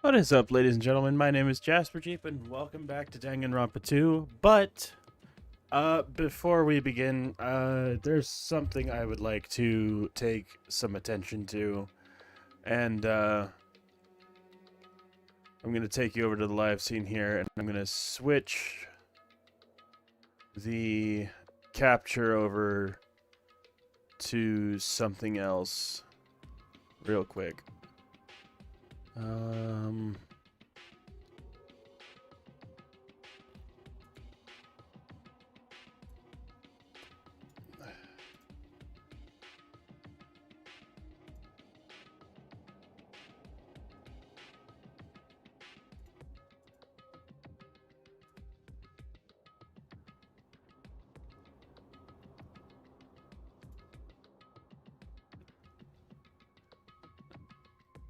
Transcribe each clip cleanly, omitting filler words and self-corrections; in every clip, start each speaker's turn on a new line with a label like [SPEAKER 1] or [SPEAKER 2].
[SPEAKER 1] What is up, ladies and gentlemen? My name is Jasper Jeep, and welcome back to Danganronpa 2. But, before we begin, there's something I would like to take some attention to. And, I'm going to take you over to the live scene here, and I'm going to switch the capture over to something else real quick.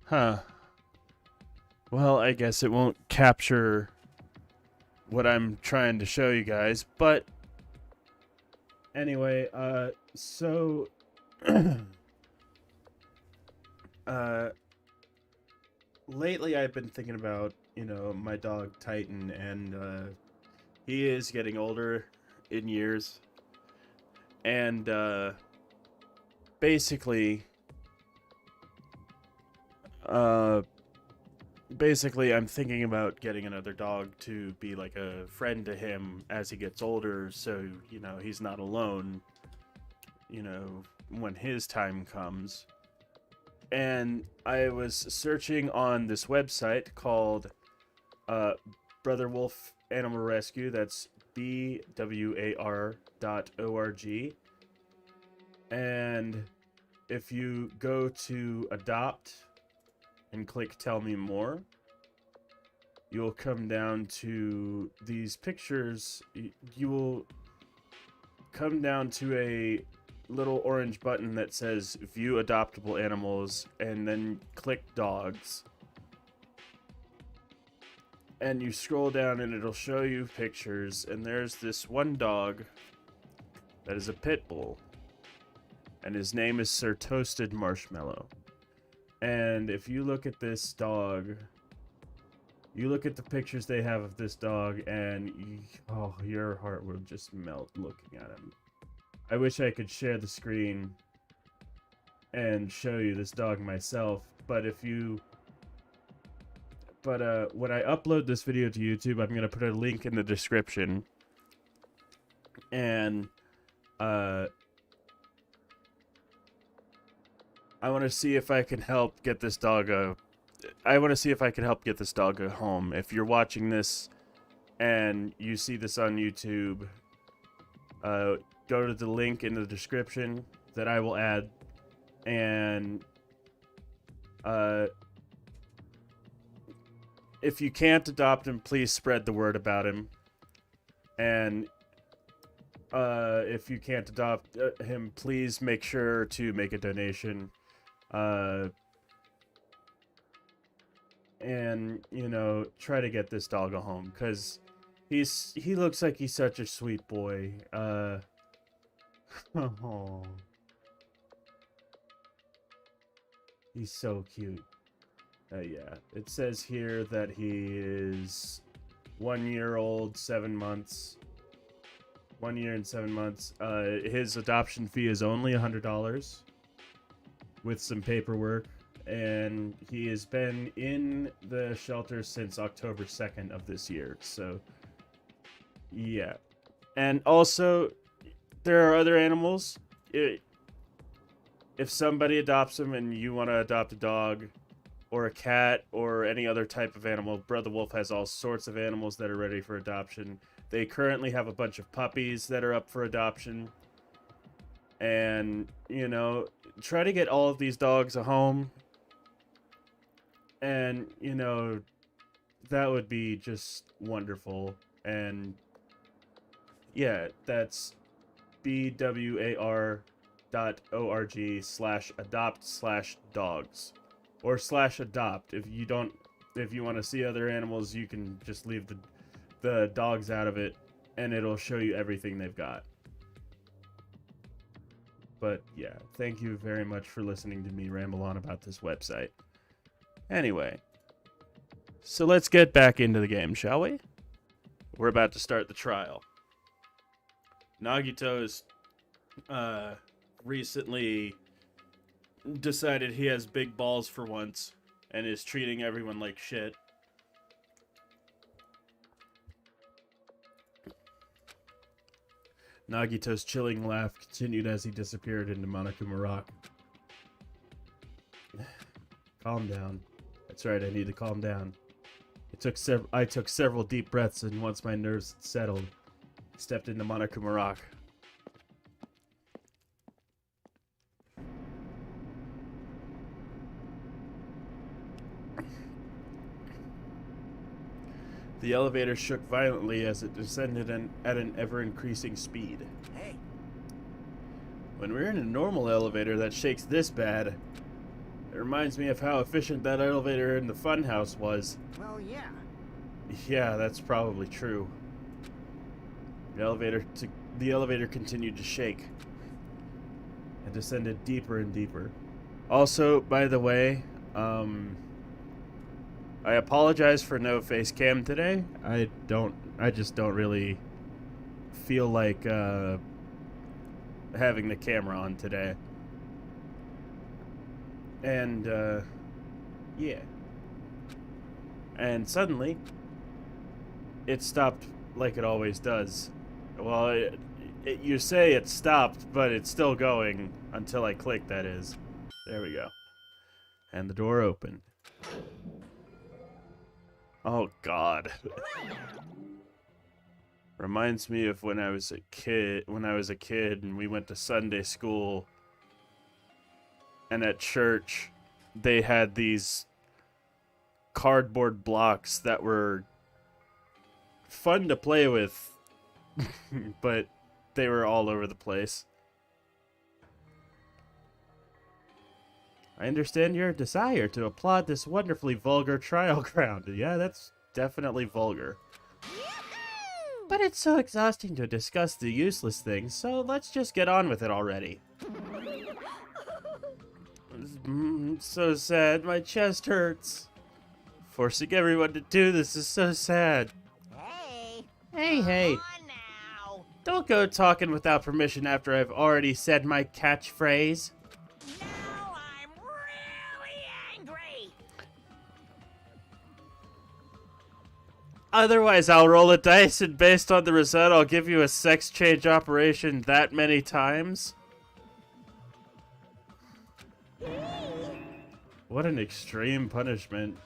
[SPEAKER 1] Huh. Well, I guess it won't capture what I'm trying to show you guys, but anyway, so lately I've been thinking about, my dog Titan, and he is getting older in years, and basically I'm thinking about getting another dog to be like a friend to him as he gets older, so, he's not alone, when his time comes. And I was searching on this website called Brother Wolf Animal Rescue. That's BWAR.org. And if you go to adopt and click tell me more, you'll come down to these pictures. You will come down to a little orange button that says view adoptable animals, and then click dogs, and you scroll down and it'll show you pictures, and there's this one dog that is a pit bull, and his name is Sir Toasted Marshmallow. And if you look at this dog, you look at the pictures they have of this dog, and your heart will just melt looking at him. I wish I could share the screen and show you this dog myself, but when I upload this video to YouTube, I'm gonna put a link in the description, and I want to see if I can help get this dog a home. If you're watching this and you see this on YouTube, go to the link in the description that I will add, and if you can't adopt him, please spread the word about him. And if you can't adopt him, please make sure to make a donation. And try to get this dog a home, because he looks like he's such a sweet boy. Oh, he's so cute. Yeah, it says here that he is 1 year old, 7 months. 1 year and 7 months. His adoption fee is only $100 with some paperwork, and he has been in the shelter since October 2nd of this year. So, yeah. And also, there are other animals. If somebody adopts them and you want to adopt a dog or a cat or any other type of animal, Brother Wolf has all sorts of animals that are ready for adoption. They currently have a bunch of puppies that are up for adoption. And, try to get all of these dogs a home. And, that would be just wonderful. And, yeah, that's BWAR.org/adopt/dogs. Or /adopt. If you want to see other animals, you can just leave the dogs out of it, and it'll show you everything they've got. But yeah, thank you very much for listening to me ramble on about this website. Anyway, So let's get back into the game, shall we? We're about to start the trial. Nagito's recently decided he has big balls for once and is treating everyone like shit. Nagito's chilling laugh continued as he disappeared into Monokuma Rock. Calm down. That's right, I need to calm down. I took several deep breaths, and once my nerves settled, I stepped into Monokuma Rock. The elevator shook violently as it descended at an ever-increasing speed.
[SPEAKER 2] Hey.
[SPEAKER 1] When we're in a normal elevator that shakes this bad, it reminds me of how efficient that elevator in the funhouse was.
[SPEAKER 2] Well, yeah.
[SPEAKER 1] Yeah, that's probably true. The elevator continued to shake and descended deeper and deeper. Also, by the way, I apologize for no face cam today. I just don't really feel like having the camera on today. And yeah. And suddenly it stopped like it always does. Well, you say it stopped, but it's still going until I click, that is. There we go. And the door opened. Oh, God. Reminds me of when I was a kid, and we went to Sunday school. And at church, they had these cardboard blocks that were fun to play with, but they were all over the place. I understand your desire to applaud this wonderfully vulgar trial ground. Yeah, that's definitely vulgar. But it's so exhausting to discuss the useless things, so let's just get on with it already. So sad, my chest hurts. Forcing everyone to do this is so sad. Hey.
[SPEAKER 2] Come on now.
[SPEAKER 1] Don't go talking without permission after I've already said my catchphrase.
[SPEAKER 2] Now I'm really angry.
[SPEAKER 1] Otherwise, I'll roll a dice, and based on the result, I'll give you a sex change operation that many times. What an extreme punishment.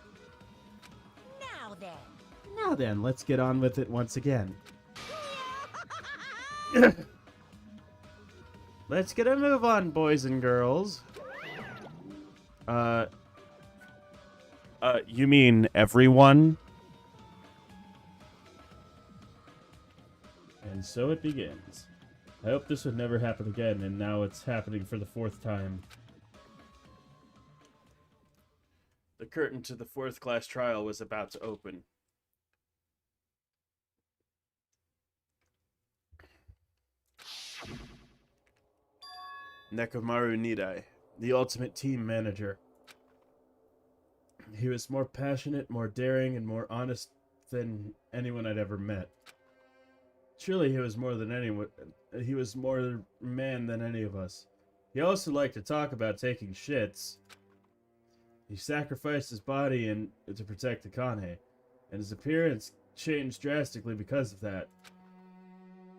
[SPEAKER 1] Now then, let's get on with it once again. Let's get a move on, boys and girls. You mean everyone? And so it begins. I hope this would never happen again, and now it's happening for the 4th time. The curtain to the 4th class trial was about to open. Nekomaru Nidai, the ultimate team manager. He was more passionate, more daring, and more honest than anyone I'd ever met. Surely he was more than anyone. He was more man than any of us. He also liked to talk about taking shits. He sacrificed his body to protect Akane, and his appearance changed drastically because of that.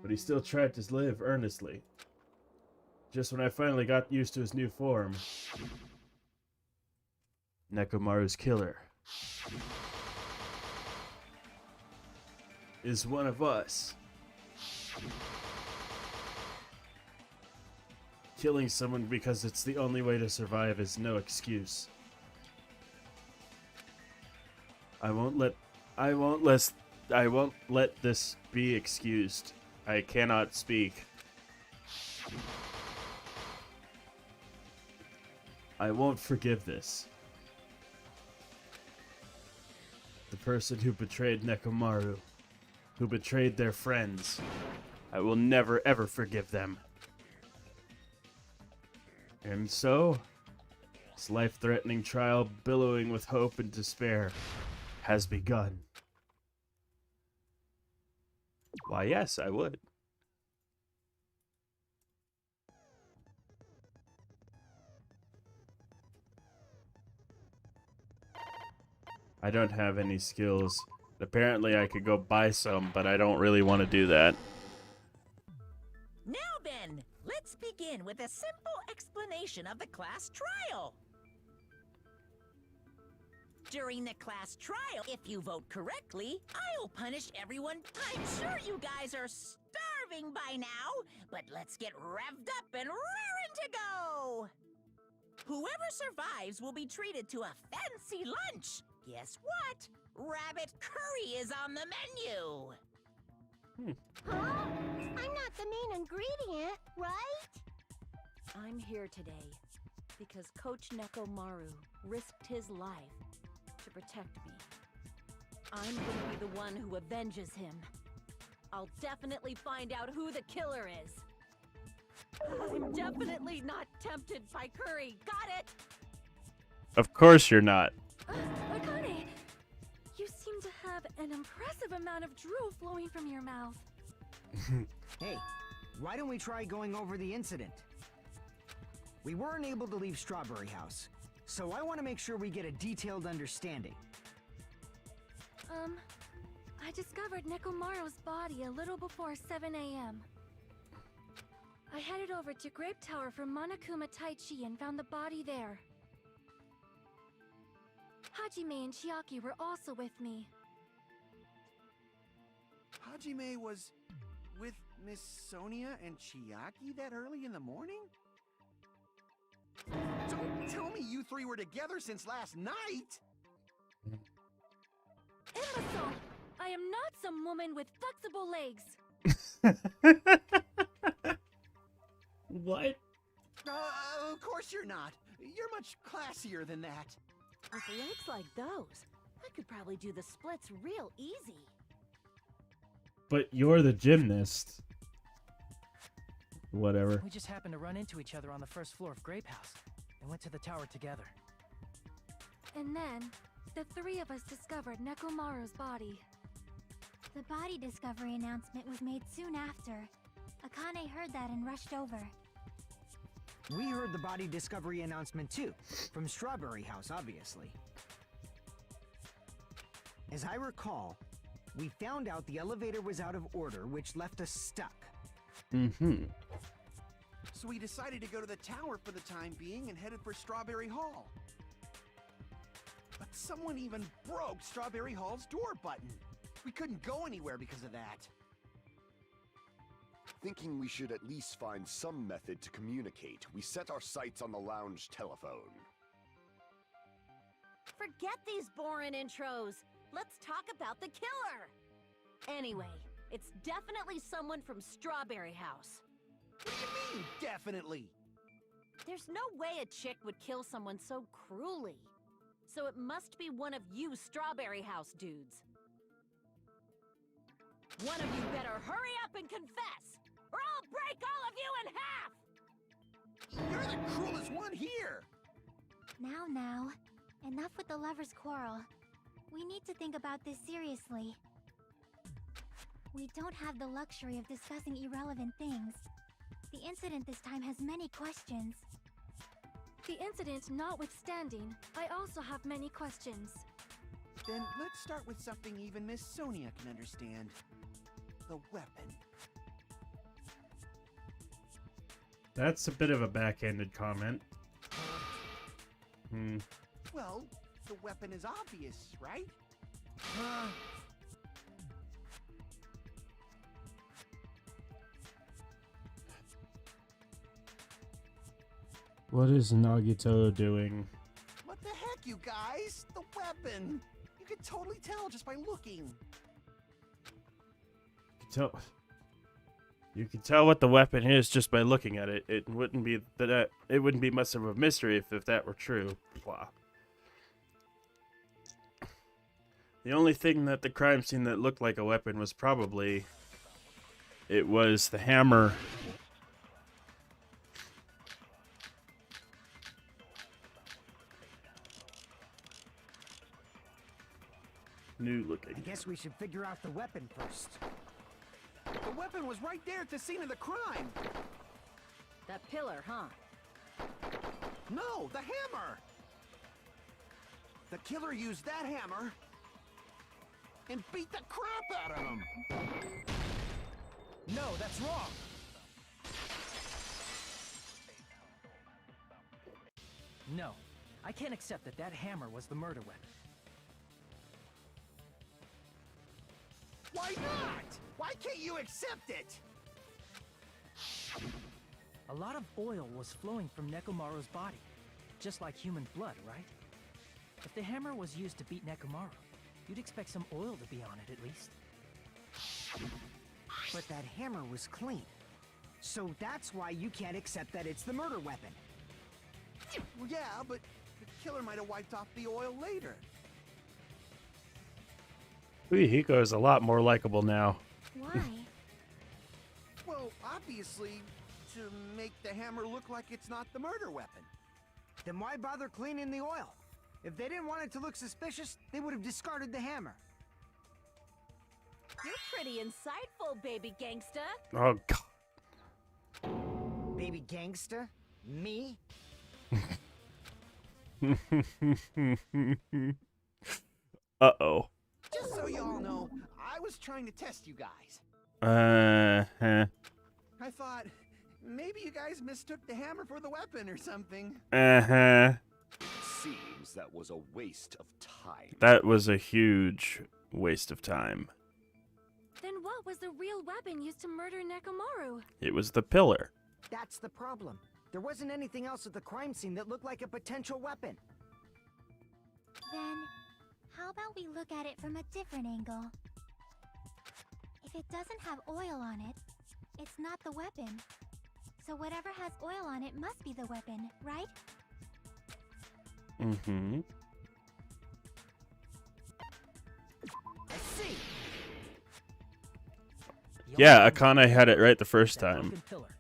[SPEAKER 1] But he still tried to live earnestly. Just when I finally got used to his new form, Nekomaru's killer is one of us. Killing someone because it's the only way to survive is no excuse. I won't let this be excused. I cannot speak. I won't forgive this. The person who betrayed Nekomaru, who betrayed their friends, I will never ever forgive them. And so, this life-threatening trial billowing with hope and despair has begun. Why, yes, I would. I don't have any skills. Apparently I could go buy some, but I don't really want to do that.
[SPEAKER 2] Now then, let's begin with a simple explanation of the class trial. During the class trial, if you vote correctly, I'll punish everyone. I'm sure you guys are starving by now, but let's get revved up and raring to go. Whoever survives will be treated to a fancy lunch. Guess what? Rabbit curry is on the menu.
[SPEAKER 3] Huh? I'm not the main ingredient, right?
[SPEAKER 4] I'm here today because Coach Nekomaru risked his life to protect me. I'm gonna be the one who avenges him. I'll definitely find out who the killer is. I'm definitely not tempted by curry. Got it?
[SPEAKER 1] Of course you're not.
[SPEAKER 4] Akane, you seem to have an impressive amount of drool flowing from your mouth.
[SPEAKER 5] Hey, why don't we try going over the incident? We weren't able to leave Strawberry House, so I want to make sure we get a detailed understanding.
[SPEAKER 4] I discovered Nekomaru's body a little before 7 a.m. I headed over to Grape Tower for Monokuma Taichi and found the body there. Hajime and Chiaki were also with me.
[SPEAKER 6] Hajime was with Miss Sonia and Chiaki that early in the morning? Don't tell me you three were together since last night!
[SPEAKER 4] Imbecile! I am not some woman with flexible legs!
[SPEAKER 1] What?
[SPEAKER 6] Of course you're not. You're much classier than that.
[SPEAKER 4] With legs like those, I could probably do the splits real easy.
[SPEAKER 1] But you're the gymnast. Whatever.
[SPEAKER 7] We just happened to run into each other on the first floor of Grape House and went to the tower together.
[SPEAKER 4] And then, the three of us discovered Nekomaru's body.
[SPEAKER 3] The body discovery announcement was made soon after. Akane heard that and rushed over.
[SPEAKER 5] We heard the body discovery announcement too, from Strawberry House, obviously. As I recall, we found out the elevator was out of order, which left us stuck.
[SPEAKER 1] Mm-hmm.
[SPEAKER 6] So we decided to go to the tower for the time being and headed for Strawberry Hall. But someone even broke Strawberry Hall's door button. We couldn't go anywhere because of that.
[SPEAKER 8] Thinking we should at least find some method to communicate, we set our sights on the lounge telephone.
[SPEAKER 4] Forget these boring intros. Let's talk about the killer. Anyway, it's definitely someone from Strawberry House.
[SPEAKER 6] What do you mean, definitely?
[SPEAKER 4] There's no way a chick would kill someone so cruelly. So it must be one of you Strawberry House dudes. One of you better hurry up and confess, or I'll break all of you in half!
[SPEAKER 6] You're the cruelest one here!
[SPEAKER 3] Now, enough with the lovers' quarrel. We need to think about this seriously. We don't have the luxury of discussing irrelevant things. The incident this time has many questions.
[SPEAKER 4] The incident notwithstanding, I also have many questions.
[SPEAKER 6] Then let's start with something even Miss Sonia can understand. The weapon.
[SPEAKER 1] That's a bit of a backhanded comment.
[SPEAKER 6] Well, the weapon is obvious, right?
[SPEAKER 1] What is Nagito doing?
[SPEAKER 6] What the heck, you guys? The weapon! You could totally tell just by looking.
[SPEAKER 1] You can tell what the weapon is just by looking at it. It wouldn't be much of a mystery if that were true. Blah. The only thing that the crime scene that looked like a weapon was probably it was the hammer. new looking.
[SPEAKER 5] I guess we should figure out the weapon first.
[SPEAKER 6] The weapon was right there at the scene of the crime.
[SPEAKER 4] That pillar, huh?
[SPEAKER 6] No, the hammer! The killer used that hammer and beat the crap out of him.
[SPEAKER 7] No, that's wrong. No, I can't accept that that hammer was the murder weapon.
[SPEAKER 6] Why not? Why can't you accept it?
[SPEAKER 7] A lot of oil was flowing from Nekomaru's body, just like human blood, right? If the hammer was used to beat Nekomaru, you'd expect some oil to be on it at least.
[SPEAKER 5] But that hammer was clean. So that's why you can't accept that it's the murder weapon.
[SPEAKER 6] Well, yeah, but the killer might have wiped off the oil later.
[SPEAKER 1] Hiko is a lot more likable now.
[SPEAKER 3] Why?
[SPEAKER 6] Well, obviously, to make the hammer look like it's not the murder weapon.
[SPEAKER 5] Then why bother cleaning the oil? If they didn't want it to look suspicious, they would have discarded the hammer.
[SPEAKER 4] You're pretty insightful, baby gangsta.
[SPEAKER 1] Oh
[SPEAKER 5] Baby gangsta? Me?
[SPEAKER 1] god. Uh-oh.
[SPEAKER 6] Just so you all know, I was trying to test you guys.
[SPEAKER 1] Uh-huh.
[SPEAKER 6] I thought, maybe you guys mistook the hammer for the weapon or something.
[SPEAKER 1] Uh-huh.
[SPEAKER 8] Seems that was a waste of time.
[SPEAKER 1] That was a huge waste of time.
[SPEAKER 3] Then what was the real weapon used to murder Nekomaru?
[SPEAKER 1] It was the pillar.
[SPEAKER 5] That's the problem. There wasn't anything else at the crime scene that looked like a potential weapon.
[SPEAKER 3] Then, how about we look at it from a different angle? If it doesn't have oil on it, it's not the weapon. So whatever has oil on it must be the weapon, right?
[SPEAKER 1] Mm-hmm.
[SPEAKER 5] I see.
[SPEAKER 1] Yeah, Akane had it right the first
[SPEAKER 7] That
[SPEAKER 1] time.
[SPEAKER 7] broken pillar.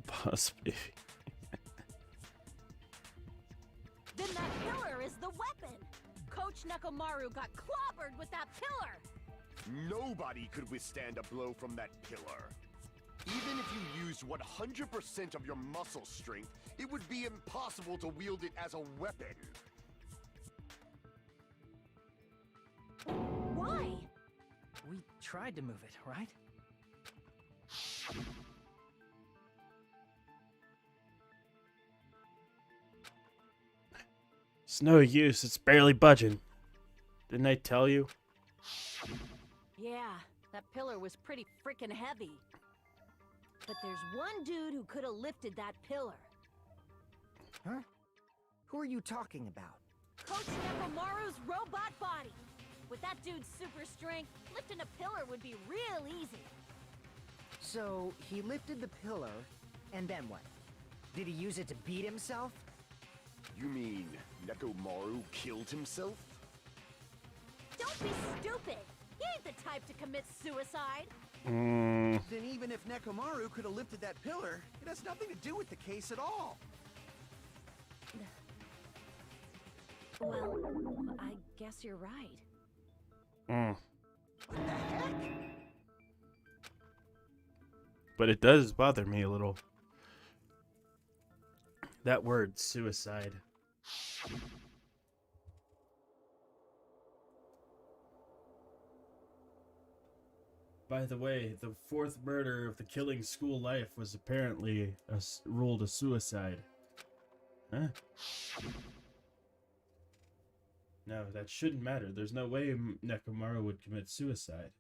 [SPEAKER 1] Possibly.
[SPEAKER 4] Then that pillar is the weapon. Coach Nekomaru got clobbered with that pillar.
[SPEAKER 8] Nobody could withstand a blow from that pillar. Even if you used 100% of your muscle strength, it would be impossible to wield it as a weapon.
[SPEAKER 4] Why?
[SPEAKER 7] We tried to move it, right?
[SPEAKER 1] It's no use. It's barely budging. Didn't I tell you?
[SPEAKER 4] Yeah, that pillar was pretty freaking heavy. But there's one dude who could have lifted that pillar.
[SPEAKER 5] Huh? Who are you talking about?
[SPEAKER 4] Coach Nekomaru's robot body. With that dude's super strength, lifting a pillar would be real easy.
[SPEAKER 5] So, he lifted the pillar, and then what? Did he use it to beat himself?
[SPEAKER 8] You mean Nekomaru killed himself?
[SPEAKER 4] Don't be stupid. He ain't the type to commit suicide.
[SPEAKER 1] Mm,
[SPEAKER 6] Then even if Nekomaru could have lifted that pillar, it has nothing to do with the case at all.
[SPEAKER 4] Well, I guess you're right.
[SPEAKER 1] mm.
[SPEAKER 6] What the heck?
[SPEAKER 1] But it does bother me a little. That word, suicide. By the way, the fourth murder of the killing school life was apparently ruled a suicide. Huh? No, that shouldn't matter. There's no way Nekomaru would commit suicide.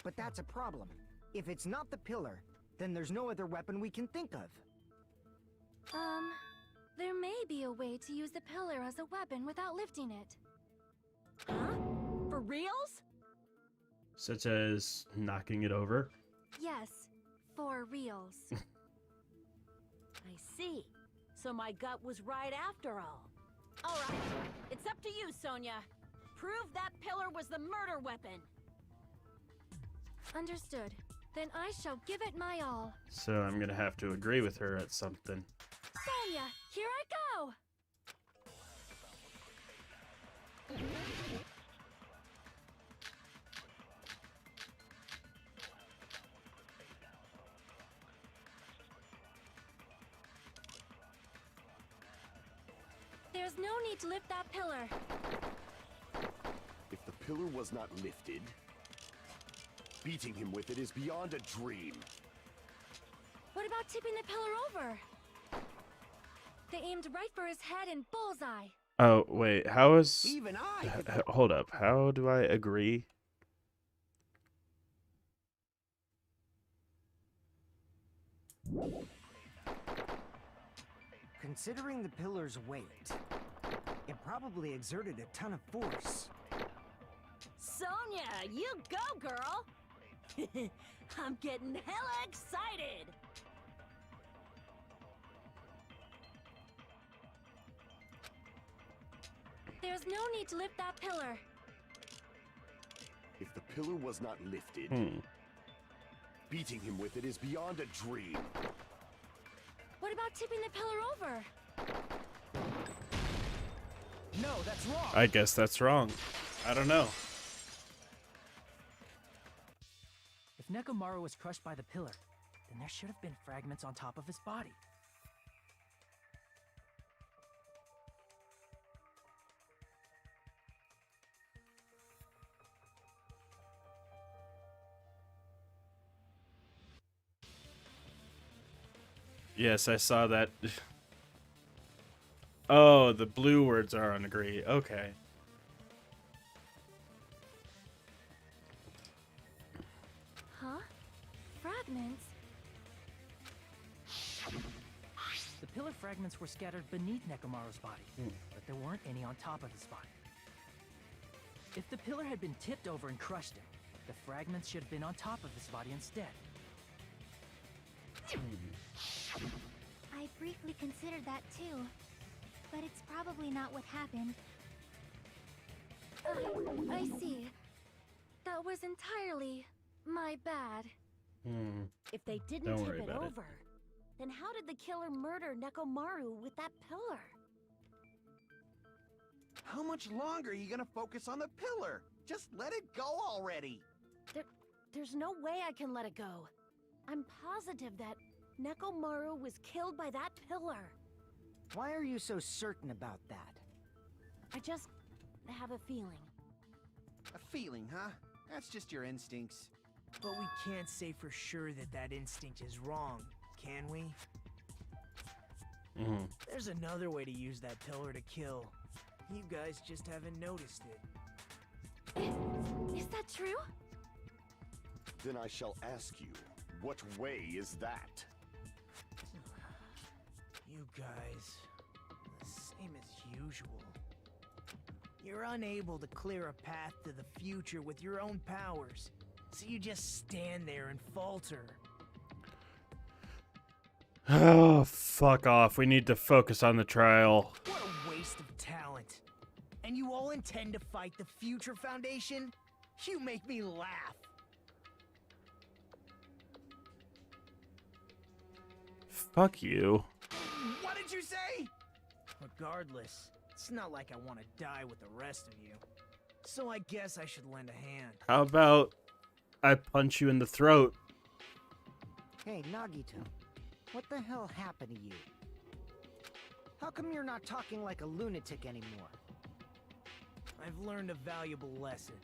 [SPEAKER 5] But that's a problem. If it's not the pillar, then there's no other weapon we can think of.
[SPEAKER 3] There may be a way to use the pillar as a weapon without lifting it.
[SPEAKER 4] Huh? For reals?
[SPEAKER 1] Such as knocking it over.
[SPEAKER 3] Yes, for reals.
[SPEAKER 4] I see. So my gut was right after all. All right, it's up to you, Sonia. Prove that pillar was the murder weapon.
[SPEAKER 3] Understood. Then I shall give it my all.
[SPEAKER 1] So I'm gonna have to agree with her at something.
[SPEAKER 3] Sonia, here I go! There's no need to lift that pillar.
[SPEAKER 8] If the pillar was not lifted, beating him with it is beyond a dream.
[SPEAKER 3] What about tipping the pillar over? They aimed right for his head and bullseye.
[SPEAKER 1] Oh, wait, how is...
[SPEAKER 5] Even I could...
[SPEAKER 1] Hold up, how do I agree?
[SPEAKER 5] Considering the pillar's weight, it probably exerted a ton of force.
[SPEAKER 4] Sonia, you go, girl! I'm getting hella excited!
[SPEAKER 3] There's no need to lift that pillar.
[SPEAKER 8] If the pillar was not lifted, beating him with it is beyond a dream.
[SPEAKER 3] What about tipping the pillar over?
[SPEAKER 5] No, that's wrong.
[SPEAKER 1] I guess that's wrong. I don't know.
[SPEAKER 7] If Nekomaru was crushed by the pillar, then there should have been fragments on top of his body.
[SPEAKER 1] Yes, I saw that. Oh, the blue words are on agree. Okay.
[SPEAKER 3] Huh? Fragments?
[SPEAKER 7] The pillar fragments were scattered beneath Nekomaru's body, but there weren't any on top of his body. If the pillar had been tipped over and crushed him, the fragments should have been on top of his body instead.
[SPEAKER 3] I briefly considered that too, but it's probably not what happened. I see. That was entirely my bad.
[SPEAKER 4] If they didn't
[SPEAKER 1] Don't
[SPEAKER 4] tip
[SPEAKER 1] worry
[SPEAKER 4] it
[SPEAKER 1] about it.
[SPEAKER 4] over, then how did the killer murder Nekomaru with that pillar?
[SPEAKER 6] How much longer are you gonna focus on the pillar? Just let it go already.
[SPEAKER 4] There's no way I can let it go. I'm positive that Nekomaru was killed by that pillar.
[SPEAKER 5] Why are you so certain about that?
[SPEAKER 4] I just have a feeling.
[SPEAKER 6] A feeling, huh? That's just your instincts.
[SPEAKER 9] But we can't say for sure that that instinct is wrong, can we? There's another way to use that pillar to kill. You guys just haven't noticed it.
[SPEAKER 3] Is that true?
[SPEAKER 8] Then I shall ask you, what way is that?
[SPEAKER 9] You guys, the same as usual. You're unable to clear a path to the future with your own powers, so you just stand there and falter.
[SPEAKER 1] Oh, fuck off. We need to focus on the trial.
[SPEAKER 9] What a waste of talent. And you all intend to fight the Future Foundation? You make me laugh.
[SPEAKER 1] Fuck you.
[SPEAKER 6] What did you say?
[SPEAKER 9] Regardless, it's not like I want to die with the rest of you. So I guess I should lend a hand.
[SPEAKER 1] How about I punch you in the throat?
[SPEAKER 5] Hey, Nagito. What the hell happened to you? How come you're not talking like a lunatic anymore?
[SPEAKER 9] I've learned a valuable lesson.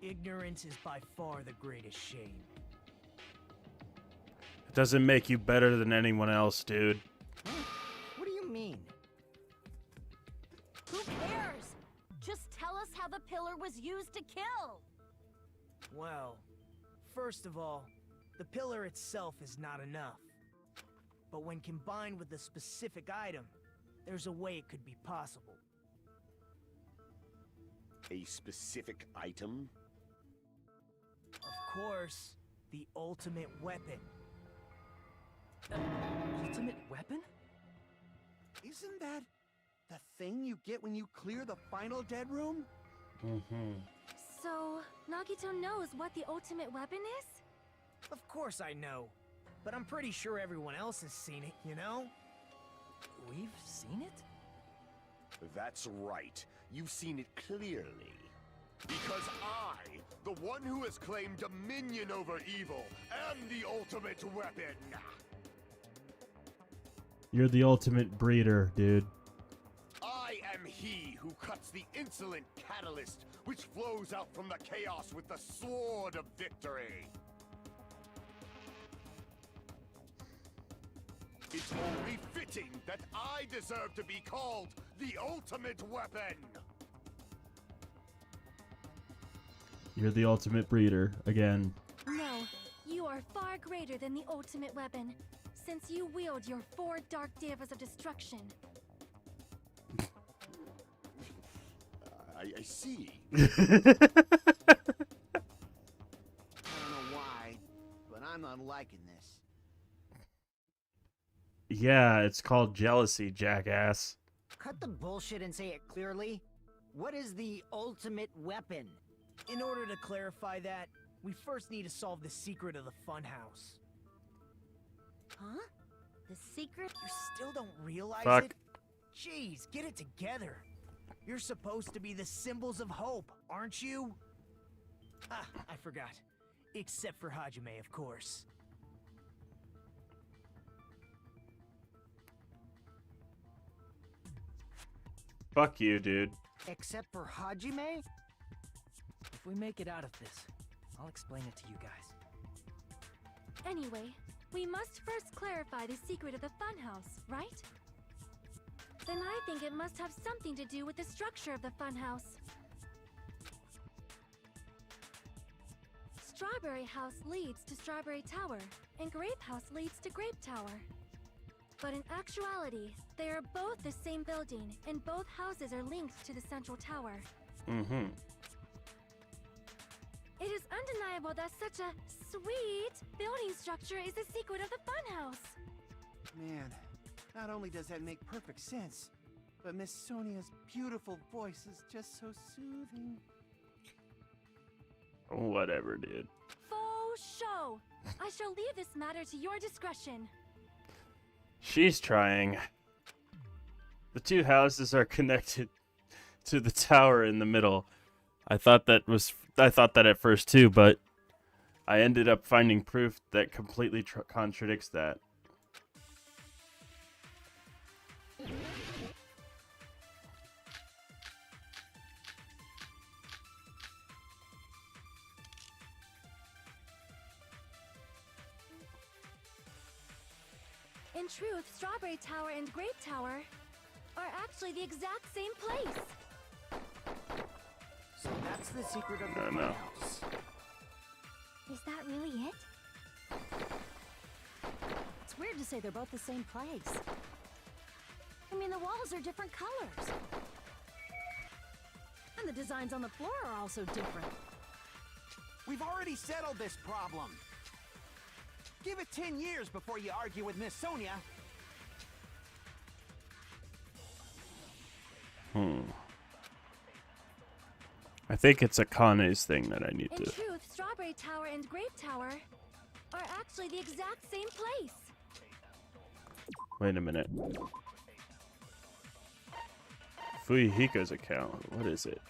[SPEAKER 9] Ignorance is by far the greatest shame.
[SPEAKER 1] It doesn't make you better than anyone else, dude.
[SPEAKER 5] What do you mean?
[SPEAKER 4] Who cares? Just tell us how the pillar was used to kill.
[SPEAKER 9] Well, first of all, the pillar itself is not enough. But when combined with a specific item, there's a way it could be possible.
[SPEAKER 8] A specific item?
[SPEAKER 9] Of course, the ultimate weapon.
[SPEAKER 7] Ultimate weapon?
[SPEAKER 6] Isn't that the thing you get when you clear the final dead room?
[SPEAKER 3] So, Nagito knows what the ultimate weapon is?
[SPEAKER 9] Of course I know. But I'm pretty sure everyone else has seen it, you know?
[SPEAKER 7] We've seen it?
[SPEAKER 8] That's right. You've seen it clearly. Because I, the one who has claimed dominion over evil, am the ultimate weapon!
[SPEAKER 1] You're the ultimate breeder, dude.
[SPEAKER 8] I am he who cuts the insolent catalyst which flows out from the chaos with the sword of victory. It's only fitting that I deserve to be called the ultimate weapon!
[SPEAKER 1] You're the ultimate breeder, again.
[SPEAKER 3] No, you are far greater than the ultimate weapon, since you wield your 4 dark devas of destruction.
[SPEAKER 8] I see.
[SPEAKER 6] I don't know why, but I'm not liking this.
[SPEAKER 1] Yeah, it's called jealousy, jackass.
[SPEAKER 5] Cut the bullshit and say it clearly. What is the ultimate weapon?
[SPEAKER 9] In order to clarify that, we first need to solve the secret of the funhouse.
[SPEAKER 4] Huh? The secret?
[SPEAKER 9] You still don't realize
[SPEAKER 1] Fuck.
[SPEAKER 9] it? Jeez, get it together. You're supposed to be the symbols of hope, aren't you? Ah, I forgot. Except for Hajime, of course.
[SPEAKER 1] Fuck you, dude.
[SPEAKER 5] Except for Hajime?
[SPEAKER 7] If we make it out of this, I'll explain it to you guys.
[SPEAKER 3] Anyway, we must first clarify the secret of the funhouse, right? Then I think it must have something to do with the structure of the funhouse. Strawberry House leads to Strawberry Tower, and Grape House leads to Grape Tower. But in actuality, they are both the same building, and both houses are linked to the central tower.
[SPEAKER 1] Mm-hmm.
[SPEAKER 3] It is undeniable that such a sweet building structure is the secret of the funhouse.
[SPEAKER 6] Man, not only does that make perfect sense, but Miss Sonia's beautiful voice is just so soothing.
[SPEAKER 1] Whatever, dude.
[SPEAKER 3] Faux show! I shall leave this matter to your discretion.
[SPEAKER 1] She's trying. The two houses are connected to the tower in the middle. I thought that at first too, but I ended up finding proof that completely contradicts that.
[SPEAKER 3] In truth, Strawberry Tower and Grape Tower are actually the exact same place.
[SPEAKER 5] So that's the secret of the
[SPEAKER 1] No.
[SPEAKER 5] funhouse.
[SPEAKER 3] Is that really it?
[SPEAKER 4] It's weird to say they're both the same place. I mean, the walls are different colors. And the designs on the floor are also different.
[SPEAKER 6] We've already settled this problem. Give it 10 years before you argue with Miss Sonia.
[SPEAKER 1] I think it's a Kane's thing that I need
[SPEAKER 3] In
[SPEAKER 1] to...
[SPEAKER 3] truth, Strawberry Tower and Grape Tower are actually the exact same place.
[SPEAKER 1] Wait a minute. Fuyuhiko's account. What is it?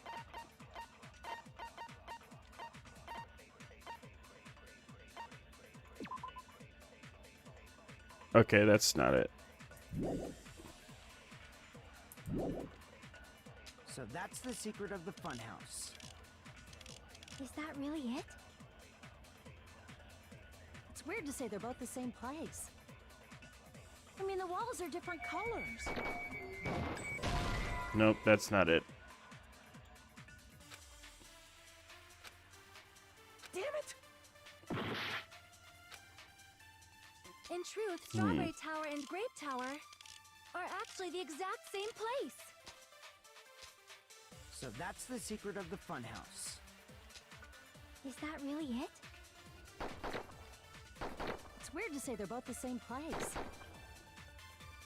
[SPEAKER 1] Okay, that's not it.
[SPEAKER 5] So that's the secret of the funhouse.
[SPEAKER 3] Is that really it?
[SPEAKER 4] It's weird to say they're both the same place. I mean, the walls are different colors.
[SPEAKER 1] Nope, that's not it.
[SPEAKER 9] Damn it!
[SPEAKER 3] In truth, Strawberry Tower and Grape Tower are actually the exact same place.
[SPEAKER 5] So that's the secret of the funhouse.
[SPEAKER 3] Is that really it?
[SPEAKER 4] It's weird to say they're both the same place.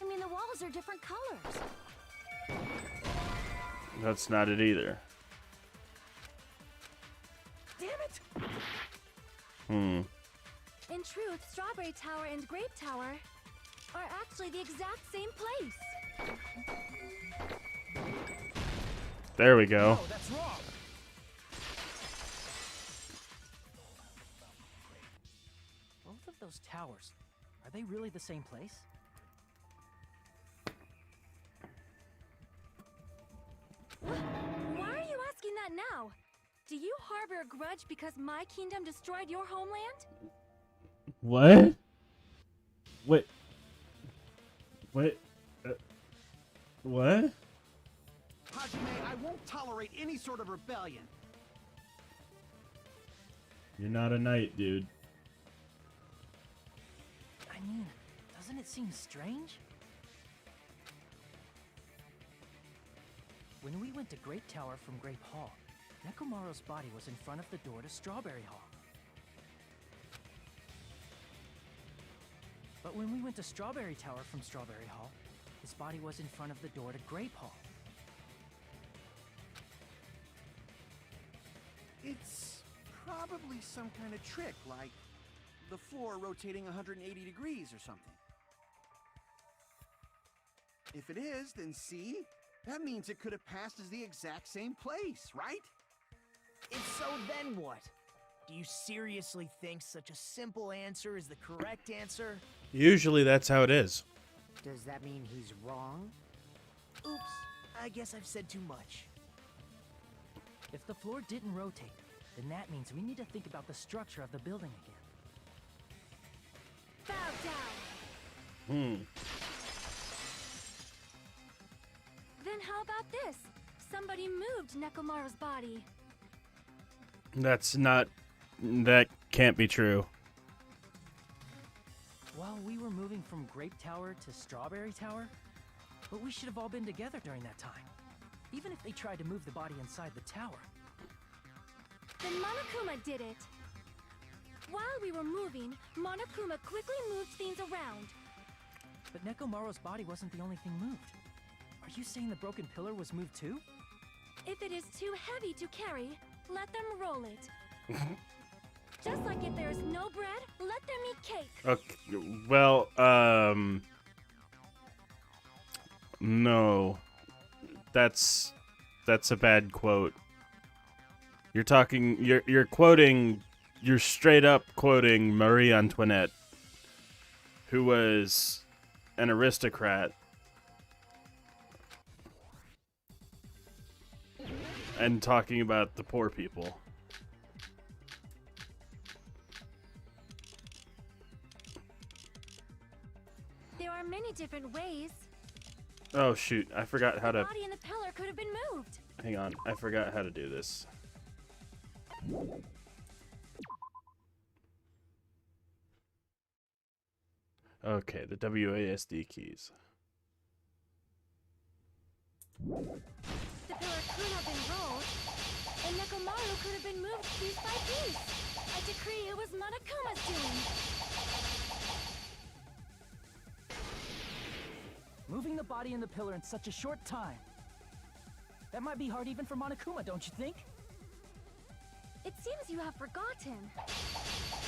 [SPEAKER 4] I mean, the walls are different colors.
[SPEAKER 1] That's not it either. Hmm.
[SPEAKER 3] In truth, Strawberry Tower and Grape Tower are actually the exact same place.
[SPEAKER 1] There we go.
[SPEAKER 7] No, that's wrong. Both of those towers, are they really the same place?
[SPEAKER 3] Why are you asking that now? Do you harbor a grudge because my kingdom destroyed your homeland?
[SPEAKER 1] What? What? What? What?
[SPEAKER 6] Hajime, I won't tolerate any sort of rebellion.
[SPEAKER 1] You're not a knight, dude.
[SPEAKER 7] I mean, doesn't it seem strange? When we went to Grape Tower from Grape Hall, Nekomaru's body was in front of the door to Strawberry Hall. But when we went to Strawberry Tower from Strawberry Hall, his body was in front of the door to Grape Hall.
[SPEAKER 6] It's probably some kind of trick, like the floor rotating 180 degrees or something. If it is, then see? That means it could have passed as the exact same place, right?
[SPEAKER 9] If so, then what? Do you seriously think such a simple answer is the correct answer?
[SPEAKER 1] Usually that's how it is.
[SPEAKER 5] Does that mean he's wrong?
[SPEAKER 9] Oops, I guess I've said too much.
[SPEAKER 7] If the floor didn't rotate, then that means we need to think about the structure of the building again.
[SPEAKER 3] Bow down.
[SPEAKER 1] Hmm.
[SPEAKER 3] Then how about this? Somebody moved Nekomaru's body.
[SPEAKER 1] That's not... That can't be true.
[SPEAKER 7] Well, we were moving from Grape Tower to Strawberry Tower, but we should have all been together during that time. Even if they tried to move the body inside the tower.
[SPEAKER 3] Then Monokuma did it. While we were moving, Monokuma quickly moved things around.
[SPEAKER 7] But Nekomaru's body wasn't the only thing moved. Are you saying the broken pillar was moved too?
[SPEAKER 3] If it is too heavy to carry, let them roll it. Just like if there is no bread, let them eat cake.
[SPEAKER 1] Okay, well, no. That's a bad quote. You're quoting, you're straight up quoting Marie Antoinette, who was an aristocrat and talking about the poor people.
[SPEAKER 3] There are many different ways.
[SPEAKER 1] Oh shoot, I forgot how
[SPEAKER 3] The
[SPEAKER 1] to...
[SPEAKER 3] body and the pillar could have been moved.
[SPEAKER 1] Hang on, I forgot how to do this. Okay, the WASD keys.
[SPEAKER 3] The pillar could have been rolled, and Nekomaru could have been moved piece by piece. I decree it was Monokuma's doing.
[SPEAKER 7] Moving the body and the pillar in such a short time. That might be hard even for Monokuma, don't you think?
[SPEAKER 3] It seems you have forgotten.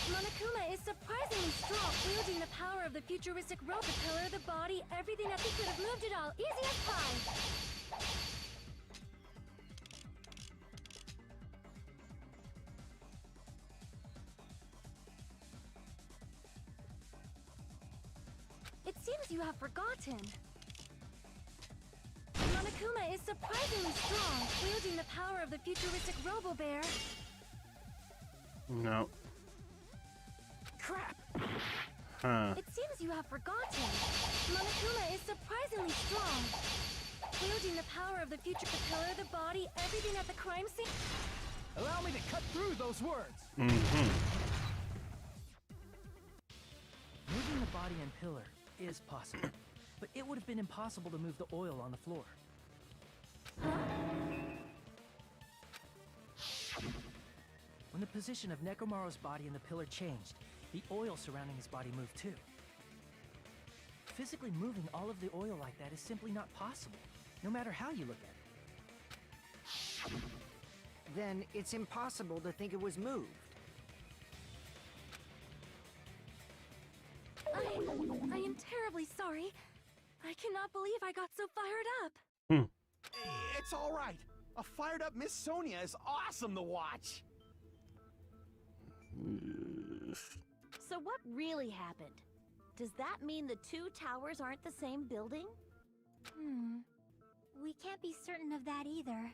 [SPEAKER 3] Monokuma is surprisingly strong, wielding the power of the futuristic rope, the pillar, the body, everything that he could have moved it all, easy as pie. It seems you have forgotten. Monokuma is surprisingly strong, wielding the power of the futuristic Robo-Bear.
[SPEAKER 1] No.
[SPEAKER 7] Crap!
[SPEAKER 1] Huh.
[SPEAKER 3] It seems you have forgotten. Monokuma is surprisingly strong, wielding the power of the future, the pillar, the body, everything at the crime scene.
[SPEAKER 7] Allow me to cut through those words!
[SPEAKER 1] Mm-hmm.
[SPEAKER 7] Moving the body and pillar is possible, but it would have been impossible to move the oil on the floor. When the position of Nekomaru's body and the pillar changed, the oil surrounding his body moved too. Physically moving all of the oil like that is simply not possible, no matter how you look at it.
[SPEAKER 5] Then it's impossible to think it was moved.
[SPEAKER 4] I am terribly sorry. I cannot believe I got so fired up.
[SPEAKER 6] It's all right. A fired up Miss Sonia is awesome to watch.
[SPEAKER 4] So what really happened? Does that mean the two towers aren't the same building?
[SPEAKER 3] We can't be certain of that either.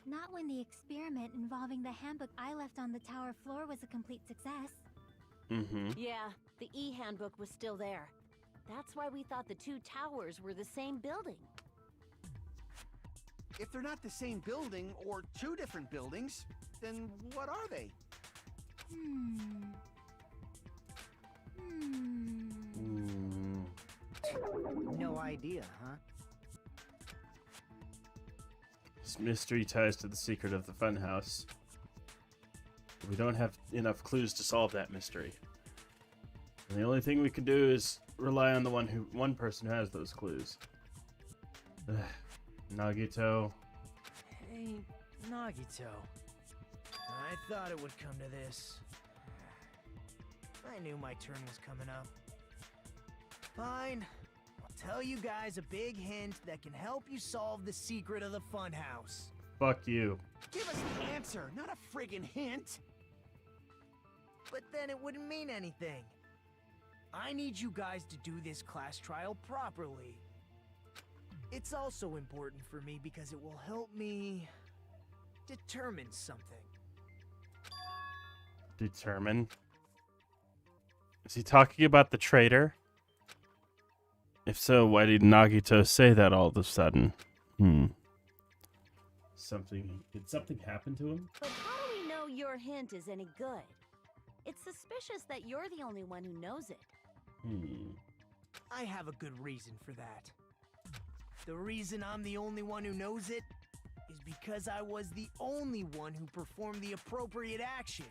[SPEAKER 3] Not when the experiment involving the handbook I left on the tower floor was a complete success.
[SPEAKER 4] Yeah, the e-handbook was still there. That's why we thought the two towers were the same building.
[SPEAKER 6] If they're not the same building or two different buildings, then what are they?
[SPEAKER 5] No idea, huh?
[SPEAKER 1] This mystery ties to the secret of the funhouse. We don't have enough clues to solve that mystery. And the only thing we can do is rely on the one person who has those clues. Nagito.
[SPEAKER 7] Hey, Nagito.
[SPEAKER 9] I thought it would come to this. I knew my turn was coming up. Fine. I'll tell you guys a big hint that can help you solve the secret of the funhouse.
[SPEAKER 1] Fuck you.
[SPEAKER 6] Give us the answer, not a friggin' hint.
[SPEAKER 9] But then it wouldn't mean anything. I need you guys to do this class trial properly. It's also important for me because it will help me determine something.
[SPEAKER 1] Determine? Is he talking about the traitor? If so, why did Nagito say that all of a sudden? Did something happen to him?
[SPEAKER 4] But how do we know your hint is any good? It's suspicious that you're the only one who knows it.
[SPEAKER 9] I have a good reason for that. The reason I'm the only one who knows it is because I was the only one who performed the appropriate action.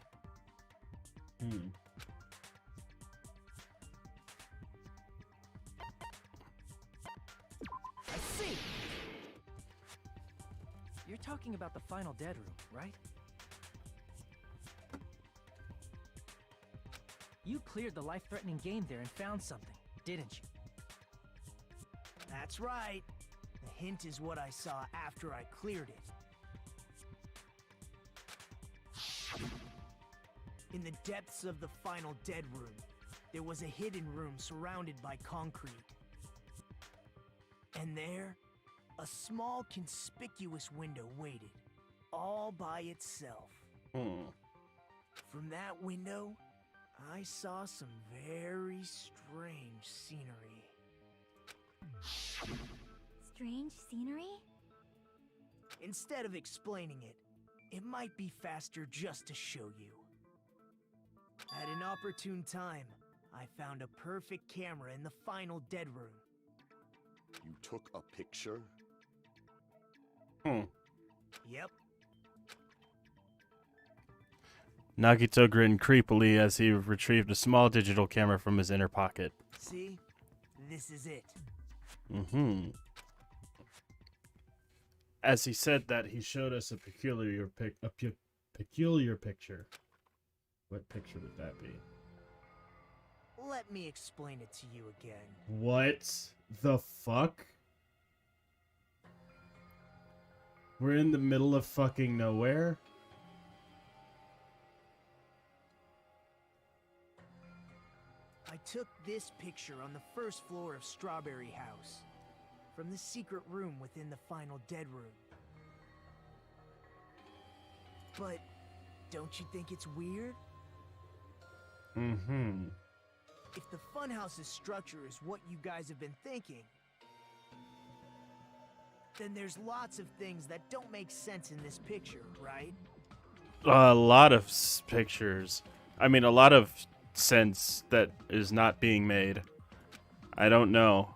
[SPEAKER 7] I see! You're talking about the final dead room, right? You cleared the life-threatening game there and found something, didn't you?
[SPEAKER 9] That's right. The hint is what I saw after I cleared it. In the depths of the final dead room, there was a hidden room surrounded by concrete. And there, a small conspicuous window waited, all by itself. From that window, I saw some very strange scenery.
[SPEAKER 3] Strange scenery?
[SPEAKER 9] Instead of explaining it, it might be faster just to show you. At an opportune time, I found a perfect camera in the final dead room.
[SPEAKER 8] You took a picture?
[SPEAKER 9] Yep.
[SPEAKER 1] Nagito grinned creepily as he retrieved a small digital camera from his inner pocket.
[SPEAKER 9] See? This is it.
[SPEAKER 1] As he said that, he showed us a peculiar picture. What picture would that be?
[SPEAKER 9] Let me explain it to you again.
[SPEAKER 1] What the fuck? We're in the middle of fucking nowhere?
[SPEAKER 9] I took this picture on the first floor of Strawberry House, from the secret room within the final dead room. But don't you think it's weird? If the funhouse's structure is what you guys have been thinking, then there's lots of things that don't make sense in this picture, right?
[SPEAKER 1] A lot of pictures. I mean, a lot of sense that is not being made. I don't know.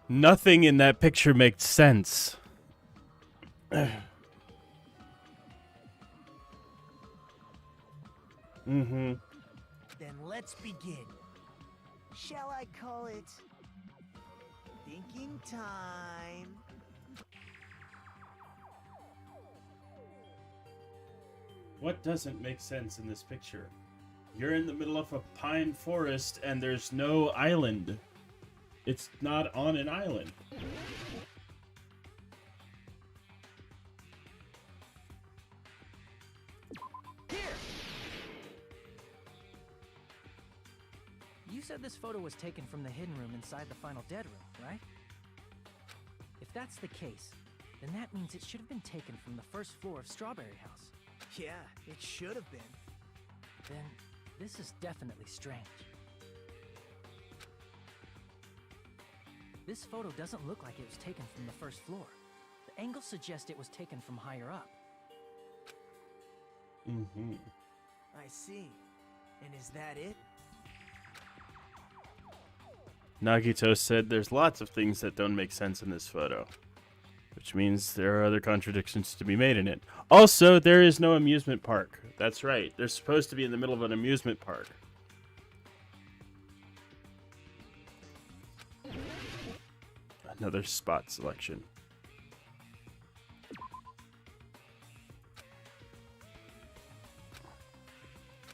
[SPEAKER 1] Nothing in that picture makes sense.
[SPEAKER 9] Then let's begin. Shall I call it thinking time?
[SPEAKER 1] What doesn't make sense in this picture? You're in the middle of a pine forest and there's no island. It's not on an island.
[SPEAKER 7] You said this photo was taken from the hidden room inside the final dead room, right? If that's the case, then that means it should have been taken from the first floor of Strawberry House.
[SPEAKER 9] Yeah, it should have been.
[SPEAKER 7] Then this is definitely strange. This photo doesn't look like it was taken from the first floor. The angles suggest it was taken from higher up.
[SPEAKER 1] Mm-hmm.
[SPEAKER 9] I see. And is that it?
[SPEAKER 1] Nagito said there's lots of things that don't make sense in this photo, which means there are other contradictions to be made in it. Also, there is no amusement park. That's right. They're supposed to be in the middle of an amusement park. Another spot selection.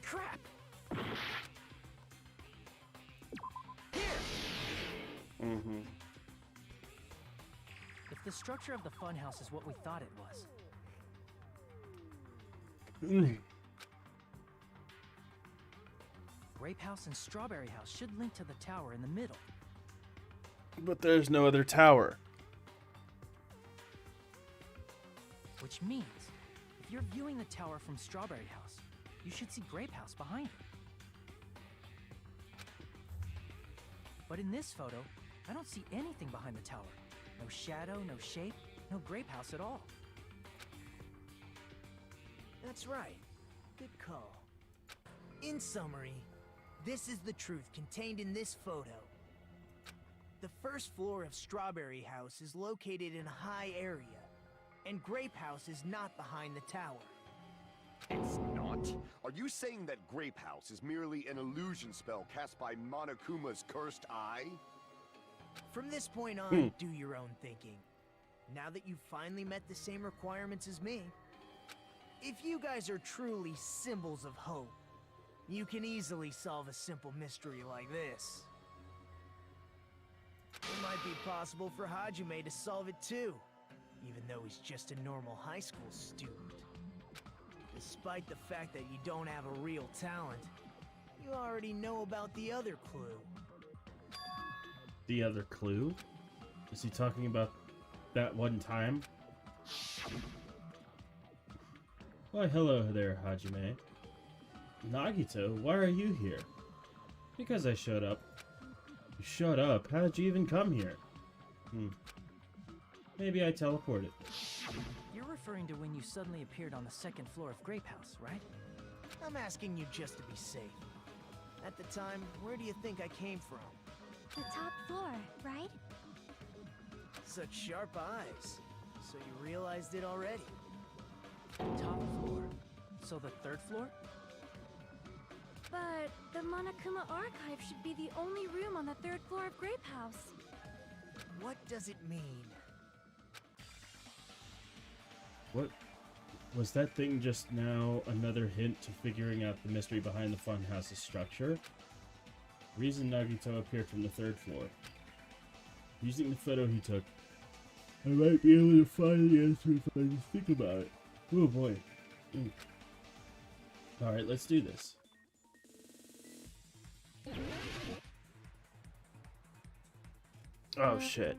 [SPEAKER 7] Crap!
[SPEAKER 1] Mm-hmm.
[SPEAKER 7] If the structure of the funhouse is what we thought it was, Grape House and Strawberry House should link to the tower in the middle.
[SPEAKER 1] But there's no other tower.
[SPEAKER 7] Which means, if you're viewing the tower from Strawberry House, you should see Grape House behind it. But in this photo, I don't see anything behind the tower. No shadow, no shape, no Grape House at all.
[SPEAKER 9] That's right. Good call. In summary, this is the truth contained in this photo. The first floor of Strawberry House is located in a high area, and Grape House is not behind the tower.
[SPEAKER 8] It's not? Are you saying that Grape House is merely an illusion spell cast by Monokuma's cursed eye?
[SPEAKER 9] From this point on, do your own thinking. Now that you've finally met the same requirements as me, if you guys are truly symbols of hope, you can easily solve a simple mystery like this. It might be possible for Hajime to solve it too, even though he's just a normal high school student. Despite the fact that you don't have a real talent, you already know about the other clue.
[SPEAKER 1] The other clue? Is he talking about that one time? Why, hello there, Hajime. Nagito, why are you here? Because I showed up. You showed up? How did you even come here? Maybe I teleported.
[SPEAKER 7] You're referring to when you suddenly appeared on the second floor of Grape House, right?
[SPEAKER 9] I'm asking you just to be safe. At the time, where do you think I came from?
[SPEAKER 3] The top floor, right?
[SPEAKER 9] Such sharp eyes. So you realized it already?
[SPEAKER 7] Top floor. So the third floor?
[SPEAKER 3] But the Monokuma Archive should be the only room on the third floor of Grape House.
[SPEAKER 9] What does it mean?
[SPEAKER 1] What? Was that thing just now another hint to figuring out the mystery behind the funhouse's structure? Reason Nagito appeared from the third floor. Using the photo he took, I might be able to find the answer if I just think about it. Oh boy. Alright, let's do this. Oh shit.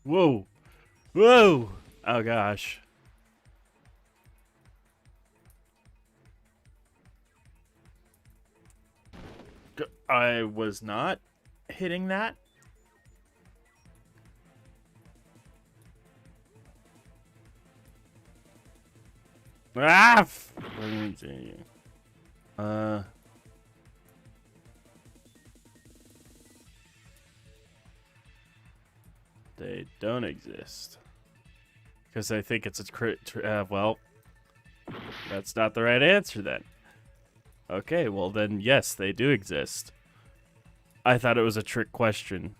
[SPEAKER 1] Whoa. Whoa. Oh gosh. I was not hitting that. Ah! They don't exist. Because I think it's a well, that's not the right answer then. Okay, well then, yes, they do exist. I thought it was a trick question.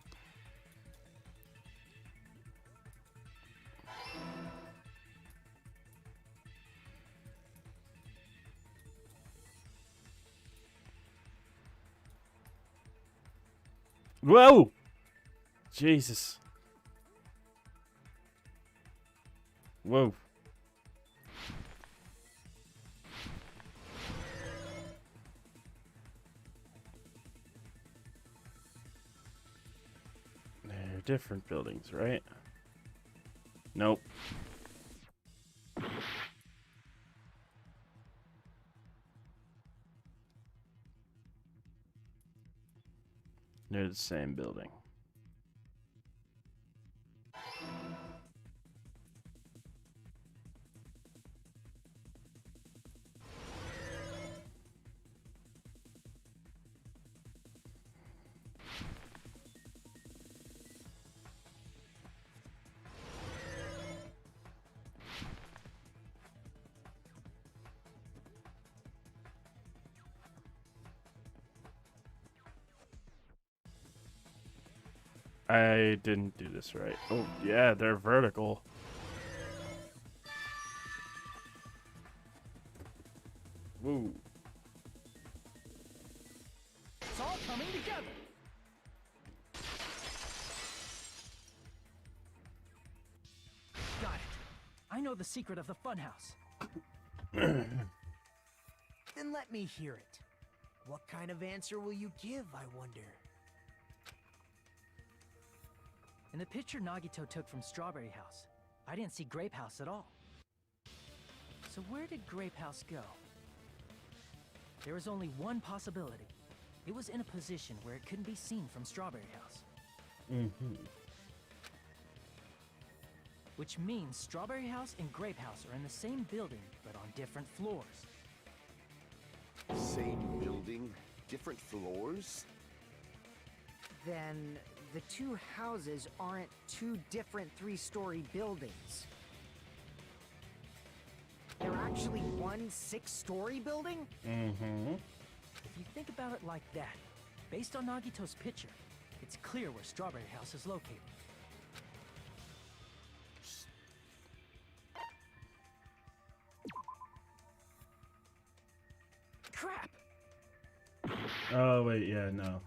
[SPEAKER 1] Whoa! Jesus. Whoa. They're different buildings, right? Nope. They're the same building. I didn't do this right. Oh, yeah, they're vertical. Woo.
[SPEAKER 7] It's all coming together. Got it. I know the secret of the funhouse.
[SPEAKER 9] Then let me hear it. What kind of answer will you give, I wonder?
[SPEAKER 7] In the picture Nagito took from Strawberry House, I didn't see Grape House at all. So where did Grape House go? There was only one possibility. It was in a position where it couldn't be seen from Strawberry House.
[SPEAKER 1] Mm-hmm.
[SPEAKER 7] Which means Strawberry House and Grape House are in the same building, but on different floors.
[SPEAKER 8] Same building, different floors?
[SPEAKER 5] Then the two houses aren't two different three-story buildings. They're actually one six-story building?
[SPEAKER 1] Mm-hmm.
[SPEAKER 7] If you think about it like that, based on Nagito's picture, it's clear where Strawberry House is located. Crap!
[SPEAKER 1] Oh, wait, yeah, no.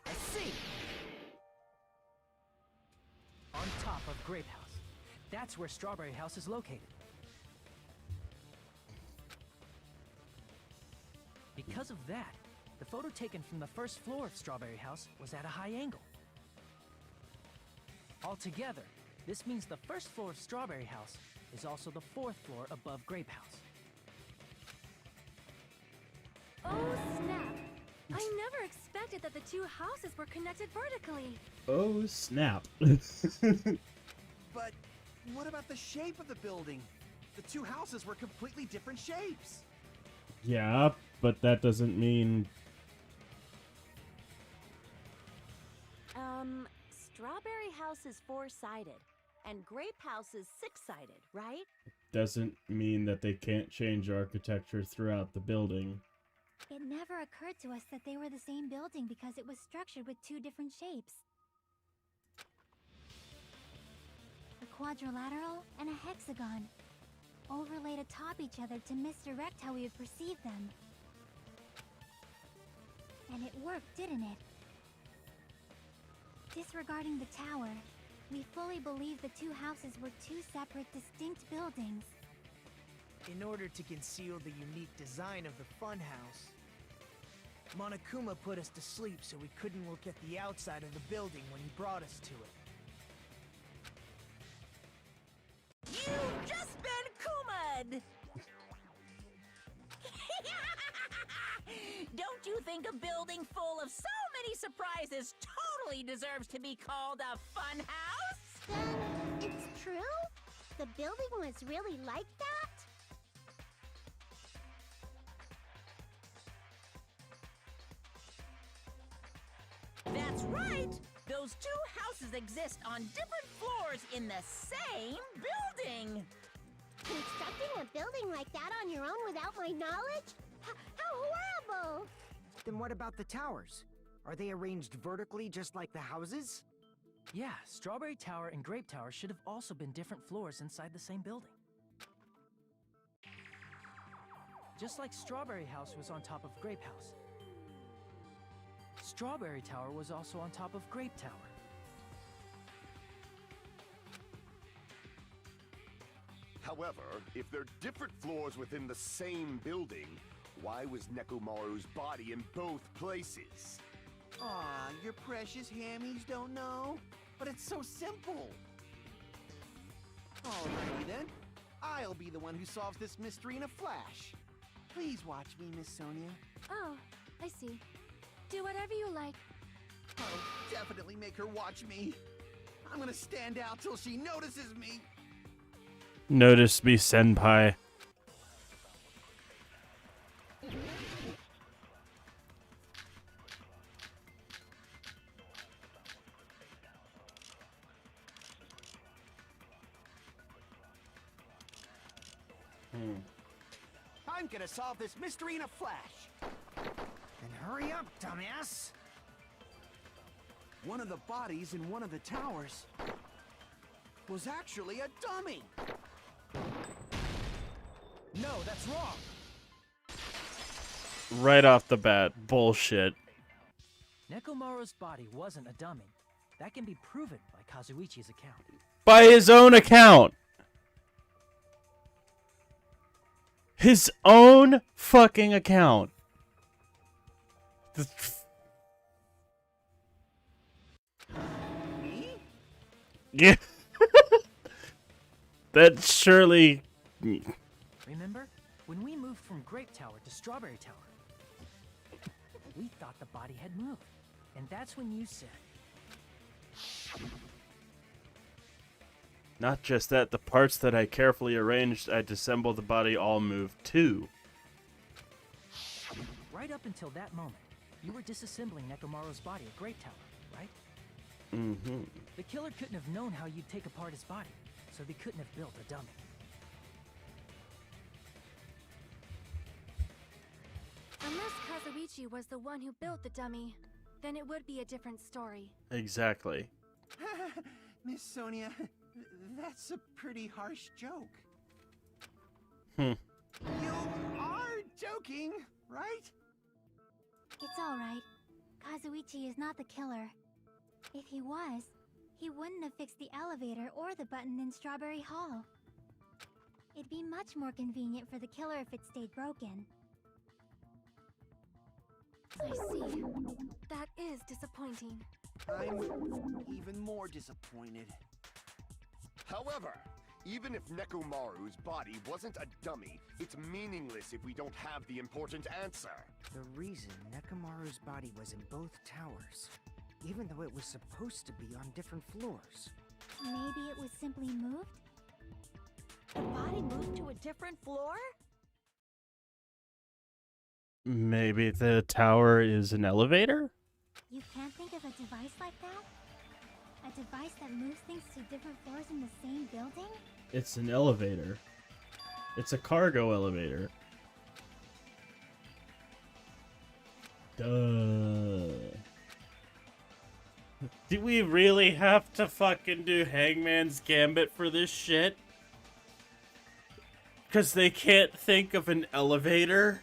[SPEAKER 7] I see! On top of Grape House. That's where Strawberry House is located. Because of that, the photo taken from the first floor of Strawberry House was at a high angle. Altogether, this means the first floor of Strawberry House is also the fourth floor above Grape House.
[SPEAKER 3] Oh, snap! I never expected that the two houses were connected vertically.
[SPEAKER 1] Oh, snap.
[SPEAKER 6] But what about the shape of the building? The two houses were completely different shapes.
[SPEAKER 1] Yeah, but that doesn't mean...
[SPEAKER 4] Strawberry House is four-sided, and Grape House is six-sided, right?
[SPEAKER 1] Doesn't mean that they can't change architecture throughout the building.
[SPEAKER 3] It never occurred to us that they were the same building because it was structured with two different shapes. A quadrilateral and a hexagon, overlaid atop each other to misdirect how we would perceive them. And it worked, didn't it? Disregarding the tower, we fully believe the two houses were two separate, distinct buildings.
[SPEAKER 9] In order to conceal the unique design of the funhouse, Monokuma put us to sleep so we couldn't look at the outside of the building when he brought us to it.
[SPEAKER 2] You've just been Kuma'd! Don't you think a building full of so many surprises totally deserves to be called a fun house?
[SPEAKER 3] Then, it's true? The building was really like that?
[SPEAKER 2] That's right! Those those two houses exist on different floors in the same building.
[SPEAKER 10] Constructing a building like that on your own without my knowledge? How horrible!
[SPEAKER 5] Then what about the towers? Are they arranged vertically just like the houses?
[SPEAKER 7] Yeah, Strawberry Tower and Grape Tower should have also been different floors inside the same building. Just like Strawberry House was on top of Grape House. Strawberry Tower was also on top of Grape Tower.
[SPEAKER 8] However, if they're different floors within the same building, why was Nekomaru's body in both places?
[SPEAKER 6] Aw, your precious hammies don't know? But it's so simple. Alrighty then. I'll be the one who solves this mystery in a flash. Please watch me, Miss Sonia.
[SPEAKER 3] Oh, I see. Do whatever you like.
[SPEAKER 6] I'll definitely make her watch me. I'm gonna stand out till she notices me.
[SPEAKER 1] Notice me, senpai.
[SPEAKER 6] I'm gonna solve this mystery in a flash.
[SPEAKER 5] Then hurry up, dumbass!
[SPEAKER 6] One of the bodies in one of the towers was actually a dummy.
[SPEAKER 7] No, that's wrong!
[SPEAKER 1] Right off the bat, bullshit.
[SPEAKER 7] Nekomaru's body wasn't a dummy. That can be proven by Kazuichi's account.
[SPEAKER 1] By his own account. His own fucking account.
[SPEAKER 6] Me?
[SPEAKER 1] Yeah. That surely...
[SPEAKER 7] Remember? When we moved from Grape Tower to Strawberry Tower, we thought the body had moved. And that's when you said...
[SPEAKER 1] Not just that, the parts that I carefully arranged, I disassembled the body all moved too.
[SPEAKER 7] Right up until that moment, you were disassembling Nekomaru's body at Grape Tower, right?
[SPEAKER 1] Mm-hmm.
[SPEAKER 7] The killer couldn't have known how you'd take apart his body, so they couldn't have built a dummy.
[SPEAKER 3] Unless Kazuichi was the one who built the dummy, then it would be a different story.
[SPEAKER 1] Exactly.
[SPEAKER 6] Miss Sonia, that's a pretty harsh joke.
[SPEAKER 1] Hmm.
[SPEAKER 6] You are joking, right?
[SPEAKER 3] It's alright. Kazuichi is not the killer. If he was, he wouldn't have fixed the elevator or the button in Strawberry Hall. It'd be much more convenient for the killer if it stayed broken. I see. That is disappointing.
[SPEAKER 6] I'm even more disappointed.
[SPEAKER 8] However, even if Nekomaru's body wasn't a dummy, it's meaningless if we don't have the important answer.
[SPEAKER 5] The reason Nekomaru's body was in both towers, even though it was supposed to be on different floors.
[SPEAKER 3] Maybe it was simply moved?
[SPEAKER 2] The body moved to a different floor?
[SPEAKER 1] Maybe the tower is an elevator?
[SPEAKER 3] You can't think of a device like that? A device that moves things to different floors in the same building?
[SPEAKER 1] It's an elevator. It's a cargo elevator. Duh. Do we really have to fucking do Hangman's Gambit for this shit? Because they can't think of an elevator?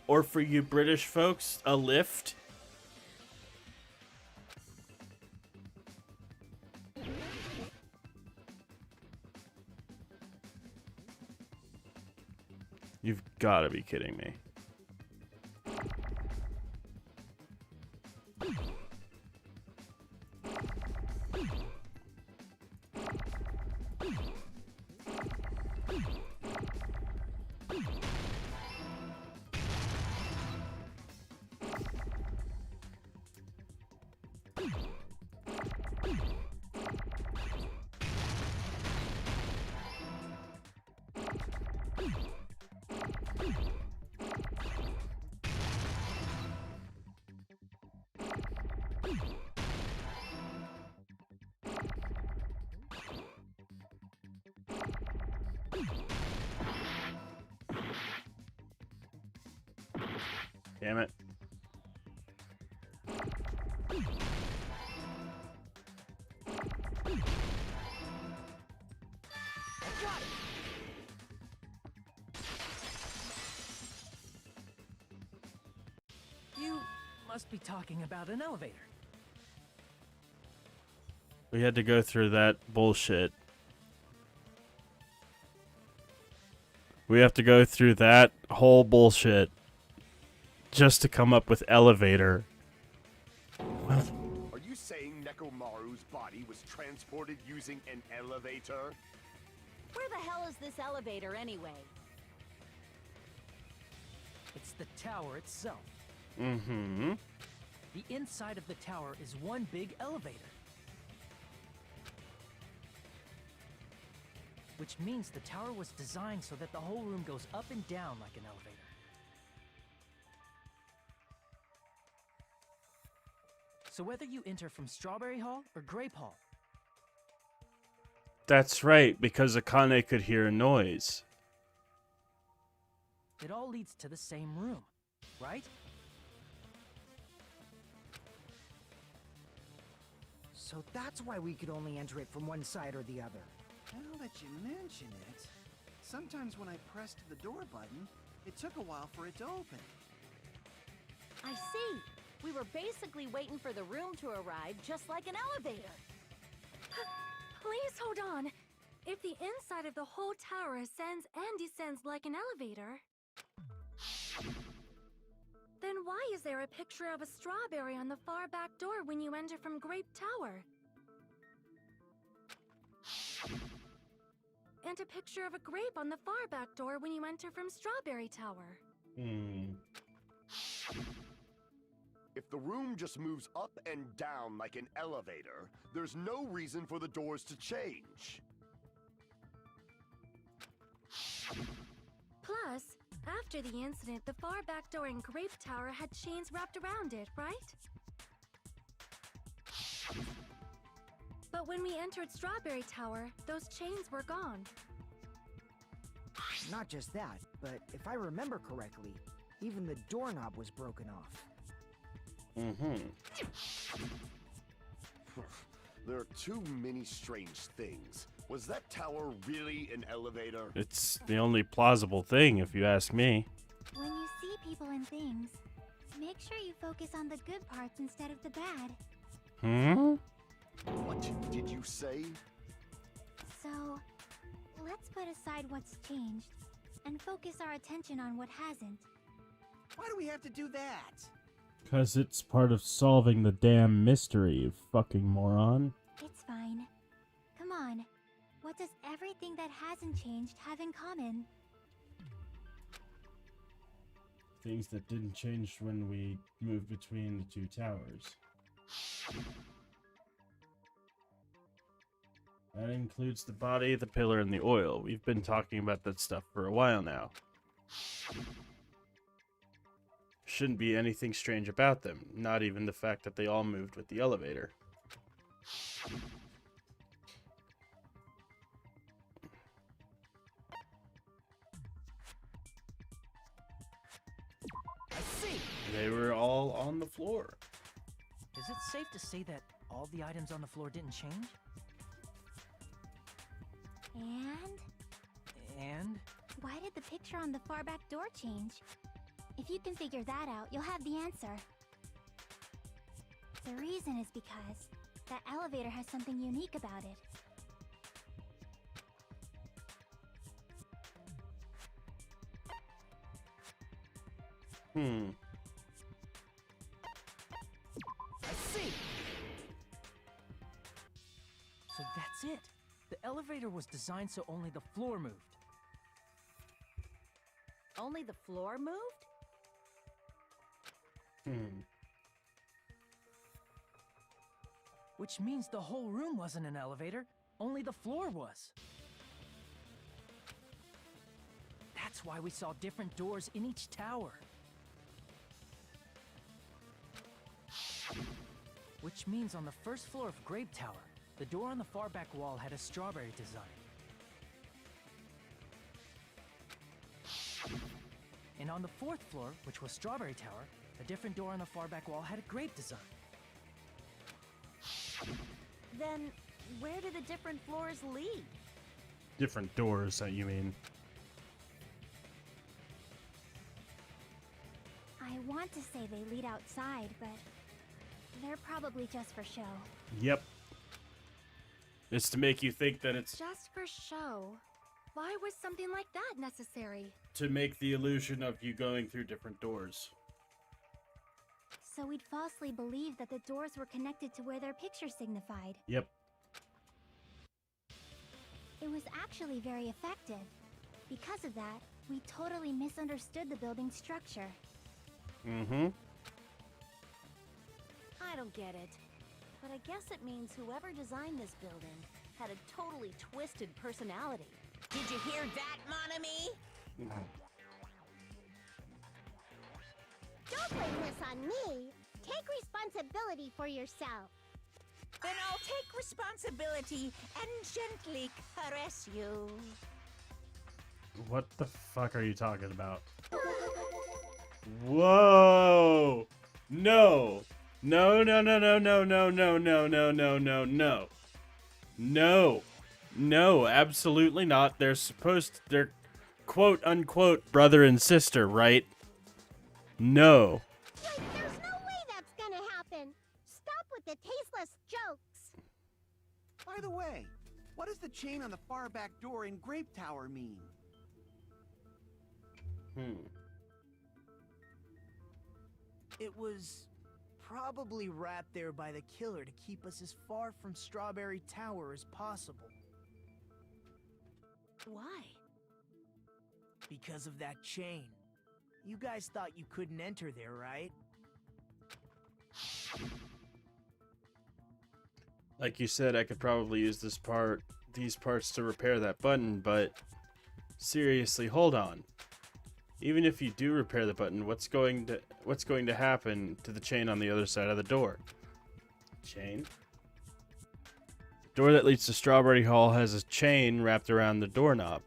[SPEAKER 1] Or for you British folks, a lift? You've got to be kidding me. Damn it.
[SPEAKER 7] You must be talking about an elevator.
[SPEAKER 1] We had to go through that bullshit. We have to go through that whole bullshit just to come up with elevator.
[SPEAKER 8] Are you saying Nekomaru's body was transported using an elevator?
[SPEAKER 4] Where the hell is this elevator anyway?
[SPEAKER 7] It's the tower itself.
[SPEAKER 1] Mm-hmm.
[SPEAKER 7] The inside of the tower is one big elevator. Which means the tower was designed so that the whole room goes up and down like an elevator. So whether you enter from Strawberry Hall or Grape Hall,
[SPEAKER 1] That's right, because Akane could hear a noise.
[SPEAKER 7] it all leads to the same room, right?
[SPEAKER 5] So that's why we could only enter it from one side or the other.
[SPEAKER 6] Now that you mention it, sometimes when I pressed the door button, it took a while for it to open.
[SPEAKER 4] I see. We were basically waiting for the room to arrive, just like an elevator.
[SPEAKER 3] Please hold on. If the inside of the whole tower ascends and descends like an elevator, then why is there a picture of a strawberry on the far back door when you enter from Grape Tower? And a picture of a grape on the far back door when you enter from Strawberry Tower.
[SPEAKER 8] If the room just moves up and down like an elevator, there's no reason for the doors to change.
[SPEAKER 3] Plus, after the incident, the far back door in Grape Tower had chains wrapped around it, right? But when we entered Strawberry Tower, those chains were gone.
[SPEAKER 5] Not just that, but if I remember correctly, even the doorknob was broken off.
[SPEAKER 8] There are too many strange things. Was that tower really an elevator?
[SPEAKER 1] It's the only plausible thing, if you ask me.
[SPEAKER 3] When you see people and things, make sure you focus on the good parts instead of the bad.
[SPEAKER 8] What did you say?
[SPEAKER 3] So, let's put aside what's changed and focus our attention on what hasn't.
[SPEAKER 6] Why do we have to do that?
[SPEAKER 1] Because it's part of solving the damn mystery, you fucking moron.
[SPEAKER 3] It's fine. Come on. What does everything that hasn't changed have in common?
[SPEAKER 1] Things that didn't change when we moved between the two towers. That includes the body, the pillar, and the oil. We've been talking about that stuff for a while now. Shouldn't be anything strange about them, not even the fact that they all moved with the elevator.
[SPEAKER 5] I see!
[SPEAKER 1] They were all on the floor.
[SPEAKER 7] Is it safe to say that all the items on the floor didn't change? And?
[SPEAKER 3] Why did the picture on the far back door change? If you can figure that out, you'll have the answer. The reason is because that elevator has something unique about it.
[SPEAKER 5] I see!
[SPEAKER 7] So that's it. The elevator was designed so only the floor moved.
[SPEAKER 4] Only the floor moved?
[SPEAKER 7] Which means the whole room wasn't an elevator, only the floor was. That's why we saw different doors in each tower. Which means on the first floor of Grape Tower, the door on the far back wall had a strawberry design. And on the 4th floor, which was Strawberry Tower, a different door on the far back wall had a grape design.
[SPEAKER 4] Then, where do the different floors lead?
[SPEAKER 1] Different doors, you mean?
[SPEAKER 3] I want to say they lead outside, but they're probably just for show.
[SPEAKER 1] Yep. It's to make you think that it's
[SPEAKER 4] Just for show? Why was something like that necessary?
[SPEAKER 1] to make the illusion of you going through different doors.
[SPEAKER 3] So we'd falsely believe that the doors were connected to where their picture signified.
[SPEAKER 1] Yep.
[SPEAKER 3] It was actually very effective. Because of that, we totally misunderstood the building's structure.
[SPEAKER 1] Mm-hmm.
[SPEAKER 4] I don't get it. But I guess it means whoever designed this building had a totally twisted personality.
[SPEAKER 2] Did you hear that, mon ami?
[SPEAKER 10] Don't blame this on me. Take responsibility for yourself.
[SPEAKER 2] Then I'll take responsibility and gently caress you.
[SPEAKER 1] What the fuck are you talking about? Whoa! No! No, no, no, no, no, no, no, no, no, no, no, no. No. No, absolutely not. They're quote unquote brother and sister, right? No.
[SPEAKER 10] Wait, there's no way that's gonna happen. Stop with the tasteless jokes.
[SPEAKER 6] By the way, what does the chain on the far back door in Grape Tower mean?
[SPEAKER 9] It was probably wrapped there by the killer to keep us as far from Strawberry Tower as possible.
[SPEAKER 4] Why?
[SPEAKER 9] Because of that chain. You guys thought you couldn't enter there, right?
[SPEAKER 1] Like you said, I could probably use these parts to repair that button, but seriously, hold on. Even if you do repair the button, what's going to happen to the chain on the other side of the door? Chain? The door that leads to Strawberry Hall has a chain wrapped around the doorknob.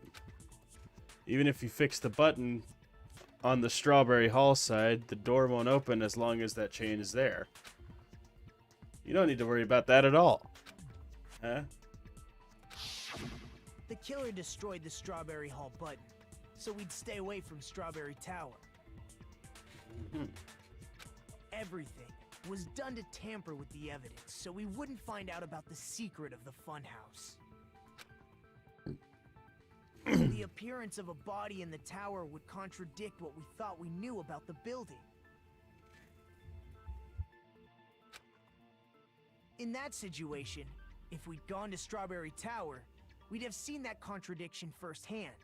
[SPEAKER 1] Even if you fix the button on the Strawberry Hall side, the door won't open as long as that chain is there. You don't need to worry about that at all. Huh?
[SPEAKER 9] The killer destroyed the Strawberry Hall button, so we'd stay away from Strawberry Tower. Everything was done to tamper with the evidence, so we wouldn't find out about the secret of the funhouse. The appearance of a body in the tower would contradict what we thought we knew about the building. In that situation, if we'd gone to Strawberry Tower, we'd have seen that contradiction firsthand.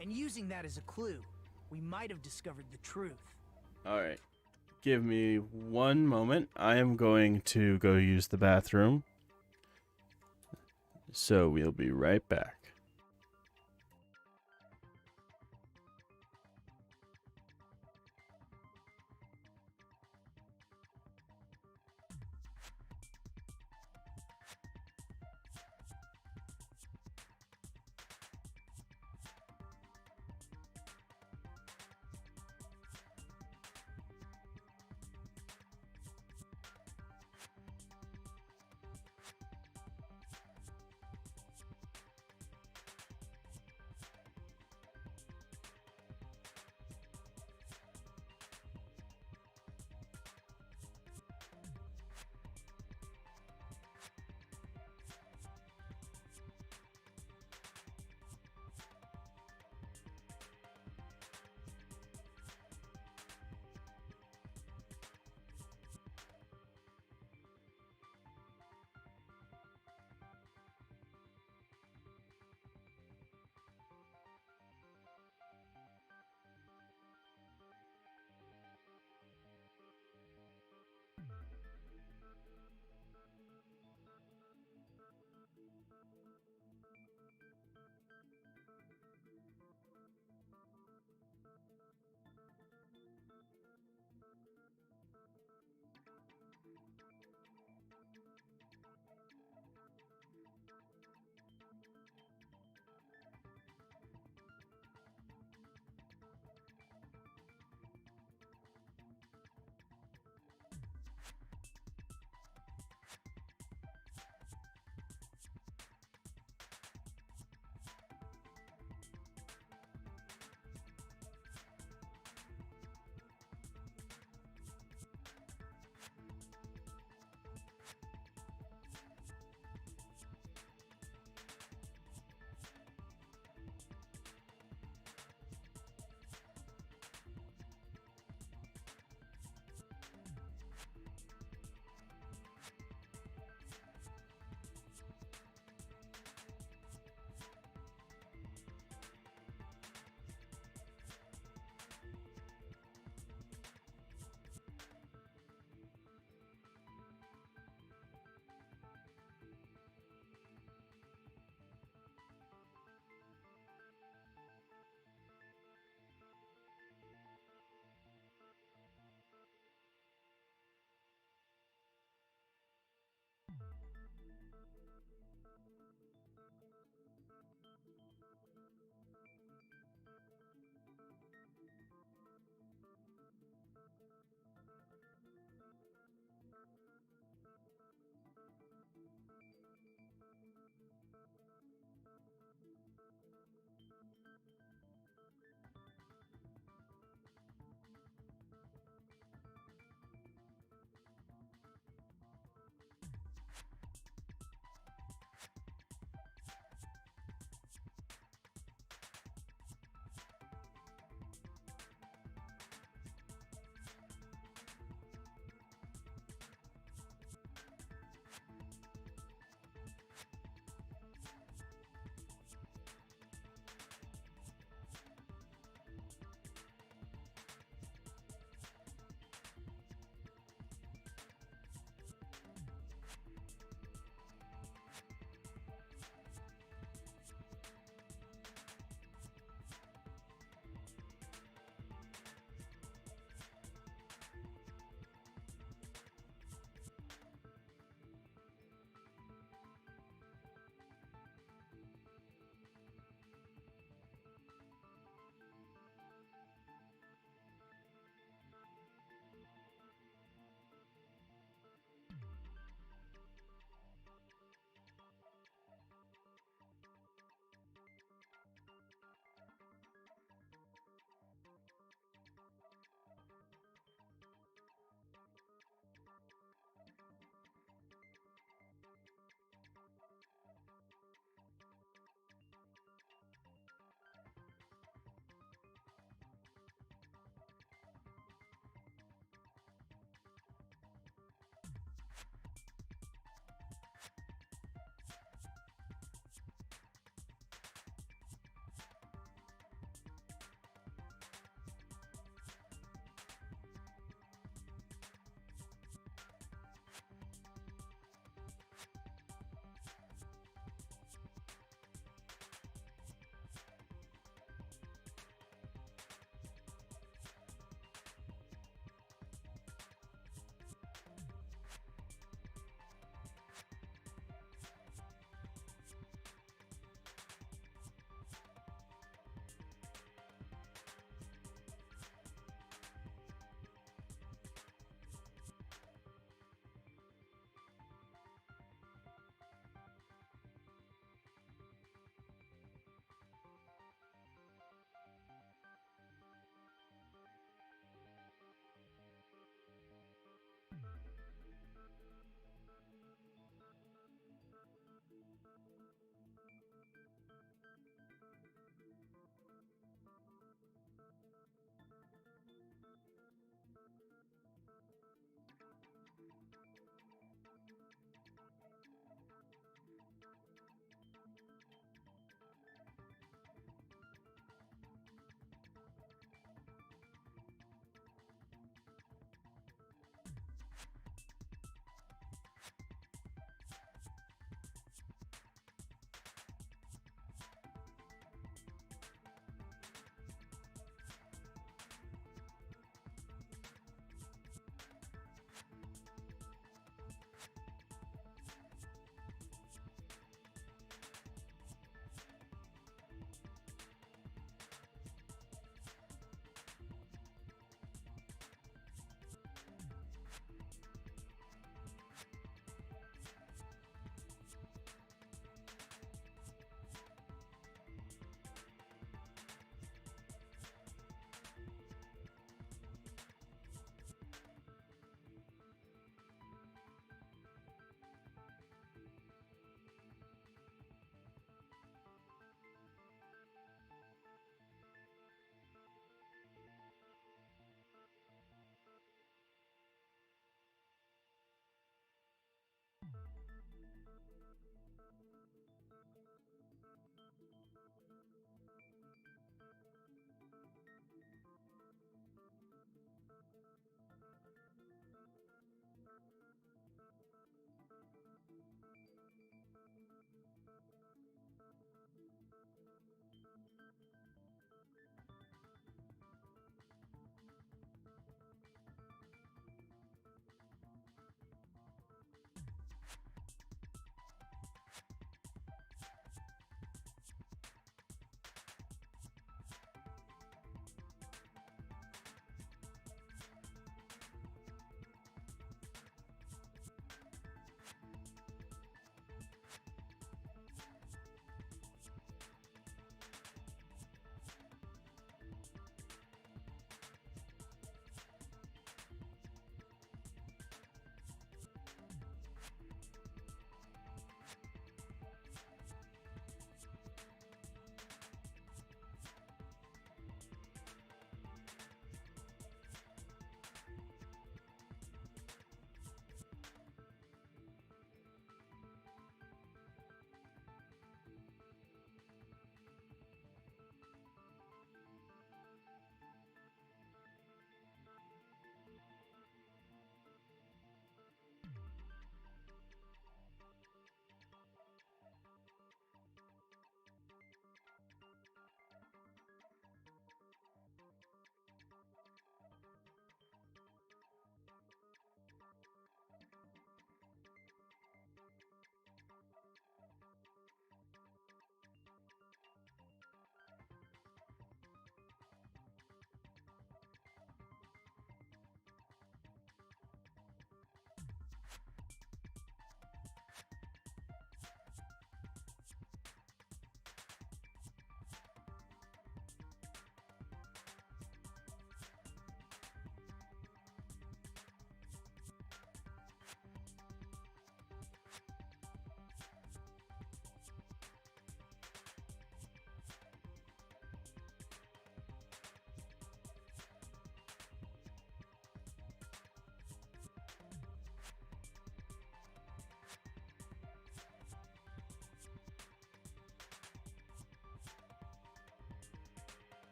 [SPEAKER 9] And using that as a clue, we might have discovered the truth.
[SPEAKER 1] Alright. Give me one moment. I am going to go use the bathroom. So we'll be right back.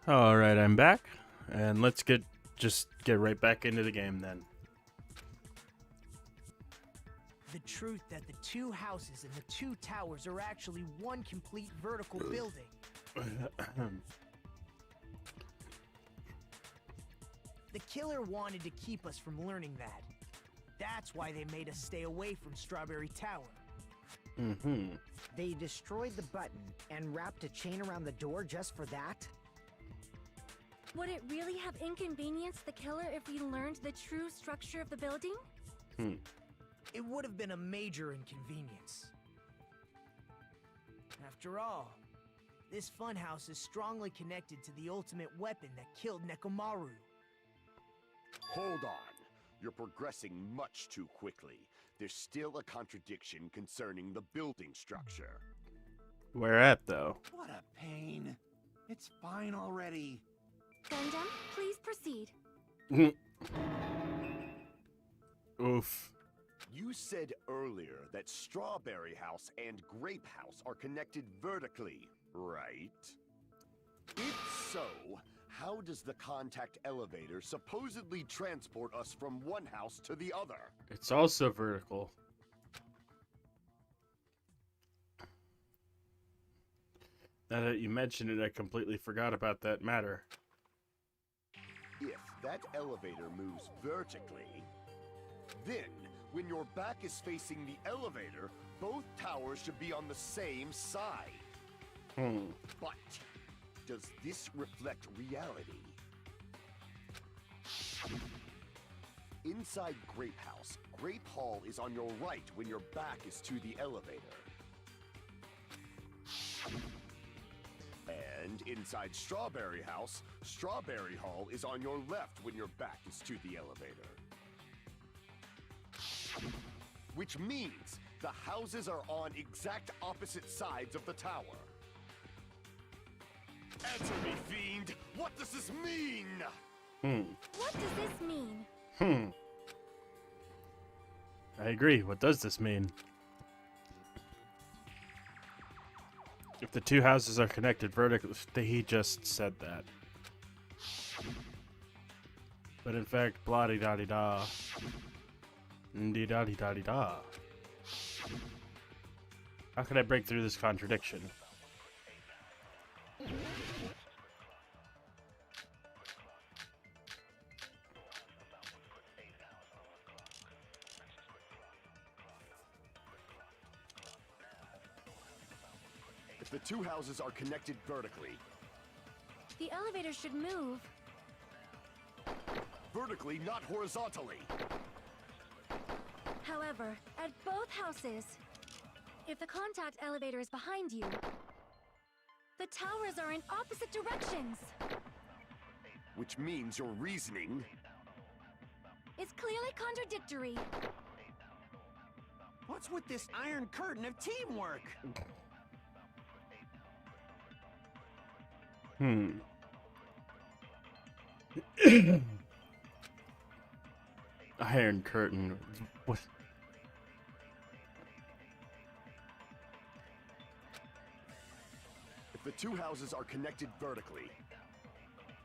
[SPEAKER 1] All right, I'm back, and let's just get right back into the game then.
[SPEAKER 9] The truth that the two houses and the two towers are actually one complete vertical building. The killer wanted to keep us from learning that. That's why they made us stay away from Strawberry Tower.
[SPEAKER 1] Mm-hmm.
[SPEAKER 5] They destroyed the button and wrapped a chain around the door just for that?
[SPEAKER 3] Would it really have inconvenienced the killer if we learned the true structure of the building?
[SPEAKER 9] It would have been a major inconvenience. After all, this funhouse is strongly connected to the ultimate weapon that killed Nekomaru.
[SPEAKER 8] Hold on. You're progressing much too quickly. There's still a contradiction concerning the building structure.
[SPEAKER 1] Where at, though?
[SPEAKER 6] What a pain. It's fine already.
[SPEAKER 3] Gundam, please proceed.
[SPEAKER 1] Oof.
[SPEAKER 8] You said earlier that Strawberry House and Grape House are connected vertically, right? If so, how does the contact elevator supposedly transport us from one house to the other?
[SPEAKER 1] It's also vertical. Now that you mention it, I completely forgot about that matter.
[SPEAKER 8] If that elevator moves vertically, then when your back is facing the elevator, both towers should be on the same side. But does this reflect reality? Inside Grape House, Grape Hall is on your right when your back is to the elevator. And inside Strawberry House, Strawberry Hall is on your left when your back is to the elevator. Which means the houses are on exact opposite sides of the tower. Answer me, fiend! What does this mean?
[SPEAKER 3] What does this mean?
[SPEAKER 1] I agree. What does this mean? If the two houses are connected vertically, he just said that. But in fact, blah-de-da-de-da. Dee-da-de-da-de-da. How can I break through this contradiction?
[SPEAKER 8] If the two houses are connected vertically,
[SPEAKER 3] The elevator should move.
[SPEAKER 8] vertically, not horizontally.
[SPEAKER 3] However, at both houses, if the contact elevator is behind you, the towers are in opposite directions.
[SPEAKER 8] Which means your reasoning
[SPEAKER 3] It's clearly contradictory.
[SPEAKER 6] What's with this iron curtain of teamwork?
[SPEAKER 1] Iron curtain. What?
[SPEAKER 8] if the two houses are connected vertically,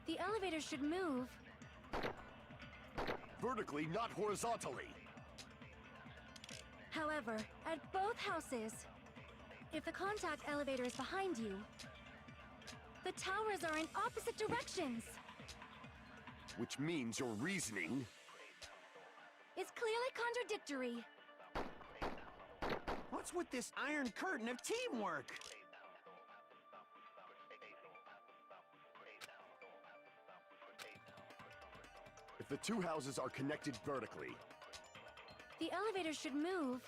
[SPEAKER 3] The elevator should move.
[SPEAKER 8] vertically, not horizontally.
[SPEAKER 3] However, at both houses, if the contact elevator is behind you, the towers are in opposite directions.
[SPEAKER 8] Which means your reasoning
[SPEAKER 3] It's clearly contradictory.
[SPEAKER 6] What's with this iron curtain of teamwork?
[SPEAKER 8] if the two houses are connected vertically,
[SPEAKER 3] The elevator should move.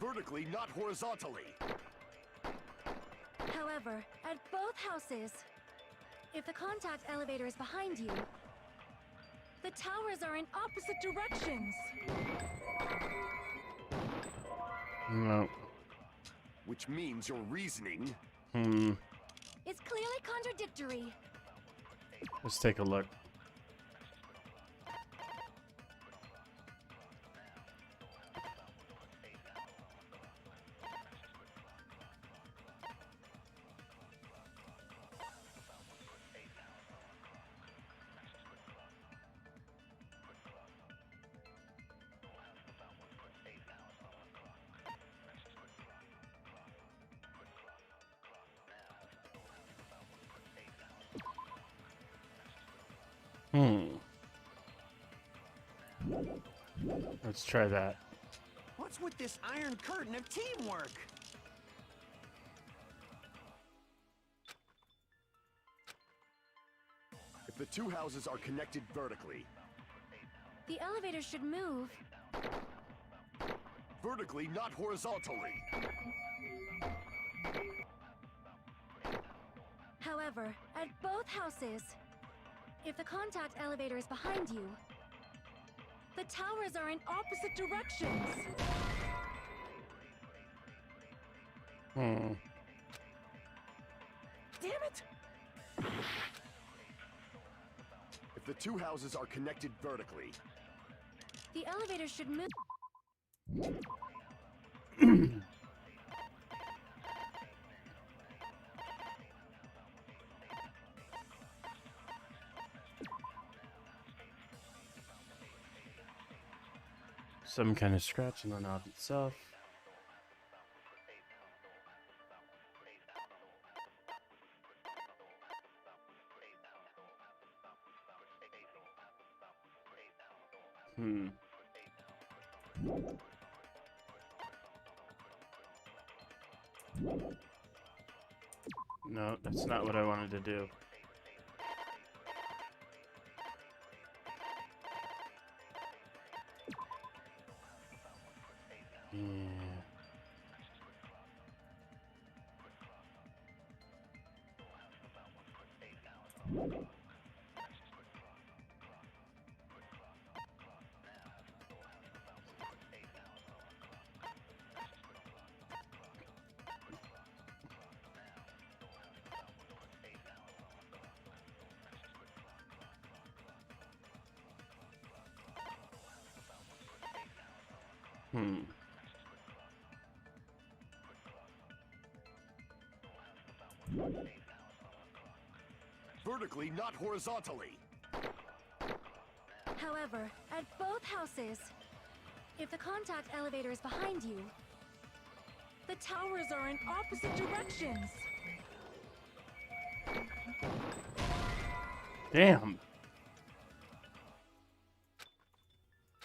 [SPEAKER 8] vertically, not horizontally.
[SPEAKER 3] However, at both houses, if the contact elevator is behind you, the towers are in opposite directions.
[SPEAKER 1] No.
[SPEAKER 8] Which means your reasoning
[SPEAKER 3] It's clearly contradictory.
[SPEAKER 1] Let's take a look. Let's try that.
[SPEAKER 6] What's with this iron curtain of teamwork?
[SPEAKER 8] If the two houses are connected vertically,
[SPEAKER 3] The elevator should move.
[SPEAKER 8] vertically, not horizontally.
[SPEAKER 3] However, at both houses, if the contact elevator is behind you, the towers are in opposite directions.
[SPEAKER 6] Damn it!
[SPEAKER 8] If the two houses are connected vertically,
[SPEAKER 3] The elevator should move.
[SPEAKER 1] Some kind of scratch on the knob itself. No, that's not what I wanted to do. Yeah.
[SPEAKER 8] vertically, not horizontally.
[SPEAKER 3] However, at both houses, if the contact elevator is behind you, the towers are in opposite directions.
[SPEAKER 1] Damn.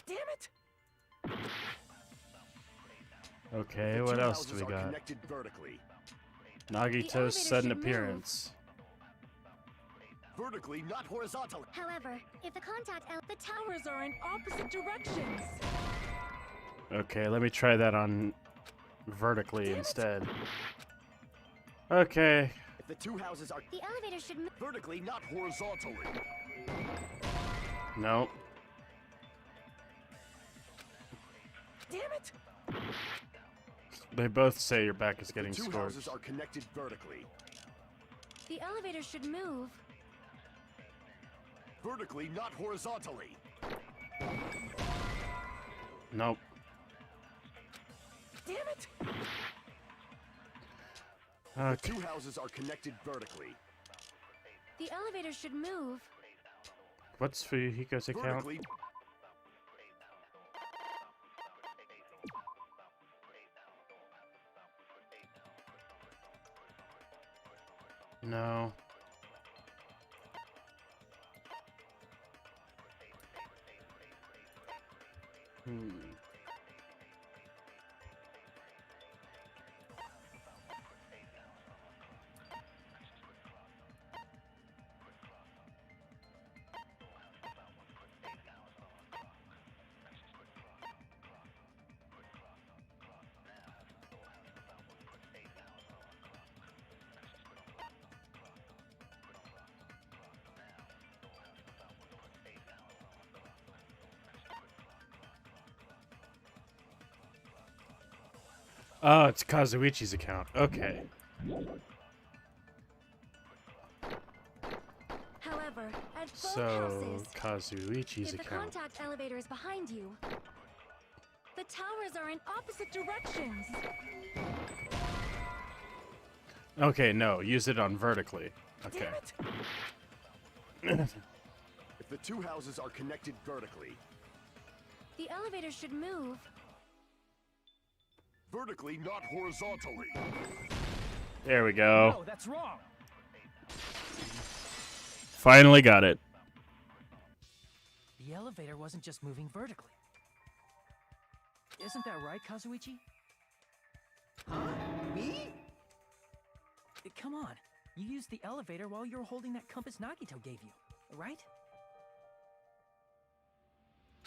[SPEAKER 6] Damn it!
[SPEAKER 1] Okay,
[SPEAKER 8] The
[SPEAKER 1] what
[SPEAKER 8] two
[SPEAKER 1] else do
[SPEAKER 8] houses
[SPEAKER 1] we
[SPEAKER 8] are
[SPEAKER 1] got?
[SPEAKER 8] connected vertically.
[SPEAKER 1] Nagito's
[SPEAKER 3] elevator
[SPEAKER 1] sudden
[SPEAKER 3] should move.
[SPEAKER 1] appearance.
[SPEAKER 8] Vertically, not horizontally.
[SPEAKER 3] However, if the
[SPEAKER 4] The towers are in opposite directions.
[SPEAKER 1] Okay, let me try that on vertically
[SPEAKER 6] Damn it.
[SPEAKER 1] instead. Okay.
[SPEAKER 8] If the two houses are
[SPEAKER 3] the elevator should move.
[SPEAKER 8] vertically, not horizontally.
[SPEAKER 1] Nope.
[SPEAKER 6] Damn it!
[SPEAKER 1] They both say your back is
[SPEAKER 8] The
[SPEAKER 1] getting
[SPEAKER 8] two
[SPEAKER 1] scorched.
[SPEAKER 8] houses are connected vertically.
[SPEAKER 3] The elevator should move.
[SPEAKER 8] Vertically, not horizontally.
[SPEAKER 1] Nope.
[SPEAKER 6] Damn it!
[SPEAKER 8] The
[SPEAKER 1] Okay.
[SPEAKER 8] two houses are connected vertically.
[SPEAKER 3] The elevator should move.
[SPEAKER 1] What's Fuyuhiko's account?
[SPEAKER 8] Vertically,
[SPEAKER 1] No. Oh, it's Kazuichi's account. Okay.
[SPEAKER 3] However, at both
[SPEAKER 1] So,
[SPEAKER 3] houses,
[SPEAKER 1] Kazuichi's
[SPEAKER 3] if the
[SPEAKER 1] account.
[SPEAKER 3] contact elevator is behind you, the towers are in opposite directions.
[SPEAKER 1] Okay, no, use it on vertically. Okay.
[SPEAKER 6] Damn it!
[SPEAKER 8] if the two houses are connected vertically.
[SPEAKER 3] The elevator should move.
[SPEAKER 8] Vertically, not horizontally.
[SPEAKER 1] There we go.
[SPEAKER 7] No, that's wrong.
[SPEAKER 1] Finally got it.
[SPEAKER 7] elevator wasn't just moving vertically. Isn't that right, Kazuichi?
[SPEAKER 9] Me?
[SPEAKER 7] Come on. You used the elevator while you were holding that compass Nagito gave you, right?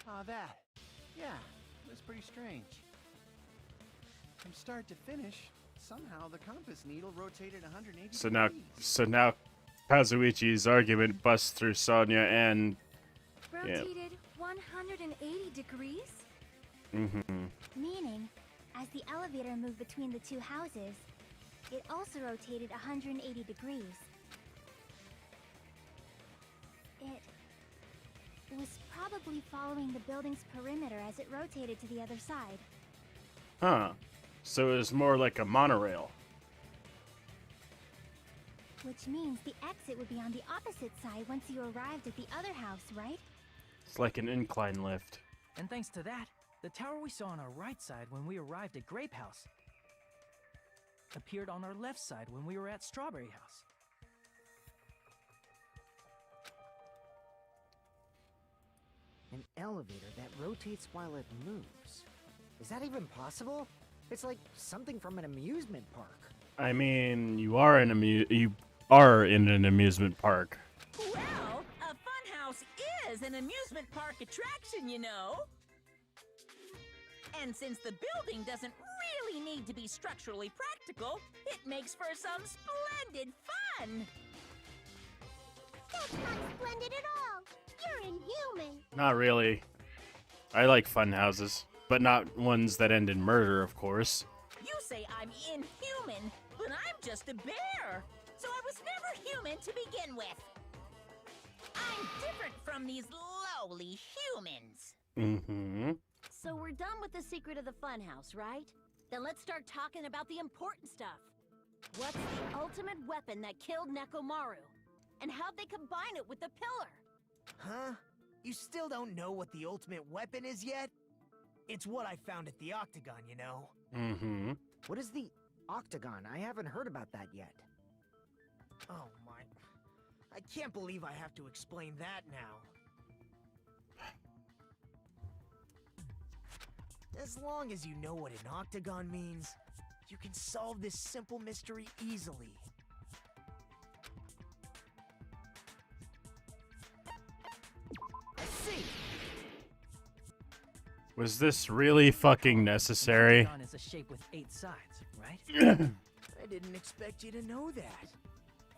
[SPEAKER 6] Ah, that. Yeah, it was pretty strange. From start to finish, somehow the compass needle rotated 180 degrees.
[SPEAKER 1] So now Kazuichi's argument busts through Sonya and
[SPEAKER 3] Rotated 180 degrees?
[SPEAKER 1] mm-hmm.
[SPEAKER 3] Meaning, as the elevator moved between the two houses, it also rotated 180 degrees. It was probably following the building's perimeter as it rotated to the other side.
[SPEAKER 1] Huh. So it was more like a monorail.
[SPEAKER 3] Which means the exit would be on the opposite side once you arrived at the other house, right?
[SPEAKER 1] It's like an incline lift.
[SPEAKER 7] And thanks to that, the tower we saw on our right side when we arrived at Grape House appeared on our left side when we were at Strawberry House.
[SPEAKER 5] An elevator that rotates while it moves. Is that even possible? It's like something from an amusement park.
[SPEAKER 1] I mean, you are in an amusement park.
[SPEAKER 2] Well, a funhouse is an amusement park attraction, you know. And since the building doesn't really need to be structurally practical, it makes for some splendid fun.
[SPEAKER 10] That's not splendid at all. You're inhuman.
[SPEAKER 1] Not really. I like fun houses, but not ones that end in murder, of course.
[SPEAKER 2] You say I'm inhuman, but I'm just a bear. So I was never human to begin with. I'm different from these lowly humans.
[SPEAKER 1] Mm-hmm.
[SPEAKER 4] So we're done with the secret of the funhouse, right? Then let's start talking about the important stuff. What's the ultimate weapon that killed Nekomaru? And how'd they combine it with the pillar?
[SPEAKER 9] Huh? You still don't know what the ultimate weapon is yet? It's what I found at the Octagon, you know?
[SPEAKER 1] Mm-hmm.
[SPEAKER 5] What is the Octagon? I haven't heard about that yet.
[SPEAKER 9] Oh my... I can't believe I have to explain that now. As long as you know what an Octagon means, you can solve this simple mystery easily. I see!
[SPEAKER 1] Was this really fucking necessary?
[SPEAKER 7] Octagon is a shape with 8 sides, right?
[SPEAKER 9] I didn't expect you to know that.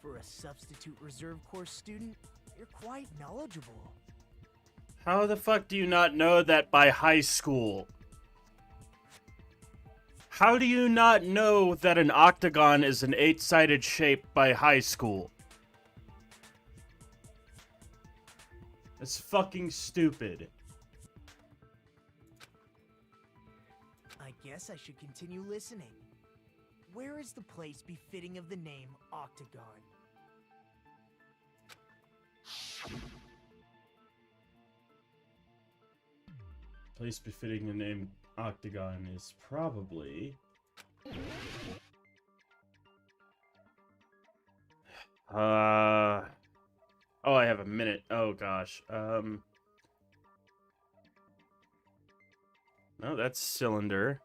[SPEAKER 9] For a substitute reserve course student, you're quite knowledgeable.
[SPEAKER 1] How the fuck do you not know that by high school? How do you not know that an octagon is an 8-sided shape by high school? That's fucking stupid.
[SPEAKER 9] I guess I should continue listening. Where is the place befitting of the name Octagon?
[SPEAKER 1] Place befitting the name Octagon is probably... Oh, I have a minute. Oh, gosh. No, that's cylinder.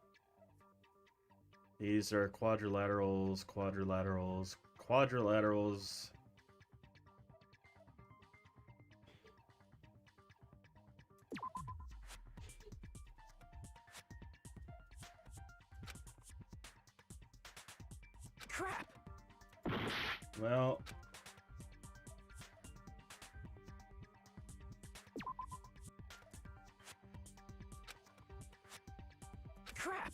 [SPEAKER 1] These are quadrilaterals, quadrilaterals, quadrilaterals.
[SPEAKER 9] Crap!
[SPEAKER 1] Well...
[SPEAKER 9] Crap!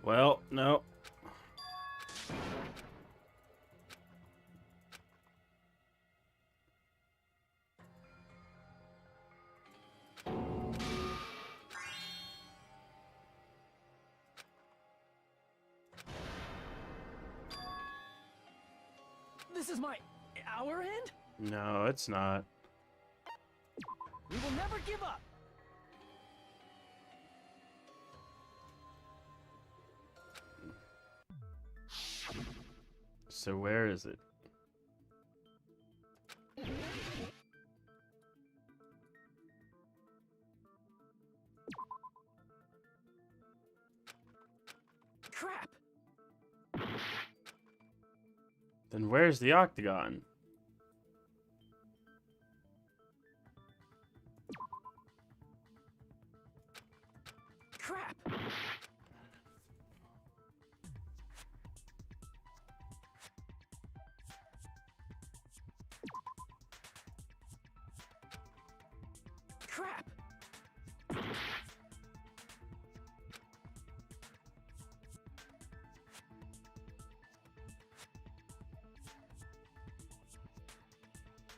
[SPEAKER 1] Well, no.
[SPEAKER 7] This is our end?
[SPEAKER 1] No, it's not.
[SPEAKER 7] We will never give up!
[SPEAKER 1] So where is it? Then where's the octagon?
[SPEAKER 7] Crap! Crap!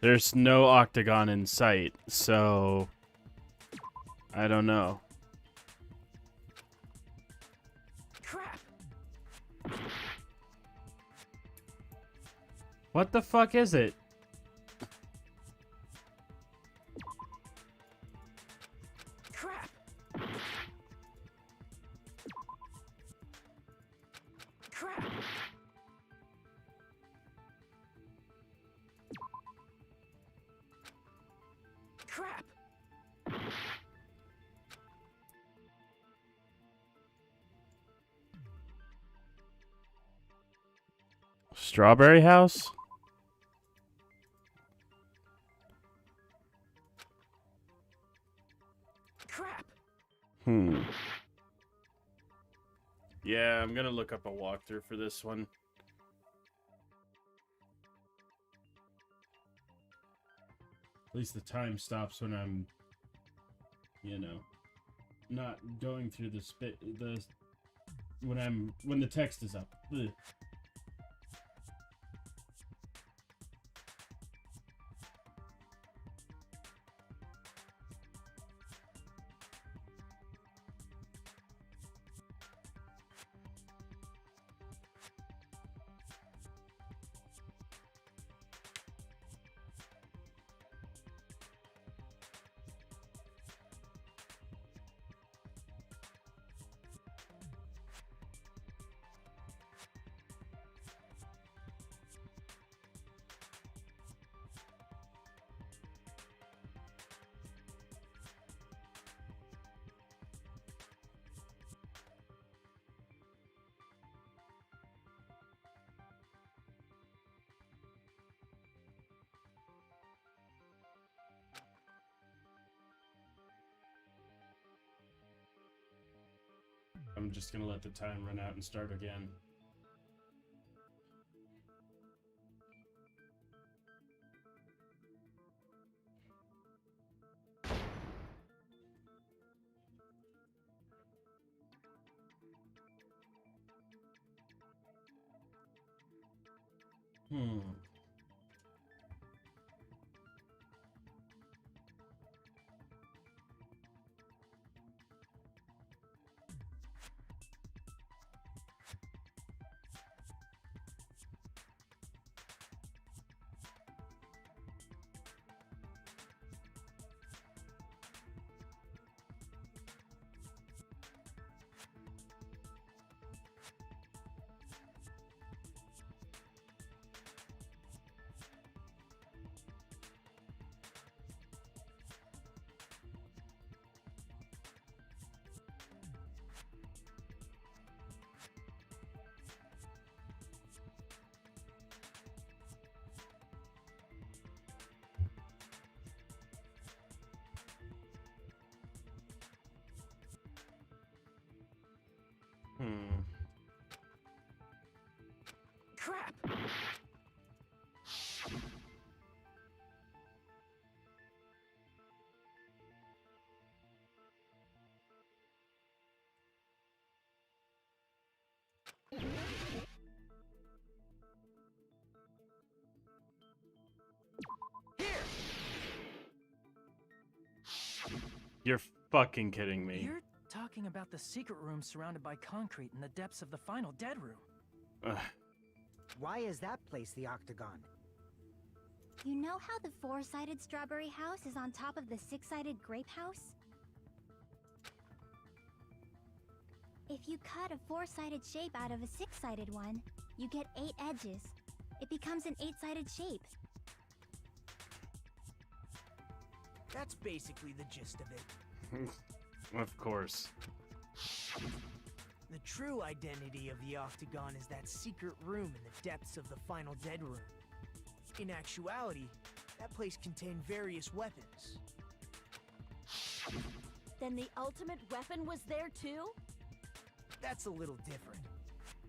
[SPEAKER 1] There's no octagon in sight, so I don't know.
[SPEAKER 7] Crap!
[SPEAKER 1] What the fuck is it?
[SPEAKER 7] Crap! Crap! Crap!
[SPEAKER 1] Strawberry House?
[SPEAKER 7] Crap!
[SPEAKER 1] Yeah, I'm gonna look up a walkthrough for this one. At least the time stops when I'm, you know, not going through when the text is up. Ugh. I'm just gonna let the time run out and start again.
[SPEAKER 7] Crap!
[SPEAKER 1] You're fucking kidding me.
[SPEAKER 7] You're talking about the secret room surrounded by concrete in the depths of the final dead room.
[SPEAKER 5] Why is that place the octagon?
[SPEAKER 3] You know how the four-sided strawberry house is on top of the six-sided grape house? If you cut a four-sided shape out of a six-sided one, you get 8 edges. It becomes an 8-sided shape.
[SPEAKER 9] That's basically the gist of it.
[SPEAKER 1] Of course.
[SPEAKER 9] The true identity of the Octagon is that secret room in the depths of the final Dead Room. In actuality, that place contained various weapons.
[SPEAKER 4] Then the ultimate weapon was there too?
[SPEAKER 9] That's a little different.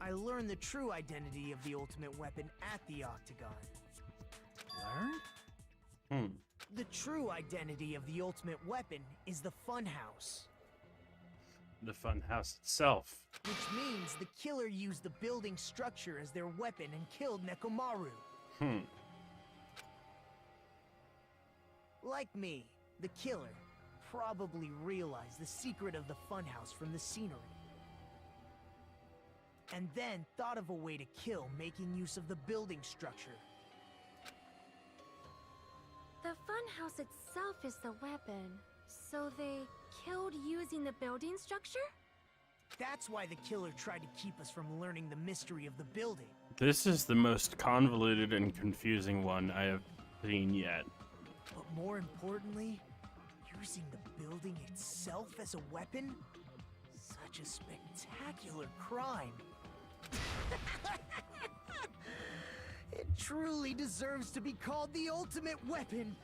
[SPEAKER 9] I learned the true identity of the ultimate weapon at the Octagon.
[SPEAKER 7] Learn?
[SPEAKER 9] The true identity of the ultimate weapon is the Funhouse.
[SPEAKER 1] The fun house itself.
[SPEAKER 9] Which means the killer used the building structure as their weapon and killed Nekomaru. Like me, the killer probably realized the secret of the Funhouse from the scenery. And then thought of a way to kill making use of the building structure.
[SPEAKER 3] The funhouse itself is the weapon. So they killed using the building structure?
[SPEAKER 9] That's why the killer tried to keep us from learning the mystery of the building.
[SPEAKER 1] This is the most convoluted and confusing one I have seen yet.
[SPEAKER 9] But more importantly, using the building itself as a weapon? Such a spectacular crime. It truly deserves to be called the ultimate weapon.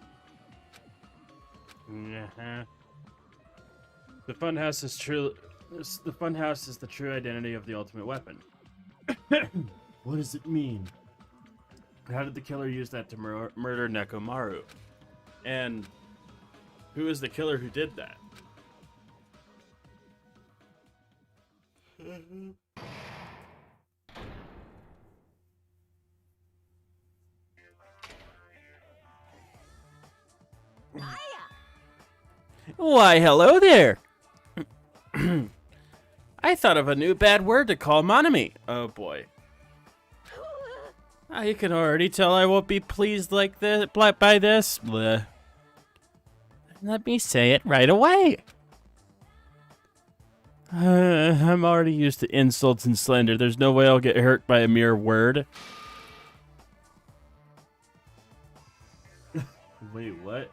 [SPEAKER 1] The funhouse is true. The funhouse is the true identity of the ultimate weapon. What does it mean? How did the killer use that to murder Nekomaru? And who is the killer who did that?
[SPEAKER 11] Why, hello there! I thought of a new bad word to call Monami.
[SPEAKER 1] Oh boy.
[SPEAKER 11] You can already tell I won't be pleased like this by this. Bleh. Let me say it right away. I'm already used to insults and slander. There's no way I'll get hurt by a mere word.
[SPEAKER 1] Wait, what?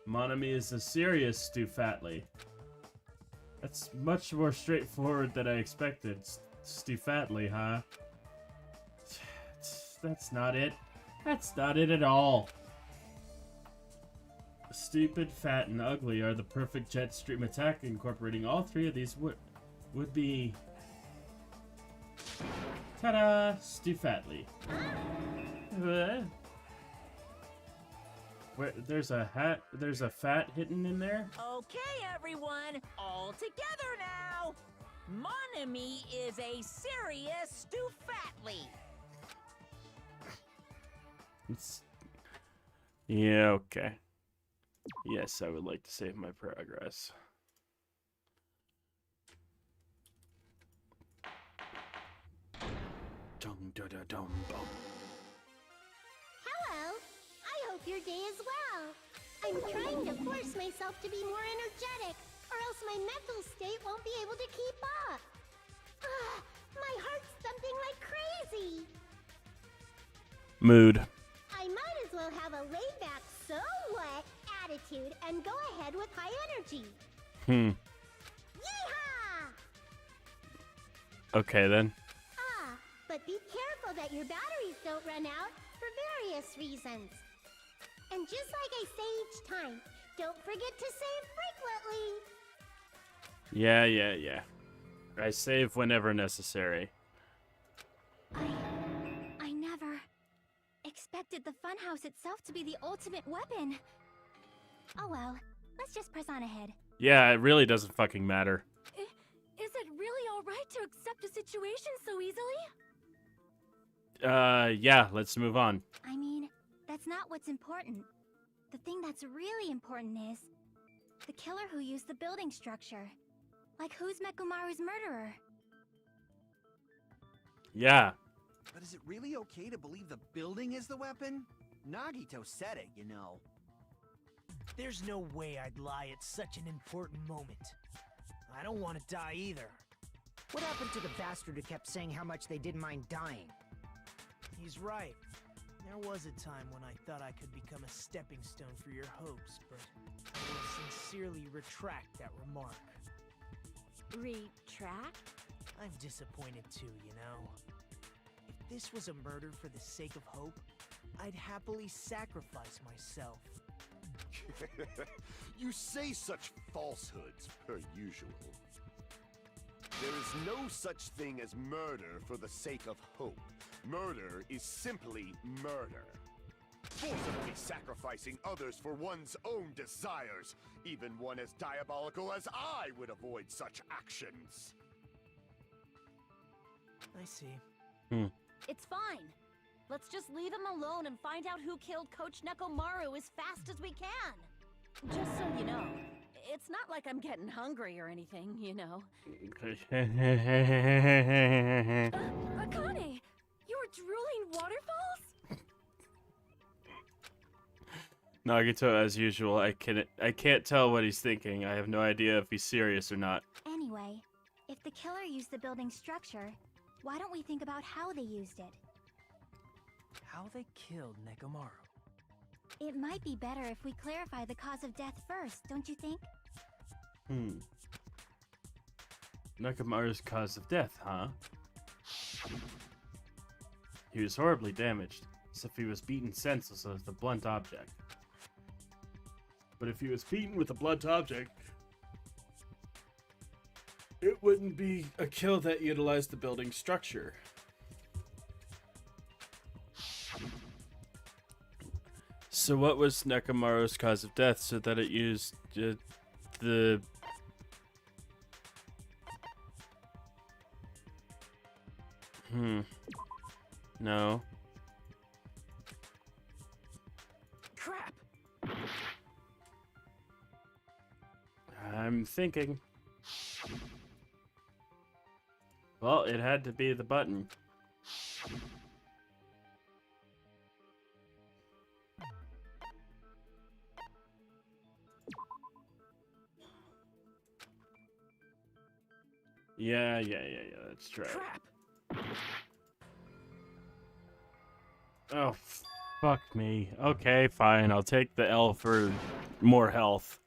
[SPEAKER 1] Monami is a serious Stu Fatley. That's much more straightforward than I expected. Stu Fatley, huh? That's not it. That's not it at all. Stupid, fat, and ugly are the perfect jet stream attack. Incorporating all three of these would be... Ta-da! Stu Fatley. Where, there's a fat hidden in there?
[SPEAKER 2] Okay, everyone, all together now. Monami is a serious Stu Fatley.
[SPEAKER 1] Yeah, okay. Yes, I would like to save my progress. Dum da da dum bum.
[SPEAKER 10] Hello. I hope your day is well. I'm trying to force myself to be more energetic, or else my mental state won't be able to keep up. My heart's thumping like crazy.
[SPEAKER 1] Mood.
[SPEAKER 10] I might as well have a laid-back, so what attitude and go ahead with high energy. Yeehaw!
[SPEAKER 1] Okay then.
[SPEAKER 10] But be careful that your batteries don't run out for various reasons. And just like I say each time, don't forget to save frequently.
[SPEAKER 1] Yeah. I save whenever necessary.
[SPEAKER 3] I never expected the funhouse itself to be the ultimate weapon. Oh well, let's just press on ahead.
[SPEAKER 1] Yeah, it really doesn't fucking matter.
[SPEAKER 3] Is it really alright to accept a situation so easily?
[SPEAKER 1] Yeah, let's move on.
[SPEAKER 3] I mean, that's not what's important. The thing that's really important is the killer who used the building structure. Like, who's Nekomaru's murderer?
[SPEAKER 1] Yeah.
[SPEAKER 6] But is it really okay to believe the building is the weapon? Nagito said it, you know.
[SPEAKER 9] There's no way I'd lie at such an important moment. I don't want to die either.
[SPEAKER 5] What happened to the bastard who kept saying how much they didn't mind dying?
[SPEAKER 9] He's right. There was a time when I thought I could become a stepping stone for your hopes, but I will sincerely retract that remark.
[SPEAKER 4] Retract?
[SPEAKER 9] I'm disappointed too, you know. If this was a murder for the sake of hope, I'd happily sacrifice myself.
[SPEAKER 8] You say such falsehoods, per usual. There is no such thing as murder for the sake of hope. Murder is simply murder. Forcibly sacrificing others for one's own desires. Even one as diabolical as I would avoid such actions.
[SPEAKER 9] I see.
[SPEAKER 4] It's fine. Let's just leave him alone and find out who killed Coach Nekomaru as fast as we can. Just so you know, it's not like I'm getting hungry or anything, you know.
[SPEAKER 3] Akane! You were drooling waterfalls?
[SPEAKER 11] Nagito, as usual, I can't tell what he's thinking. I have no idea if he's serious or not.
[SPEAKER 3] Anyway, if the killer used the building's structure, why don't we think about how they used it?
[SPEAKER 7] How they killed Nekomaru.
[SPEAKER 3] It might be better if we clarify the cause of death first, don't you think?
[SPEAKER 11] Nekomaru's cause of death, huh? He was horribly damaged, as if he was beaten senseless with a blunt object. But if he was beaten with a blunt object, it wouldn't be a kill that utilized the building's structure. So what was Nekomaru's cause of death so that it used the... No.
[SPEAKER 7] Crap!
[SPEAKER 11] I'm thinking. Well, it had to be the button. Yeah, that's right.
[SPEAKER 7] Crap!
[SPEAKER 11] Oh, fuck me. Okay, fine. I'll take the L for more health.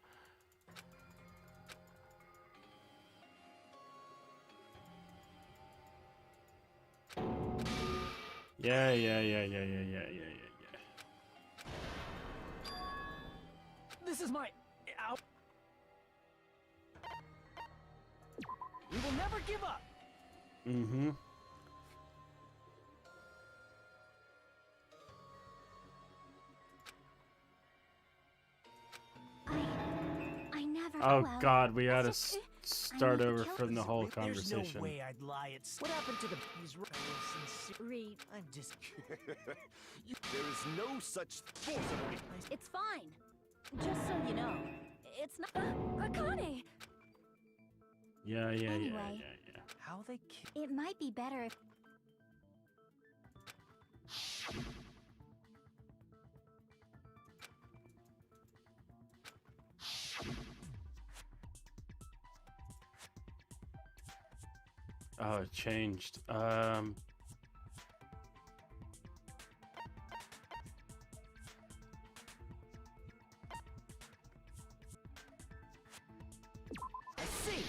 [SPEAKER 11] Yeah.
[SPEAKER 7] This is my... Ow. We will never give up!
[SPEAKER 11] Mm-hmm.
[SPEAKER 3] I never...
[SPEAKER 11] Oh
[SPEAKER 3] well,
[SPEAKER 11] god, we gotta
[SPEAKER 3] that's okay.
[SPEAKER 11] start
[SPEAKER 3] I need to
[SPEAKER 11] over
[SPEAKER 3] kill
[SPEAKER 11] from the
[SPEAKER 3] this-
[SPEAKER 11] whole
[SPEAKER 9] There's no
[SPEAKER 11] conversation.
[SPEAKER 9] way I'd lie. What happened to the... He's right. I was sincere. I'm just...
[SPEAKER 8] There is no such forcibly.
[SPEAKER 4] It's fine. Just so you know, it's not...
[SPEAKER 3] Akane!
[SPEAKER 11] Yeah.
[SPEAKER 3] Anyway.
[SPEAKER 7] How they killed...
[SPEAKER 3] It might be better if...
[SPEAKER 11] Oh, it changed.
[SPEAKER 7] I see!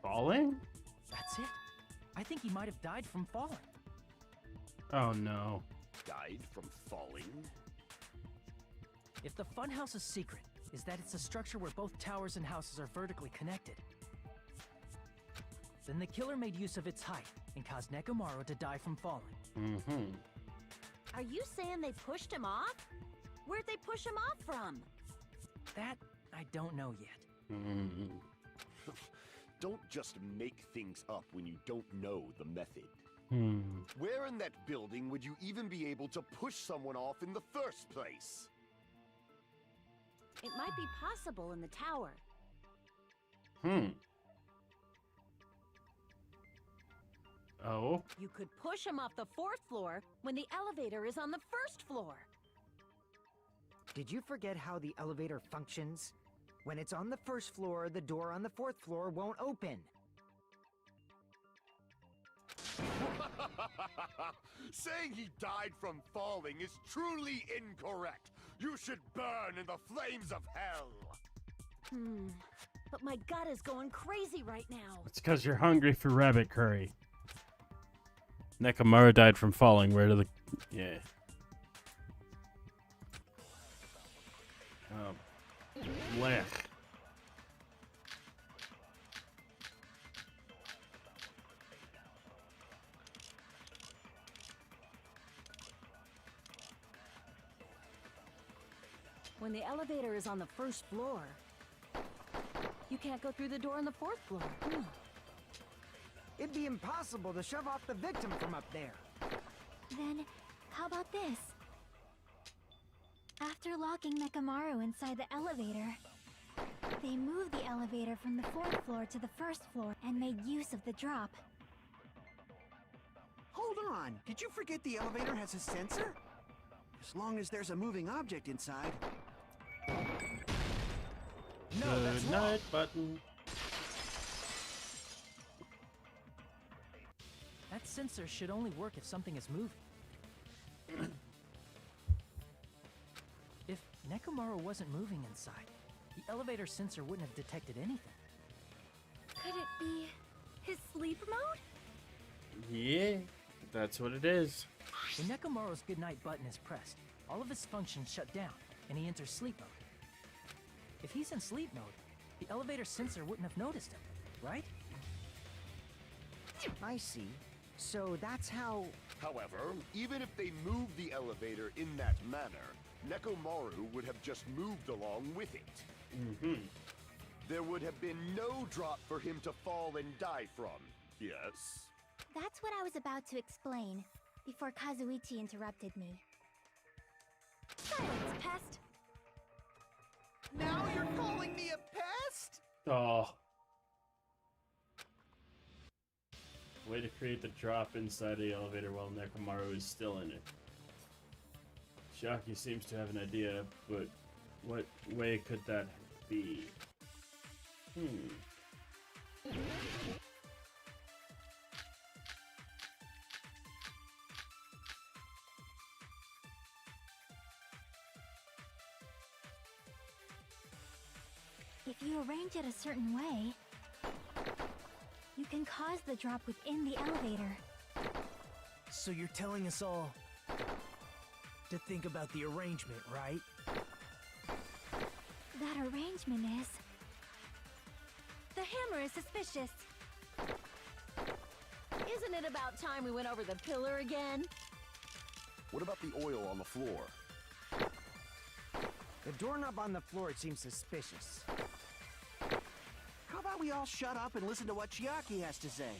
[SPEAKER 11] Falling?
[SPEAKER 7] That's it. I think he might have died from falling.
[SPEAKER 11] Oh no.
[SPEAKER 8] Died from falling?
[SPEAKER 7] If the funhouse's secret is that it's a structure where both towers and houses are vertically connected, then the killer made use of its height and caused Nekomaru to die from falling.
[SPEAKER 11] Mm-hmm.
[SPEAKER 4] Are you saying they pushed him off? Where'd they push him off from?
[SPEAKER 7] That I don't know yet.
[SPEAKER 11] Mm-hmm.
[SPEAKER 8] Don't just make things up when you don't know the method.
[SPEAKER 11] Hmm.
[SPEAKER 8] Where in that building would you even be able to push someone off in the first place?
[SPEAKER 4] It might be possible in the tower.
[SPEAKER 11] Oh?
[SPEAKER 4] You could push him off the 4th floor when the elevator is on the 1st floor.
[SPEAKER 5] Did you forget how the elevator functions? When it's on the 1st floor, the door on the 4th floor won't open.
[SPEAKER 8] Saying he died from falling is truly incorrect. You should burn in the flames of hell.
[SPEAKER 4] but my gut is going crazy right now.
[SPEAKER 11] It's because you're hungry for rabbit curry. Nekomaru died from falling. Where to the... Yeah. Blech.
[SPEAKER 4] When the elevator is on the first floor, you can't go through the door on the fourth floor.
[SPEAKER 5] It'd be impossible to shove off the victim from up there.
[SPEAKER 3] Then, how about this? After locking Nekomaru inside the elevator, they moved the elevator from the fourth floor to the first floor and made use of the drop.
[SPEAKER 6] Hold on. Did you forget the elevator has a sensor? As long as there's a moving object inside. No, that's
[SPEAKER 11] Good
[SPEAKER 6] wrong.
[SPEAKER 11] night button.
[SPEAKER 7] That sensor should only work if something is moving. If Nekomaru wasn't moving inside, the elevator sensor wouldn't have detected anything.
[SPEAKER 4] Could it be his sleep mode?
[SPEAKER 11] Yeah, that's what it is.
[SPEAKER 7] When Nekomaru's goodnight button is pressed, all of his functions shut down, and he enters sleep mode. If he's in sleep mode, the elevator sensor wouldn't have noticed him, right?
[SPEAKER 5] I see. So that's how...
[SPEAKER 8] However, even if they moved the elevator in that manner, Nekomaru would have just moved along with it.
[SPEAKER 11] Mm-hmm.
[SPEAKER 8] There would have been no drop for him to fall and die from. Yes?
[SPEAKER 3] That's what I was about to explain, before Kazuichi interrupted me.
[SPEAKER 10] Silence, pest!
[SPEAKER 6] Now you're calling me a pest?
[SPEAKER 11] Oh. Way to create the drop inside the elevator while Nekomaru is still in it. Shaki seems to have an idea, but what way could that be?
[SPEAKER 3] If you arrange it a certain way, you can cause the drop within the elevator.
[SPEAKER 9] So you're telling us all to think about the arrangement, right?
[SPEAKER 3] That arrangement is... The hammer is suspicious.
[SPEAKER 4] Isn't it about time we went over the pillar again?
[SPEAKER 8] What about the oil on the floor?
[SPEAKER 5] The doorknob on the floor seems suspicious.
[SPEAKER 6] How about we all shut up and listen to what Chiaki has to say?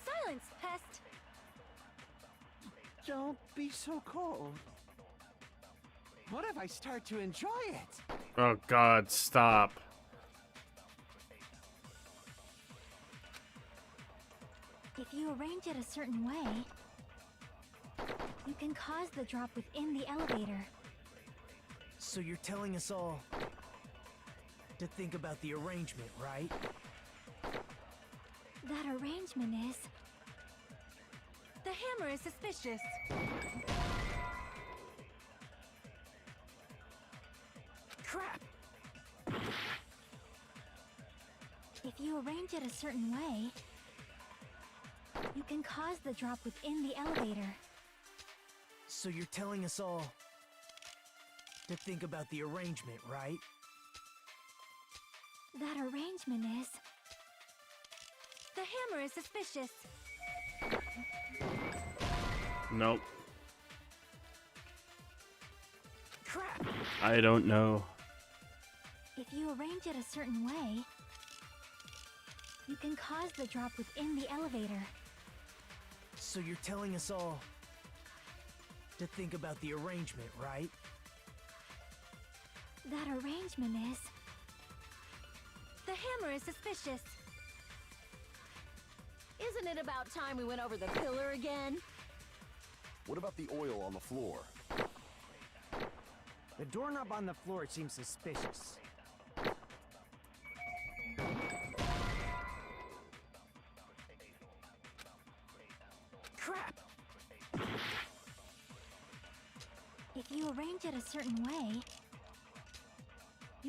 [SPEAKER 10] Silence, pest!
[SPEAKER 6] Don't be so cold. What if I start to enjoy it?
[SPEAKER 11] Oh god, stop.
[SPEAKER 3] If you arrange it a certain way, you can cause the drop within the elevator.
[SPEAKER 9] So you're telling us all to think about the arrangement, right?
[SPEAKER 3] That arrangement is... The hammer is suspicious.
[SPEAKER 9] Crap!
[SPEAKER 3] If you arrange it a certain way, you can cause the drop within the elevator.
[SPEAKER 9] So you're telling us all to think about the arrangement, right?
[SPEAKER 3] That arrangement is... The hammer is suspicious.
[SPEAKER 11] Nope.
[SPEAKER 9] Crap!
[SPEAKER 11] I don't know.
[SPEAKER 3] If you arrange it a certain way, you can cause the drop within the elevator.
[SPEAKER 9] So you're telling us all to think about the arrangement, right?
[SPEAKER 3] That arrangement is... The hammer is suspicious.
[SPEAKER 4] Isn't it about time we went over the pillar again?
[SPEAKER 8] What about the oil on the floor?
[SPEAKER 5] The doorknob on the floor seems suspicious.
[SPEAKER 9] Crap!
[SPEAKER 3] If you arrange it a certain way,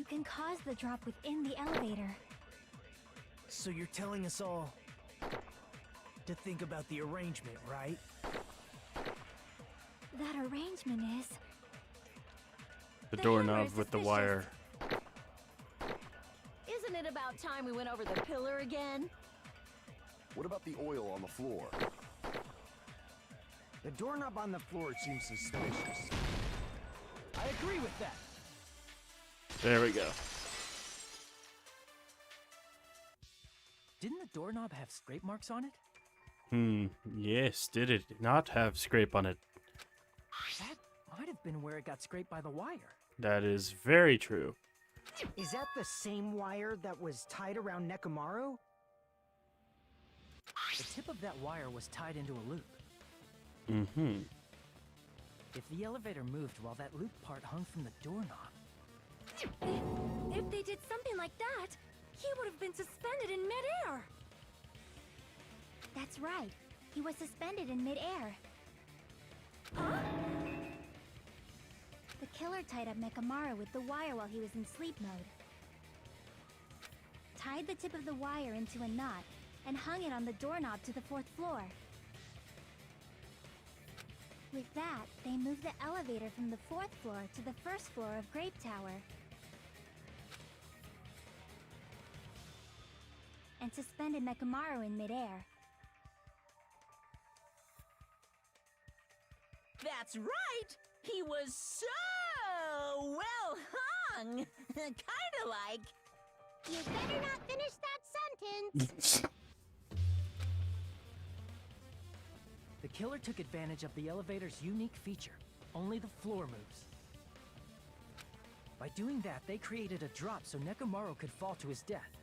[SPEAKER 3] You can cause the drop within the elevator.
[SPEAKER 9] So you're telling us all to think about the arrangement, right?
[SPEAKER 3] That arrangement is...
[SPEAKER 11] The
[SPEAKER 3] The
[SPEAKER 11] doorknob
[SPEAKER 3] hammer is
[SPEAKER 11] with the
[SPEAKER 3] suspicious.
[SPEAKER 11] wire.
[SPEAKER 4] Isn't it about time we went over the pillar again?
[SPEAKER 8] What about the oil on the floor?
[SPEAKER 5] The doorknob on the floor seems suspicious.
[SPEAKER 9] I agree with that.
[SPEAKER 11] There we go.
[SPEAKER 7] Didn't the doorknob have scrape marks on it?
[SPEAKER 11] Yes, did it not have scrape on it?
[SPEAKER 7] That might have been where it got scraped by the wire.
[SPEAKER 11] That is very true.
[SPEAKER 5] Is that the same wire that was tied around Nekomaru?
[SPEAKER 7] The tip of that wire was tied into a loop.
[SPEAKER 11] Mm-hmm.
[SPEAKER 7] If the elevator moved while that loop part hung from the doorknob,
[SPEAKER 3] If they did something like that, he would have been suspended in midair. That's right. He was suspended in midair. Huh? The killer tied up Nekomaru with the wire while he was in sleep mode. Tied the tip of the wire into a knot and hung it on the doorknob to the 4th floor. With that, they moved the elevator from the 4th floor to the 1st floor of Grape Tower. And suspended Nekomaru in midair.
[SPEAKER 2] That's right! He was so well hung! Kinda like...
[SPEAKER 10] You better not finish that sentence.
[SPEAKER 7] the killer took advantage of the elevator's unique feature. Only the floor moves. By doing that, they created a drop so Nekomaru could fall to his death.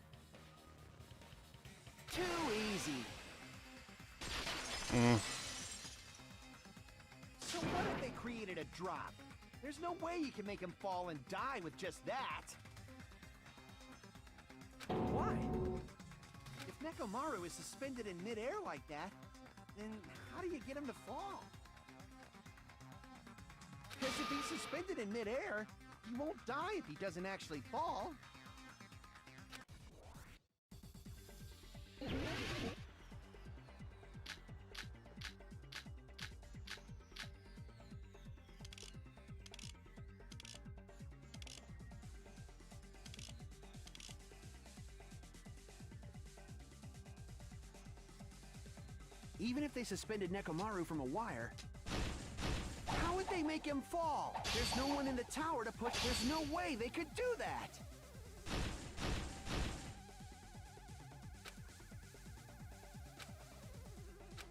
[SPEAKER 6] Too easy. So what if they created a drop? There's no way you can make him fall and die with just that.
[SPEAKER 7] Why?
[SPEAKER 6] If Nekomaru is suspended in midair like that, then how do you get him to fall? Because if he's suspended in midair, he won't die if he doesn't actually fall. Even if they suspended Nekomaru from a wire, how would they make him fall? There's no one in the tower to push. There's no way they could do that.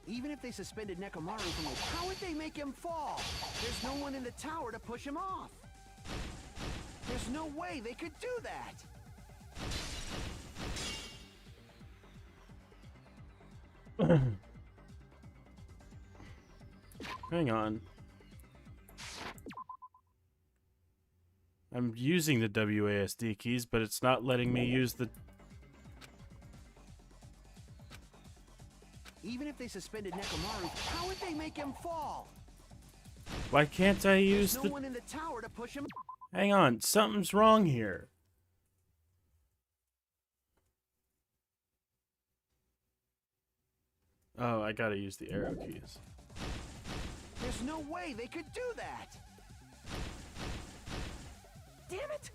[SPEAKER 6] Even if they suspended Nekomaru from a... How would they make him fall? There's no one in the tower to push him off. There's no way they could do that.
[SPEAKER 11] Hang on. I'm using the WASD keys, but it's not letting me use the...
[SPEAKER 6] Even if they suspended Nekomaru, how would they make him fall?
[SPEAKER 11] Why can't I use
[SPEAKER 6] There's no
[SPEAKER 11] the...
[SPEAKER 6] one in the tower to push him.
[SPEAKER 11] Hang on, something's wrong here. Oh, I gotta use the arrow keys.
[SPEAKER 6] There's no way they could do that.
[SPEAKER 7] Damn it!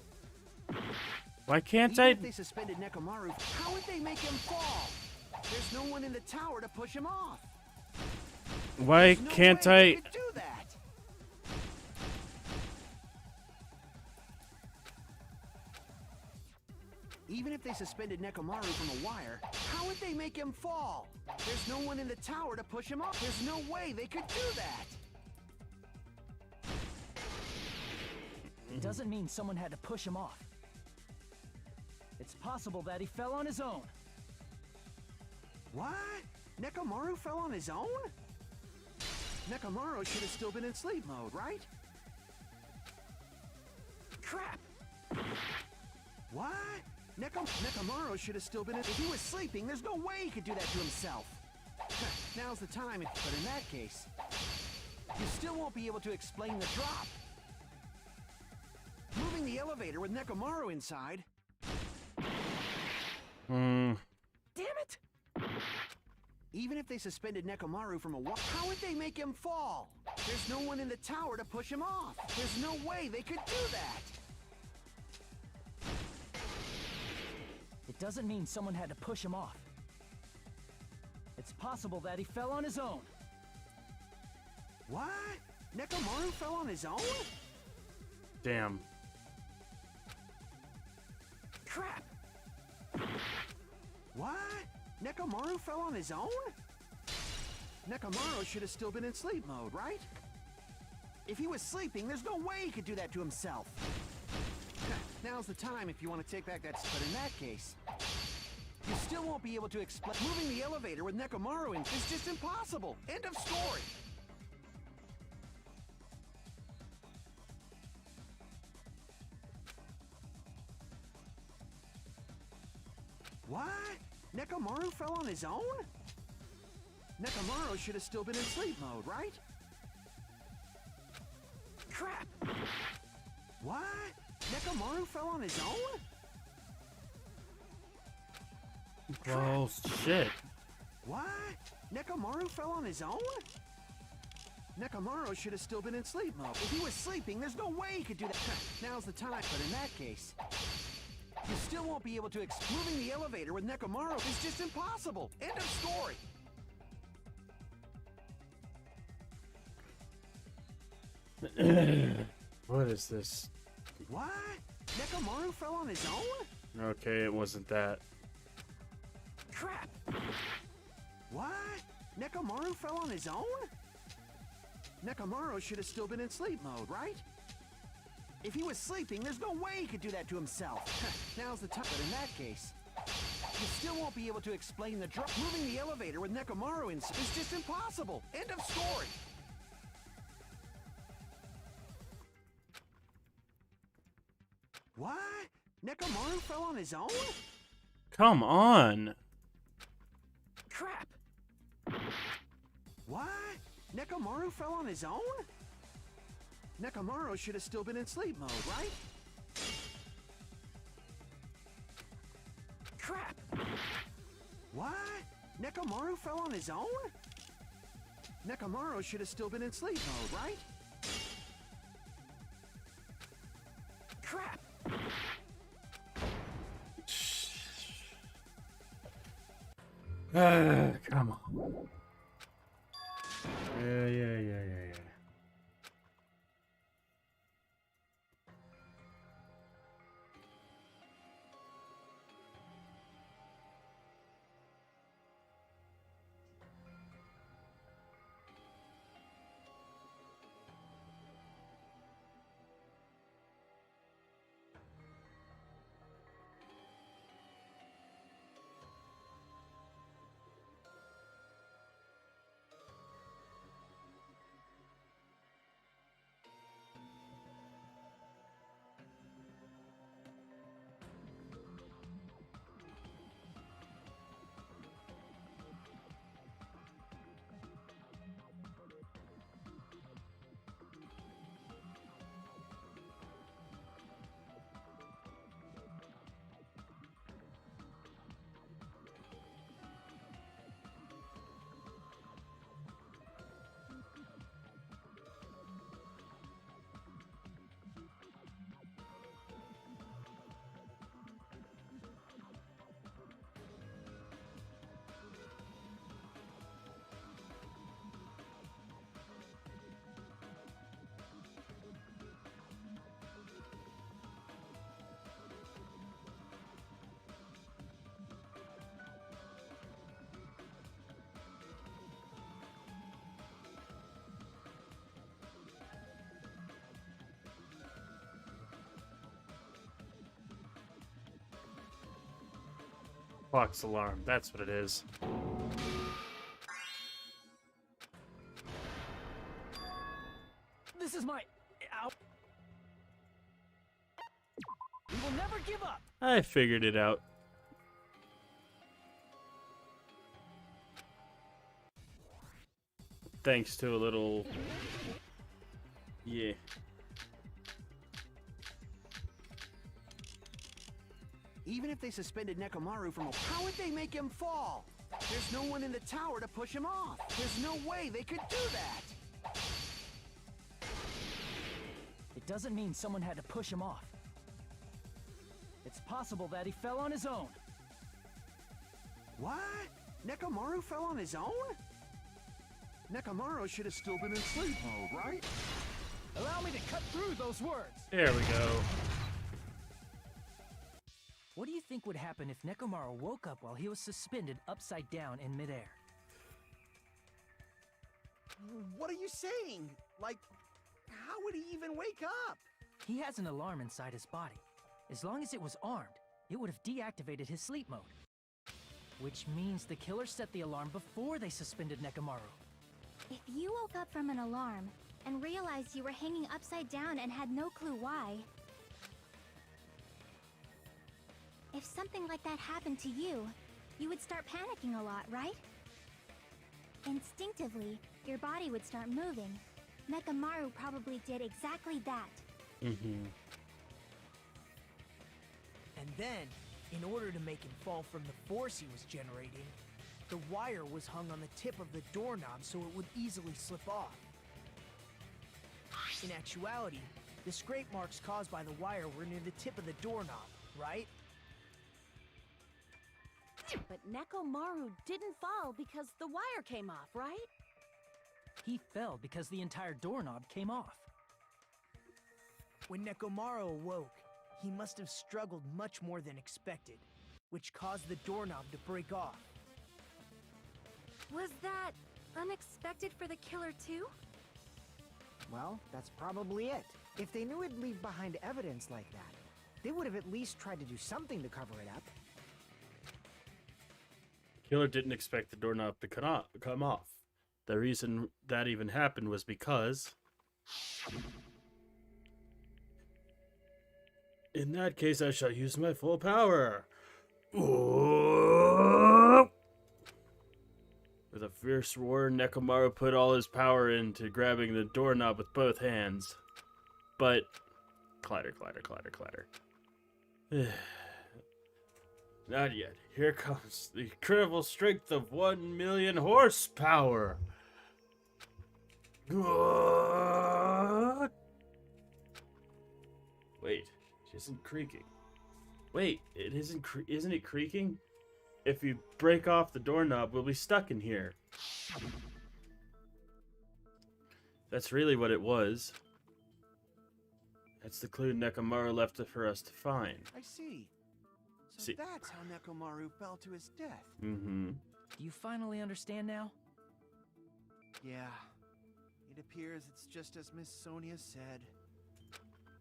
[SPEAKER 11] Why can't
[SPEAKER 6] Even
[SPEAKER 11] I...
[SPEAKER 6] if they suspended Nekomaru, how would they make him fall? There's no one in the tower to push him off.
[SPEAKER 11] Why
[SPEAKER 6] There's no
[SPEAKER 11] can't
[SPEAKER 6] way they
[SPEAKER 11] I...
[SPEAKER 6] could do that. Even if they suspended Nekomaru from a wire, how would they make him fall? There's no one in the tower to push him off. There's no way they could do that.
[SPEAKER 7] It doesn't mean someone had to push him off. It's possible that he fell on his own.
[SPEAKER 6] What? Nekomaru fell on his own? Nekomaru should have still been in sleep mode, right?
[SPEAKER 7] Crap!
[SPEAKER 6] What? Nekomaru should have still been in... If he was sleeping, there's no way he could do that to himself. Now's the time, but in that case, you still won't be able to explain the drop. Moving the elevator with Nekomaru inside.
[SPEAKER 11] Hmm.
[SPEAKER 7] Damn it!
[SPEAKER 6] Even if they suspended Nekomaru from a wall, how would they make him fall? There's no one in the tower to push him off. There's no way they could do that.
[SPEAKER 7] It doesn't mean someone had to push him off. It's possible that he fell on his own.
[SPEAKER 6] What? Nekomaru fell on his own?
[SPEAKER 11] Damn.
[SPEAKER 7] Crap!
[SPEAKER 6] What? Nekomaru fell on his own? Nekomaru should have still been in sleep mode, right? If he was sleeping, there's no way he could do that to himself. Now's the time if you want to take back that... But in that case, you still won't be able to explain... Moving the elevator with Nekomaru in is just impossible. End of story. What? Nekomaru fell on his own? Nekomaru should have still been in sleep mode, right? Crap! What? Nekomaru fell on his own?
[SPEAKER 11] Well, shit.
[SPEAKER 6] What? Nekomaru fell on his own? Nekomaru should have still been in sleep mode. If he was sleeping, there's no way he could do that. Now's the time, but in that case, you still won't be able to moving the elevator with Nekomaru is just impossible. End of story.
[SPEAKER 11] What is this?
[SPEAKER 6] What? Nekomaru fell on his own?
[SPEAKER 11] Okay, it wasn't that.
[SPEAKER 6] Crap! What? Nekomaru fell on his own? Nekomaru should have still been in sleep mode, right? If he was sleeping, there's no way he could do that to himself. Now's the time. But in that case, you still won't be able to explain the drop. Moving the elevator with Nekomaru in is just impossible. End of story. What? Nekomaru fell on his own?
[SPEAKER 11] Come on.
[SPEAKER 6] Crap! What? Nekomaru fell on his own? Nekomaru should have still been in sleep mode, right? Crap! What? Nekomaru fell on his own? Nekomaru should have still been in sleep mode, right? Crap!
[SPEAKER 11] Come on. Yeah. Clock's alarm, that's what it is.
[SPEAKER 7] This is my... Ow. We will never give up!
[SPEAKER 11] I figured it out. Thanks to a little... Yeah.
[SPEAKER 6] Even if they suspended Nekomaru from a... How would they make him fall? There's no one in the tower to push him off. There's no way they could do that.
[SPEAKER 7] It doesn't mean someone had to push him off. It's possible that he fell on his own.
[SPEAKER 6] What? Nekomaru fell on his own? Nekomaru should have still been in sleep mode, right?
[SPEAKER 7] Allow me to cut through those words.
[SPEAKER 11] There we go.
[SPEAKER 7] What do you think would happen if Nekomaru woke up while he was suspended upside down in midair?
[SPEAKER 6] What are you saying? Like, how would he even wake up?
[SPEAKER 7] He has an alarm inside his body. As long as it was armed, it would have deactivated his sleep mode. Which means the killer set the alarm before they suspended Nekomaru.
[SPEAKER 3] If you woke up from an alarm and realized you were hanging upside down and had no clue why... If something like that happened to you, you would start panicking a lot, right? Instinctively, your body would start moving. Nekomaru probably did exactly that.
[SPEAKER 11] Mm-hmm.
[SPEAKER 9] And then, in order to make him fall from the force he was generating, the wire was hung on the tip of the doorknob so it would easily slip off. In actuality, the scrape marks caused by the wire were near the tip of the doorknob, right?
[SPEAKER 4] But Nekomaru didn't fall because the wire came off, right?
[SPEAKER 7] He fell because the entire doorknob came off.
[SPEAKER 9] When Nekomaru awoke, he must have struggled much more than expected, which caused the doorknob to break off.
[SPEAKER 3] Was that unexpected for the killer too?
[SPEAKER 5] Well, that's probably it. If they knew it'd leave behind evidence like that, they would have at least tried to do something to cover it up.
[SPEAKER 11] Killer didn't expect the doorknob to come off. The reason that even happened was because... In that case, I shall use my full power. Ooh! With a fierce roar, Nekomaru put all his power into grabbing the doorknob with both hands. But... Clatter, clatter, clatter, clatter. Not yet. Here comes the incredible strength of 1 million horsepower. What? Wait, she isn't creaking. Wait, it isn't. Isn't it creaking? If you break off the doorknob, we'll be stuck in here. That's really what it was. That's the clue Nekomaru left for us to find.
[SPEAKER 6] I see. So
[SPEAKER 11] See.
[SPEAKER 6] that's how Nekomaru fell to his death.
[SPEAKER 11] Mm-hmm.
[SPEAKER 7] Do you finally understand now?
[SPEAKER 6] Yeah. It appears it's just as Miss Sonia said.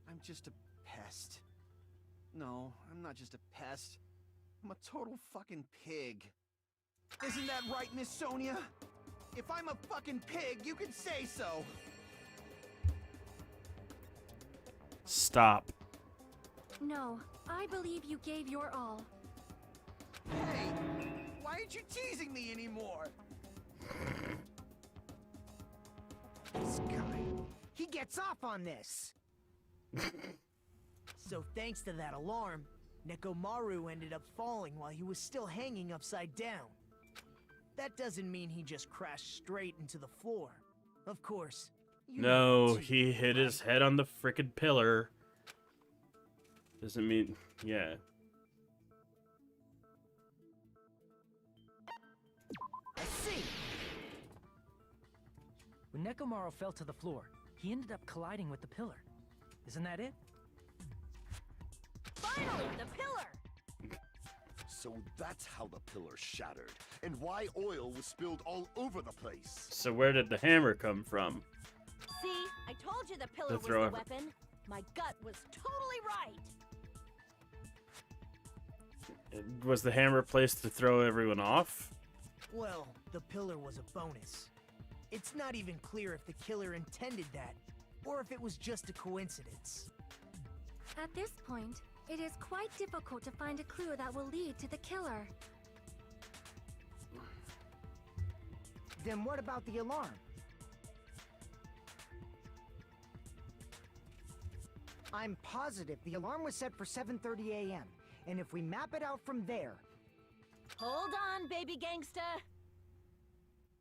[SPEAKER 6] I'm just a pest. No, I'm not just a pest. I'm a total fucking pig. Isn't that right, Miss Sonia? If I'm a fucking pig, you can say so.
[SPEAKER 11] Stop.
[SPEAKER 3] No, I believe you gave your all.
[SPEAKER 6] Hey, why aren't you teasing me anymore?
[SPEAKER 5] This guy, he gets off on this.
[SPEAKER 9] So thanks to that alarm, Nekomaru ended up falling while he was still hanging upside down. That doesn't mean he just crashed straight into the floor. Of course. You know
[SPEAKER 11] No,
[SPEAKER 9] too,
[SPEAKER 11] he hit
[SPEAKER 9] right?
[SPEAKER 11] his head on the frickin' pillar. Doesn't mean... Yeah.
[SPEAKER 9] I see.
[SPEAKER 7] When Nekomaru fell to the floor, he ended up colliding with the pillar. Isn't that it?
[SPEAKER 4] Finally, the pillar!
[SPEAKER 8] So that's how the pillar shattered, and why oil was spilled all over the place.
[SPEAKER 11] So where did the hammer come from?
[SPEAKER 4] See, I told you the pillar was
[SPEAKER 11] throw
[SPEAKER 4] the
[SPEAKER 11] it.
[SPEAKER 4] weapon. My gut was totally right.
[SPEAKER 11] Was the hammer placed to throw everyone off?
[SPEAKER 9] Well, the pillar was a bonus. It's not even clear if the killer intended that, or if it was just a coincidence.
[SPEAKER 3] At this point, it is quite difficult to find a clue that will lead to the killer.
[SPEAKER 5] Then what about the alarm? I'm positive the alarm was set for 7:30 a.m. and if we map it out from there...
[SPEAKER 4] Hold on, baby gangsta.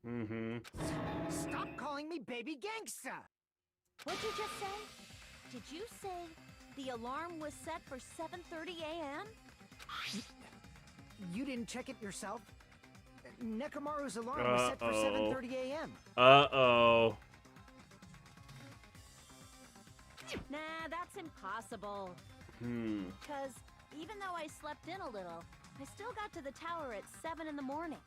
[SPEAKER 1] Mm-hmm.
[SPEAKER 5] Stop calling me baby gangsta!
[SPEAKER 4] What'd you just say? Did you say the alarm was set for 7:30 a.m.?
[SPEAKER 5] You didn't check it yourself? Nekomaru's alarm was set for 7:30 a.m.
[SPEAKER 11] Uh-oh.
[SPEAKER 4] Nah, that's impossible. Because even though I slept in a little, I still got to the tower at 7 in the morning.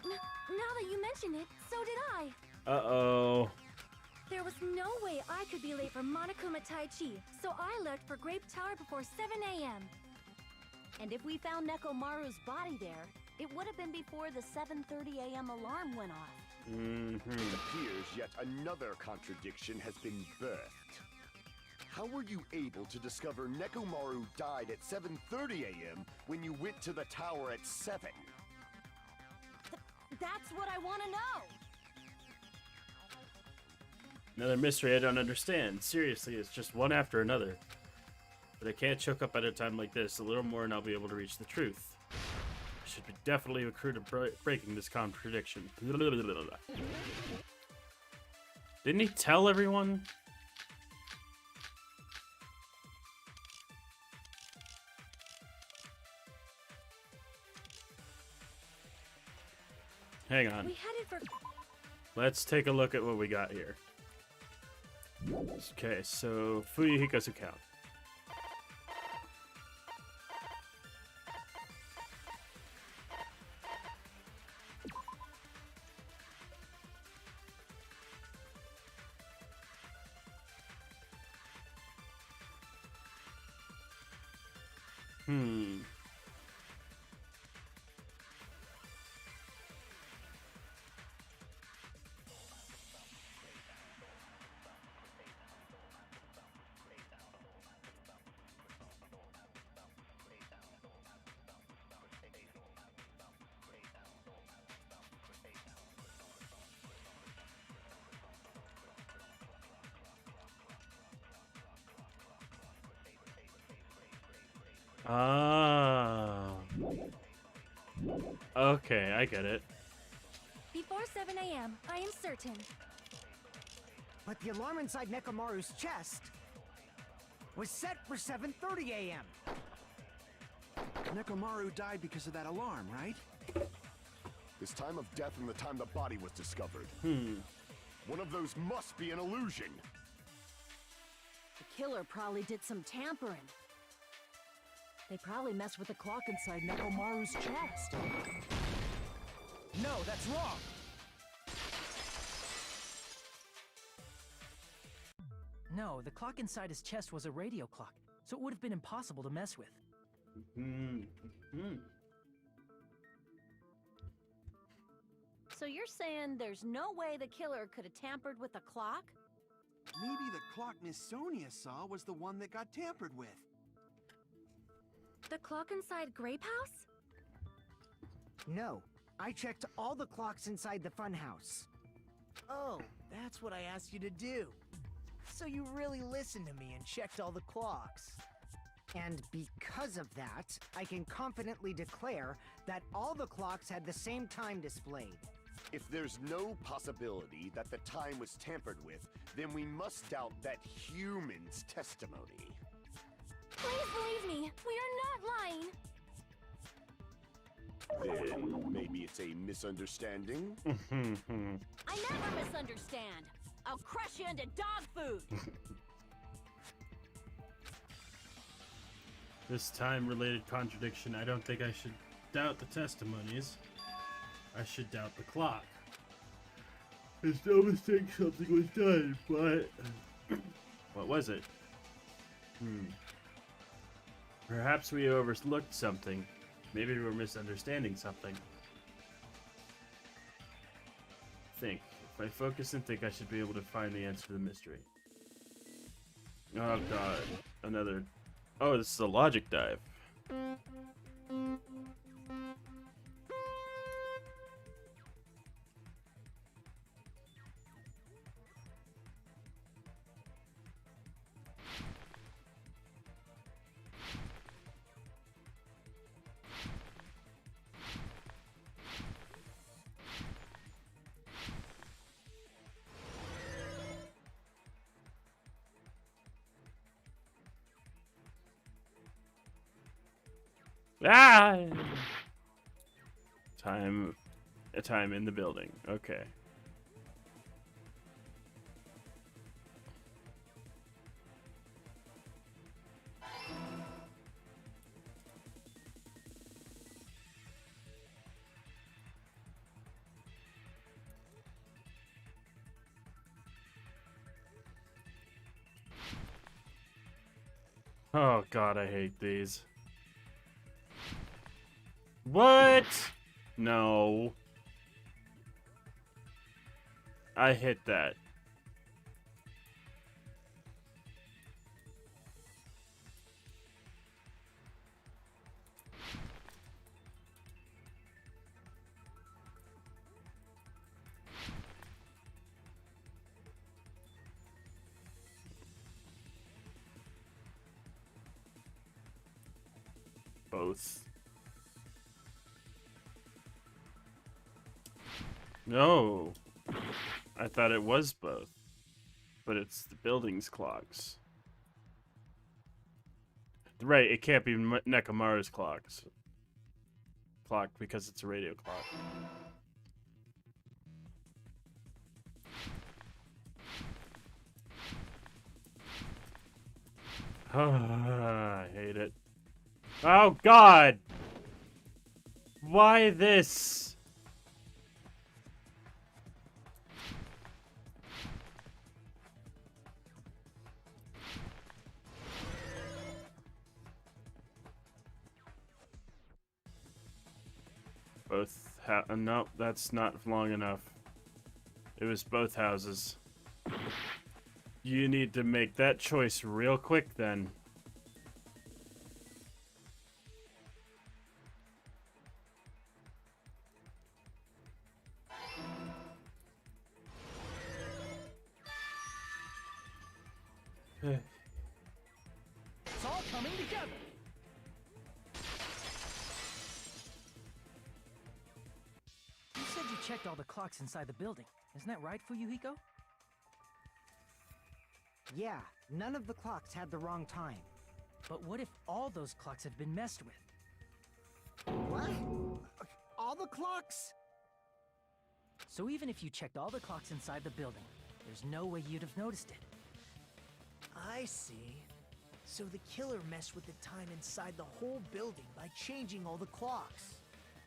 [SPEAKER 3] Now that you mention it, so did I.
[SPEAKER 11] Uh-oh.
[SPEAKER 3] There was no way I could be late for Monokuma Tai Chi, so I left for Grape Tower before 7 a.m.
[SPEAKER 4] And if we found Nekomaru's body there, it would have been before the 7:30 a.m. alarm went off.
[SPEAKER 8] It appears yet another contradiction has been birthed. How were you able to discover Nekomaru died at 7:30 a.m. when you went to the tower at 7?
[SPEAKER 4] That's what I want to know!
[SPEAKER 11] Another mystery I don't understand. Seriously, it's just one after another. But I can't choke up at a time like this. A little more and I'll be able to reach the truth. I should be definitely a crew to breaking this contradiction. Didn't he tell everyone? Hang on.
[SPEAKER 3] We headed for...
[SPEAKER 11] Let's take a look at what we got here. Okay, so Fuyuhiko's account. Ah. Okay, I get it.
[SPEAKER 3] Before 7 a.m., I am certain.
[SPEAKER 5] But the alarm inside Nekomaru's chest was set for 7:30 a.m.
[SPEAKER 6] Nekomaru died because of that alarm, right?
[SPEAKER 8] This time of death and the time the body was discovered. One of those must be an illusion.
[SPEAKER 4] The killer probably did some tampering. They probably messed with the clock inside Nekomaru's chest.
[SPEAKER 5] No, that's wrong!
[SPEAKER 7] No, the clock inside his chest was a radio clock, so it would have been impossible to mess with.
[SPEAKER 4] So you're saying there's no way the killer could have tampered with the clock?
[SPEAKER 6] Maybe the clock Miss Sonia saw was the one that got tampered with.
[SPEAKER 3] The clock inside Grape House?
[SPEAKER 5] No, I checked all the clocks inside the funhouse.
[SPEAKER 9] Oh, that's what I asked you to do. So you really listened to me and checked all the clocks.
[SPEAKER 5] And because of that, I can confidently declare that all the clocks had the same time displayed.
[SPEAKER 8] If there's no possibility that the time was tampered with, then we must doubt that human's testimony.
[SPEAKER 3] Please believe me, we are not lying.
[SPEAKER 8] Then maybe it's a misunderstanding?
[SPEAKER 4] I never misunderstand. I'll crush you into dog food.
[SPEAKER 1] This time-related contradiction, I don't think I should doubt the testimonies. I should doubt the clock. It's no mistake something was done, but... what was it? Perhaps we overlooked something. Maybe we're misunderstanding something. Think. If I focus and think, I should be able to find the answer to the mystery. Oh god. Another...
[SPEAKER 11] Oh, this is a logic dive. Ah! Time in the building. Okay. Oh god, I hate these. What? No. I hit that. Both. No. I thought it was both. But it's the building's clocks. Right, it can't be Nekomaru's clock because it's a radio clock. I hate it. Oh god! Why this? Both nope, that's not long enough. It was both houses. You need to make that choice real quick then.
[SPEAKER 7] It's all coming together. You said you checked all the clocks inside the building. Isn't that right, Fuyuhiko?
[SPEAKER 5] Yeah, none of the clocks had the wrong time.
[SPEAKER 7] But what if all those clocks had been messed with?
[SPEAKER 5] What? All the clocks?
[SPEAKER 7] So even if you checked all the clocks inside the building, there's no way you'd have noticed it.
[SPEAKER 9] I see. So the killer messed with the time inside the whole building by changing all the clocks.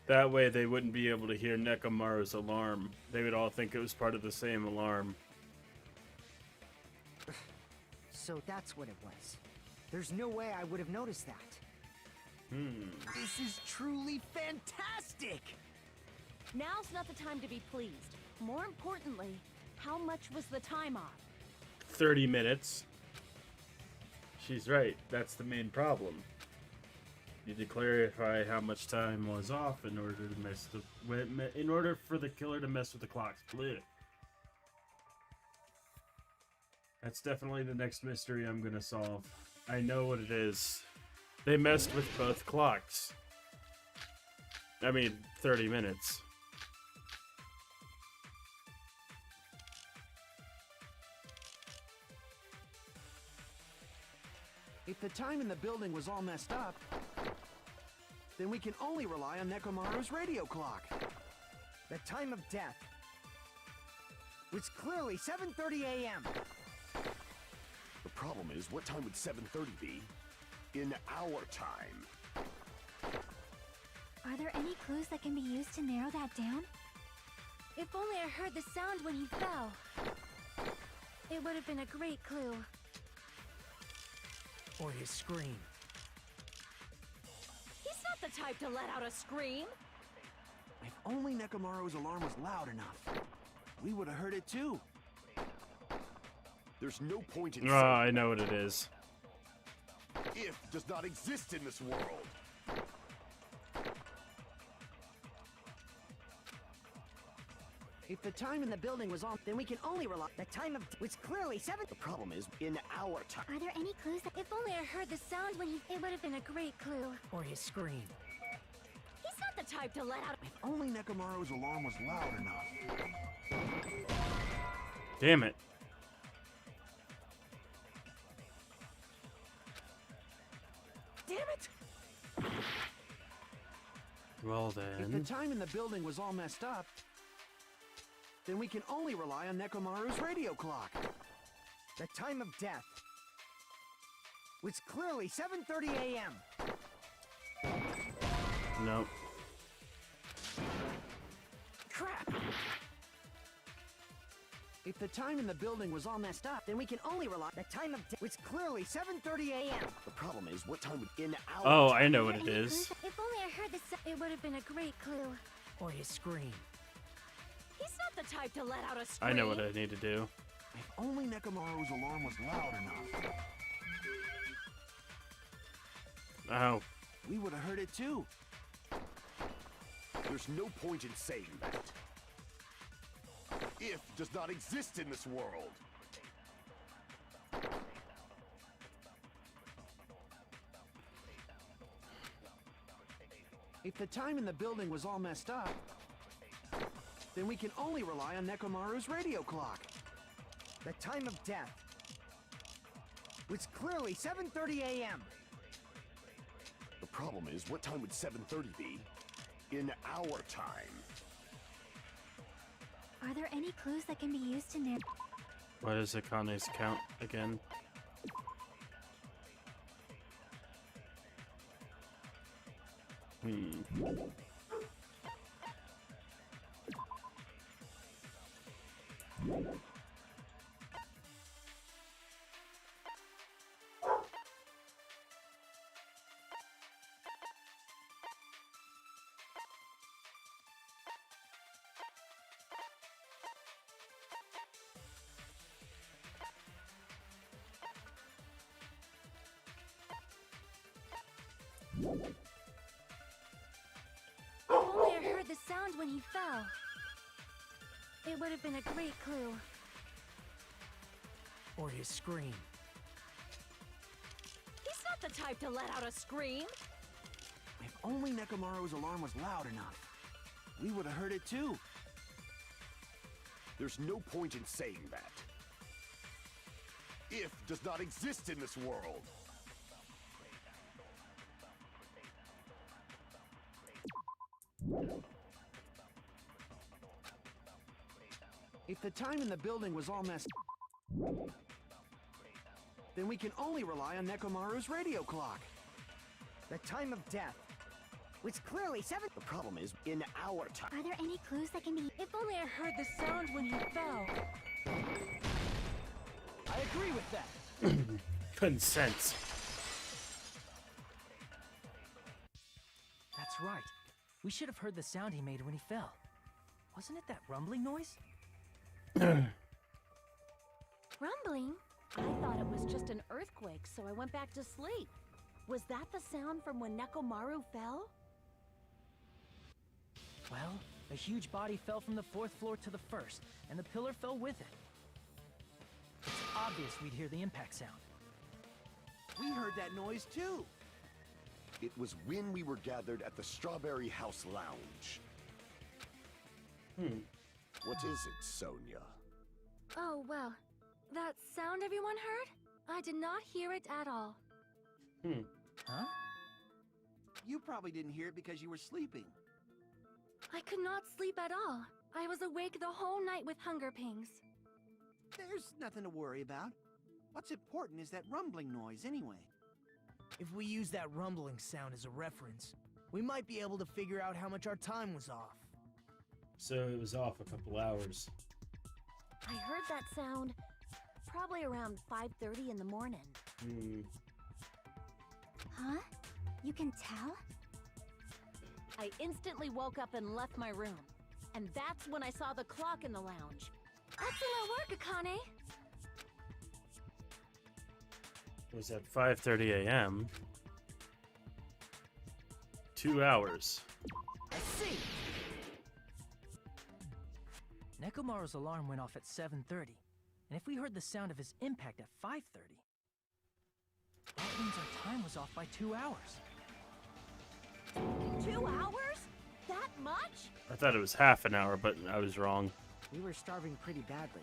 [SPEAKER 11] That way they wouldn't be able to hear Nekomaru's alarm. They would all think it was part of the same alarm.
[SPEAKER 5] So that's what it was. There's no way I would have noticed that.
[SPEAKER 9] This is truly fantastic!
[SPEAKER 4] Now's not the time to be pleased. More importantly, how much was the time off?
[SPEAKER 11] 30 minutes. She's right. That's the main problem. You need to clarify how much time was off in order to in order for the killer to mess with the clocks. Blech. That's definitely the next mystery I'm gonna solve. I know what it is. They messed with both clocks. I mean, 30 minutes.
[SPEAKER 6] If the time in the building was all messed up, then we can only rely on Nekomaru's radio clock.
[SPEAKER 5] The time of death was clearly 7:30 a.m.
[SPEAKER 8] The problem is, what time would 7:30 be in our time?
[SPEAKER 3] Are there any clues that can be used to narrow that down? If only I heard the sound when he fell. It would have been a great clue.
[SPEAKER 9] Or his scream.
[SPEAKER 4] He's not the type to let out a scream.
[SPEAKER 6] If only Nekomaru's alarm was loud enough, we would have heard it too.
[SPEAKER 8] There's no point in
[SPEAKER 11] Oh,
[SPEAKER 8] saying
[SPEAKER 11] I know what it is.
[SPEAKER 8] if does not exist in this world.
[SPEAKER 5] If the time in the building was on, then we can only rely. The time of was clearly 7.
[SPEAKER 8] The problem is, in our time.
[SPEAKER 3] Are there any clues that if only I heard the sound when he... It would have been a great clue.
[SPEAKER 9] Or his scream.
[SPEAKER 4] He's not the type to let out.
[SPEAKER 6] If only Nekomaru's alarm was loud enough.
[SPEAKER 11] Damn it.
[SPEAKER 4] Damn it!
[SPEAKER 11] Well
[SPEAKER 6] If the
[SPEAKER 11] then.
[SPEAKER 6] time in the building was all messed up, then we can only rely on Nekomaru's radio clock.
[SPEAKER 5] The time of death was clearly 7:30 a.m.
[SPEAKER 11] Nope.
[SPEAKER 5] Crap!
[SPEAKER 6] If the time in the building was all messed up, then we can only rely.
[SPEAKER 5] The time of death was clearly 7:30 a.m.
[SPEAKER 8] The problem is, what time would in our
[SPEAKER 11] Oh,
[SPEAKER 8] time-
[SPEAKER 11] I know what it
[SPEAKER 3] Any
[SPEAKER 11] is.
[SPEAKER 3] clues? If only I heard this, it would have been a great clue.
[SPEAKER 9] Or his scream.
[SPEAKER 4] He's not the type to let out a scream.
[SPEAKER 11] I know what I need to do.
[SPEAKER 6] If only Nekomaru's alarm was loud enough,
[SPEAKER 11] Oh,
[SPEAKER 6] we would have heard it too.
[SPEAKER 8] There's no point in saying that. If does not exist in this world.
[SPEAKER 6] If the time in the building was all messed up, then we can only rely on Nekomaru's radio clock.
[SPEAKER 5] The time of death was clearly 7:30 a.m.
[SPEAKER 8] The problem is, what time would 7:30 be in our time?
[SPEAKER 3] Are there any clues that can be used to narrate?
[SPEAKER 11] what is Akane's count again?
[SPEAKER 3] If only I heard the sound when he fell. It would have been a great clue.
[SPEAKER 9] Or his scream.
[SPEAKER 4] He's not the type to let out a scream.
[SPEAKER 6] If only Nekomaru's alarm was loud enough, we would have heard it too.
[SPEAKER 8] There's no point in saying that. If does not exist in this world.
[SPEAKER 6] If the time in the building was all messed, then we can only rely on Nekomaru's radio clock.
[SPEAKER 5] The time of death was clearly 7.
[SPEAKER 8] The problem is, in our time.
[SPEAKER 3] Are there any clues that can be?
[SPEAKER 4] If only I heard the sound when he fell.
[SPEAKER 6] I agree with that.
[SPEAKER 11] Consent.
[SPEAKER 7] That's right. We should have heard the sound he made when he fell. Wasn't it that rumbling noise?
[SPEAKER 3] Rumbling?
[SPEAKER 4] I thought it was just an earthquake, so I went back to sleep. Was that the sound from when Nekomaru fell?
[SPEAKER 7] Well, a huge body fell from the 4th floor to the 1st, and the pillar fell with it. It's obvious we'd hear the impact sound.
[SPEAKER 6] We heard that noise too.
[SPEAKER 8] It was when we were gathered at the Strawberry House Lounge. What is it, Sonia?
[SPEAKER 3] Oh, well. That sound everyone heard? I did not hear it at all.
[SPEAKER 7] Huh?
[SPEAKER 6] You probably didn't hear it because you were sleeping.
[SPEAKER 3] I could not sleep at all. I was awake the whole night with hunger pangs.
[SPEAKER 6] There's nothing to worry about. What's important is that rumbling noise anyway.
[SPEAKER 9] If we use that rumbling sound as a reference, we might be able to figure out how much our time was off.
[SPEAKER 11] So it was off a couple hours.
[SPEAKER 4] I heard that sound probably around 5:30 in the morning.
[SPEAKER 3] Huh? You can tell?
[SPEAKER 4] I instantly woke up and left my room. And that's when I saw the clock in the lounge.
[SPEAKER 3] Excellent work, Akane!
[SPEAKER 11] It was at 5:30 a.m. 2 hours.
[SPEAKER 9] I see!
[SPEAKER 7] Nekomaru's alarm went off at 7:30, and if we heard the sound of his impact at 5:30, that means our time was off by 2 hours.
[SPEAKER 4] 2 hours? That much?
[SPEAKER 11] I thought it was half an hour, but I was wrong.
[SPEAKER 5] We were starving pretty badly.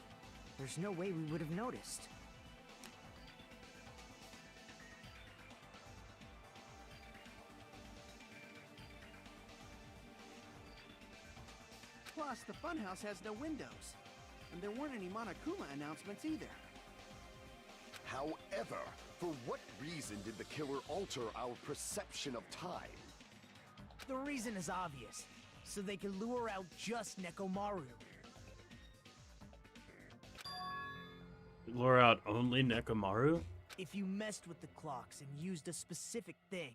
[SPEAKER 5] There's no way we would have noticed.
[SPEAKER 6] Plus, the funhouse has no windows. And there weren't any Monokuma announcements either.
[SPEAKER 8] However, for what reason did the killer alter our perception of time?
[SPEAKER 9] The reason is obvious. So they can lure out just Nekomaru.
[SPEAKER 11] Lure out only Nekomaru?
[SPEAKER 9] If you messed with the clocks and used a specific thing,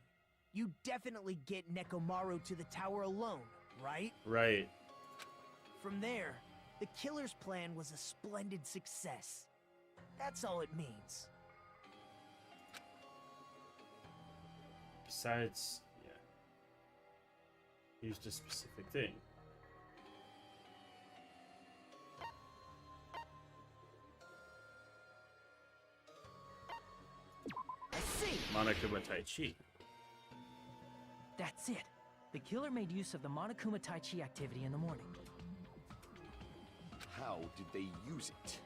[SPEAKER 9] you definitely get Nekomaru to the tower alone, right?
[SPEAKER 11] Right.
[SPEAKER 9] From there, the killer's plan was a splendid success. That's all it means.
[SPEAKER 11] Besides, yeah. Used a specific thing.
[SPEAKER 9] I see!
[SPEAKER 11] Monokuma Tai Chi.
[SPEAKER 7] That's it. The killer made use of the Monokuma Tai Chi activity in the morning.
[SPEAKER 8] How did they use it?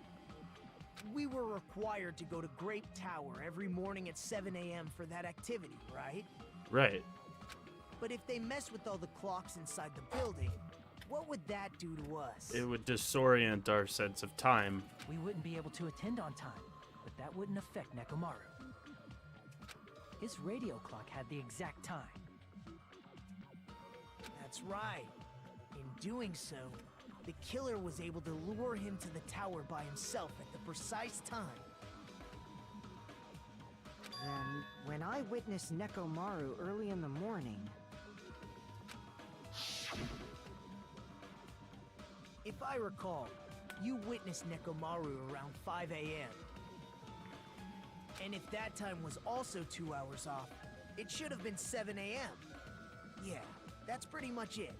[SPEAKER 9] We were required to go to Grape Tower every morning at 7 a.m. for that activity, right?
[SPEAKER 11] Right.
[SPEAKER 9] But if they mess with all the clocks inside the building, what would that do to us?
[SPEAKER 11] It would disorient our sense of time.
[SPEAKER 7] We wouldn't be able to attend on time, but that wouldn't affect Nekomaru. His radio clock had the exact time.
[SPEAKER 9] That's right. In doing so, the killer was able to lure him to the tower by himself at the precise time.
[SPEAKER 5] Then, when I witnessed Nekomaru early in the morning...
[SPEAKER 9] If I recall, you witnessed Nekomaru around 5 a.m. And if that time was also 2 hours off, it should have been 7 a.m. Yeah, that's pretty much it.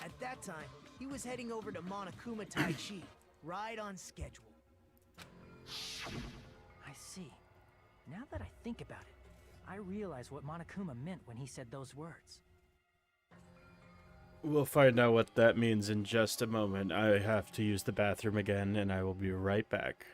[SPEAKER 9] At that time, he was heading over to Monokuma Tai Chi, right on schedule.
[SPEAKER 7] I see. Now that I think about it, I realize what Monokuma meant when he said those words.
[SPEAKER 11] We'll find out what that means in just a moment. I have to use the bathroom again, and I will be right back.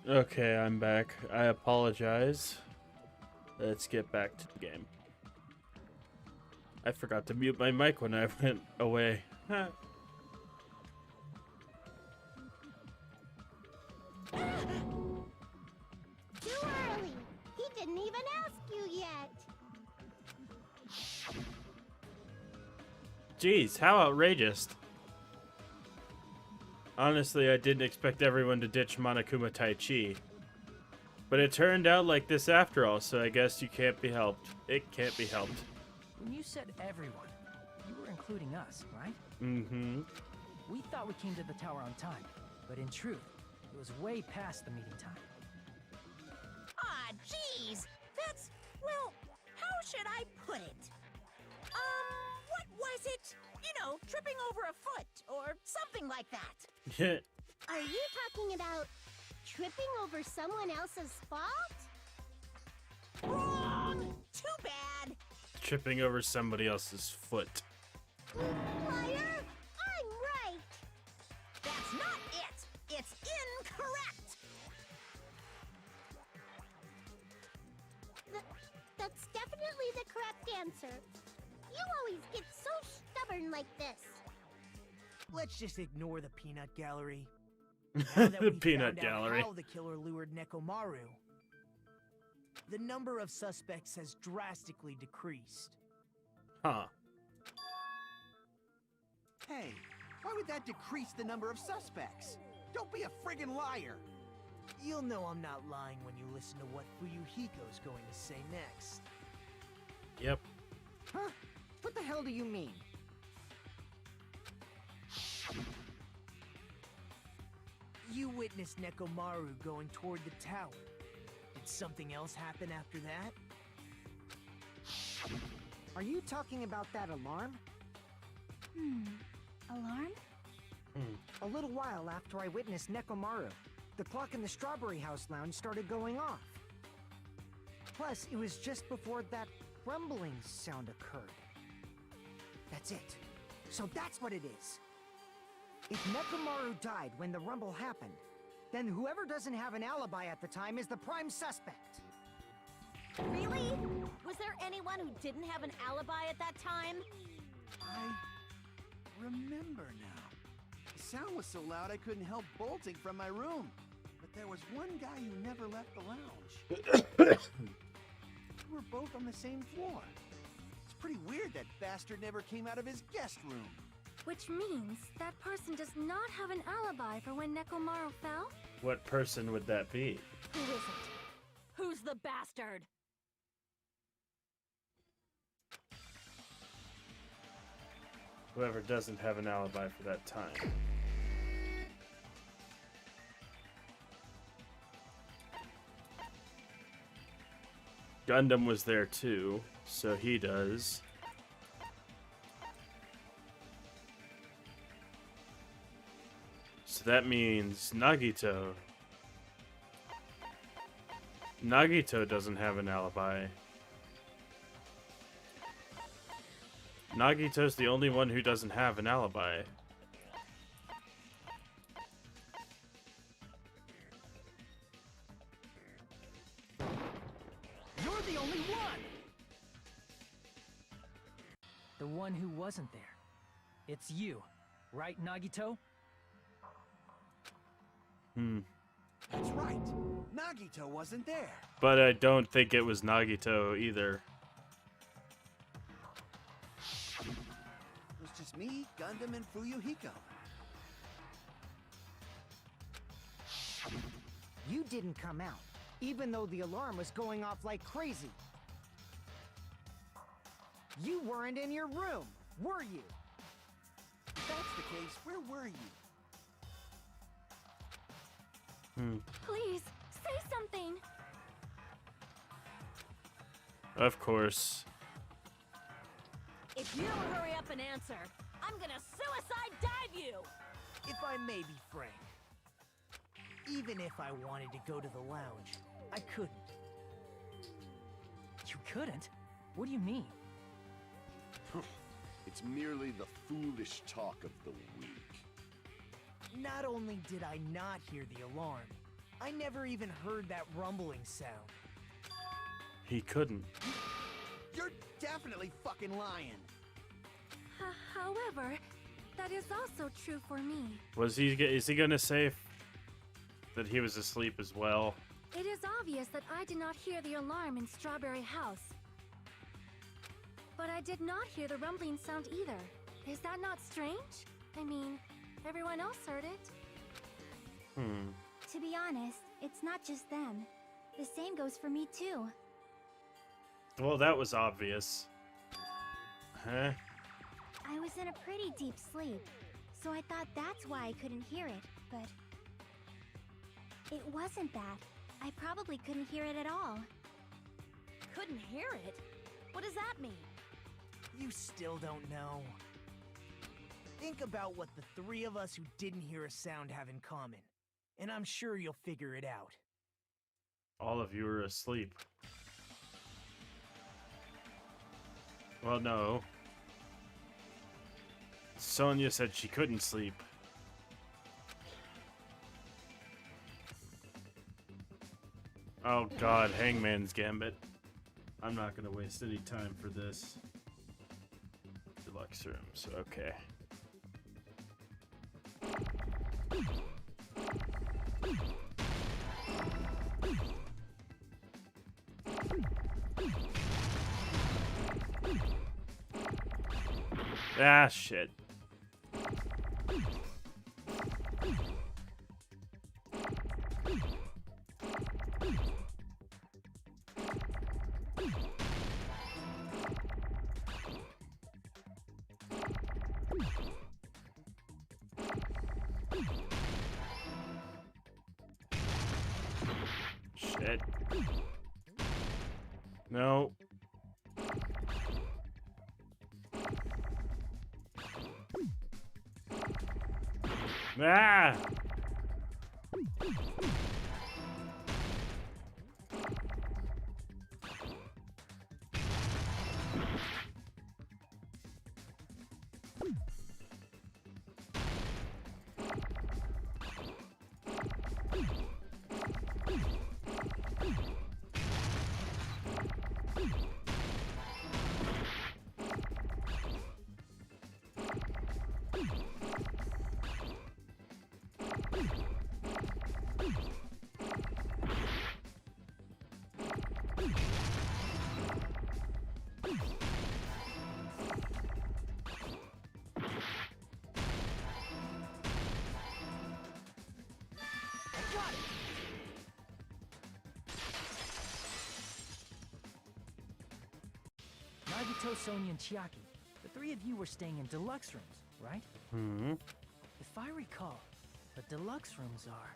[SPEAKER 11] Okay, I'm back. I apologize. Let's get back to the game. I forgot to mute my mic when I went away.
[SPEAKER 10] Too early. He didn't even ask you yet.
[SPEAKER 11] Jeez, how outrageous. Honestly, I didn't expect everyone to ditch Monokuma Tai Chi. But it turned out like this after all, so I guess you can't be helped. It can't be helped.
[SPEAKER 7] When you said everyone, you were including us, right?
[SPEAKER 11] Mm-hmm.
[SPEAKER 7] We thought we came to the tower on time, but in truth, it was way past the meeting time.
[SPEAKER 2] Ah, jeez. That's, well, how should I put it? What was it? You know, tripping over a foot or something like that.
[SPEAKER 10] Are you talking about tripping over someone else's fault?
[SPEAKER 2] Wrong! Too bad.
[SPEAKER 11] Tripping over somebody else's foot.
[SPEAKER 10] Liar! I'm right!
[SPEAKER 2] That's not it. It's incorrect.
[SPEAKER 10] That's definitely the correct answer. You always get so stubborn like this.
[SPEAKER 9] Let's just ignore the peanut gallery. Now that
[SPEAKER 11] The
[SPEAKER 9] we
[SPEAKER 11] peanut
[SPEAKER 9] found
[SPEAKER 11] gallery.
[SPEAKER 9] out how the killer lured Nekomaru, the number of suspects has drastically decreased.
[SPEAKER 11] Huh.
[SPEAKER 6] Hey, why would that decrease the number of suspects? Don't be a friggin' liar!
[SPEAKER 9] You'll know I'm not lying when you listen to what Fuyuhiko's going to say next.
[SPEAKER 11] Yep.
[SPEAKER 5] Huh? What the hell do you mean?
[SPEAKER 9] You witnessed Nekomaru going toward the tower. Did something else happen after that?
[SPEAKER 5] Are you talking about that alarm?
[SPEAKER 3] Alarm?
[SPEAKER 5] A little while after I witnessed Nekomaru, the clock in the Strawberry House lounge started going off. Plus, it was just before that rumbling sound occurred. That's it. So that's what it is. If Nekomaru died when the rumble happened, then whoever doesn't have an alibi at the time is the prime suspect.
[SPEAKER 4] Really? Was there anyone who didn't have an alibi at that time?
[SPEAKER 6] I remember now. The sound was so loud I couldn't help bolting from my room. But there was one guy who never left the lounge. We were both on the same floor. It's pretty weird that bastard never came out of his guest room.
[SPEAKER 3] Which means that person does not have an alibi for when Nekomaru fell?
[SPEAKER 11] What person would that be?
[SPEAKER 4] Who is it? Who's the bastard?
[SPEAKER 11] Whoever doesn't have an alibi for that time. Gundam was there too, so he does. So that means Nagito. Nagito doesn't have an alibi. Nagito's the only one who doesn't have an alibi.
[SPEAKER 9] You're the only one!
[SPEAKER 7] The one who wasn't there. It's you, right, Nagito?
[SPEAKER 6] That's right. Nagito wasn't there.
[SPEAKER 11] But I don't think it was Nagito either.
[SPEAKER 6] It was just me, Gundam, and Fuyuhiko.
[SPEAKER 5] You didn't come out, even though the alarm was going off like crazy. You weren't in your room, were you?
[SPEAKER 6] If that's the case, where were you?
[SPEAKER 3] Please, say something!
[SPEAKER 11] Of course.
[SPEAKER 4] If you don't hurry up and answer, I'm gonna suicide dive you!
[SPEAKER 9] If I may be frank, even if I wanted to go to the lounge, I couldn't.
[SPEAKER 7] You couldn't? What do you mean?
[SPEAKER 8] It's merely the foolish talk of the weak.
[SPEAKER 9] Not only did I not hear the alarm, I never even heard that rumbling sound.
[SPEAKER 11] He couldn't.
[SPEAKER 6] You're definitely fucking lying.
[SPEAKER 3] However, that is also true for me.
[SPEAKER 11] Is he gonna say that he was asleep as well?
[SPEAKER 3] It is obvious that I did not hear the alarm in Strawberry House. But I did not hear the rumbling sound either. Is that not strange? I mean, everyone else heard it. To be honest, it's not just them. The same goes for me too.
[SPEAKER 11] Well, that was obvious. Huh?
[SPEAKER 3] I was in a pretty deep sleep, so I thought that's why I couldn't hear it, but it wasn't that. I probably couldn't hear it at all.
[SPEAKER 4] Couldn't hear it? What does that mean?
[SPEAKER 9] You still don't know. Think about what the three of us who didn't hear a sound have in common, and I'm sure you'll figure it out.
[SPEAKER 11] All of you were asleep. Well, no. Sonia said she couldn't sleep. Oh god, Hangman's Gambit. I'm not gonna waste any time for this. Deluxe rooms, okay. Ah, shit. Shit. No. Ah!
[SPEAKER 7] Nagito, Sonia, and Chiaki. The three of you were staying in deluxe rooms, right?
[SPEAKER 11] Hmm.
[SPEAKER 7] If I recall, the deluxe rooms are...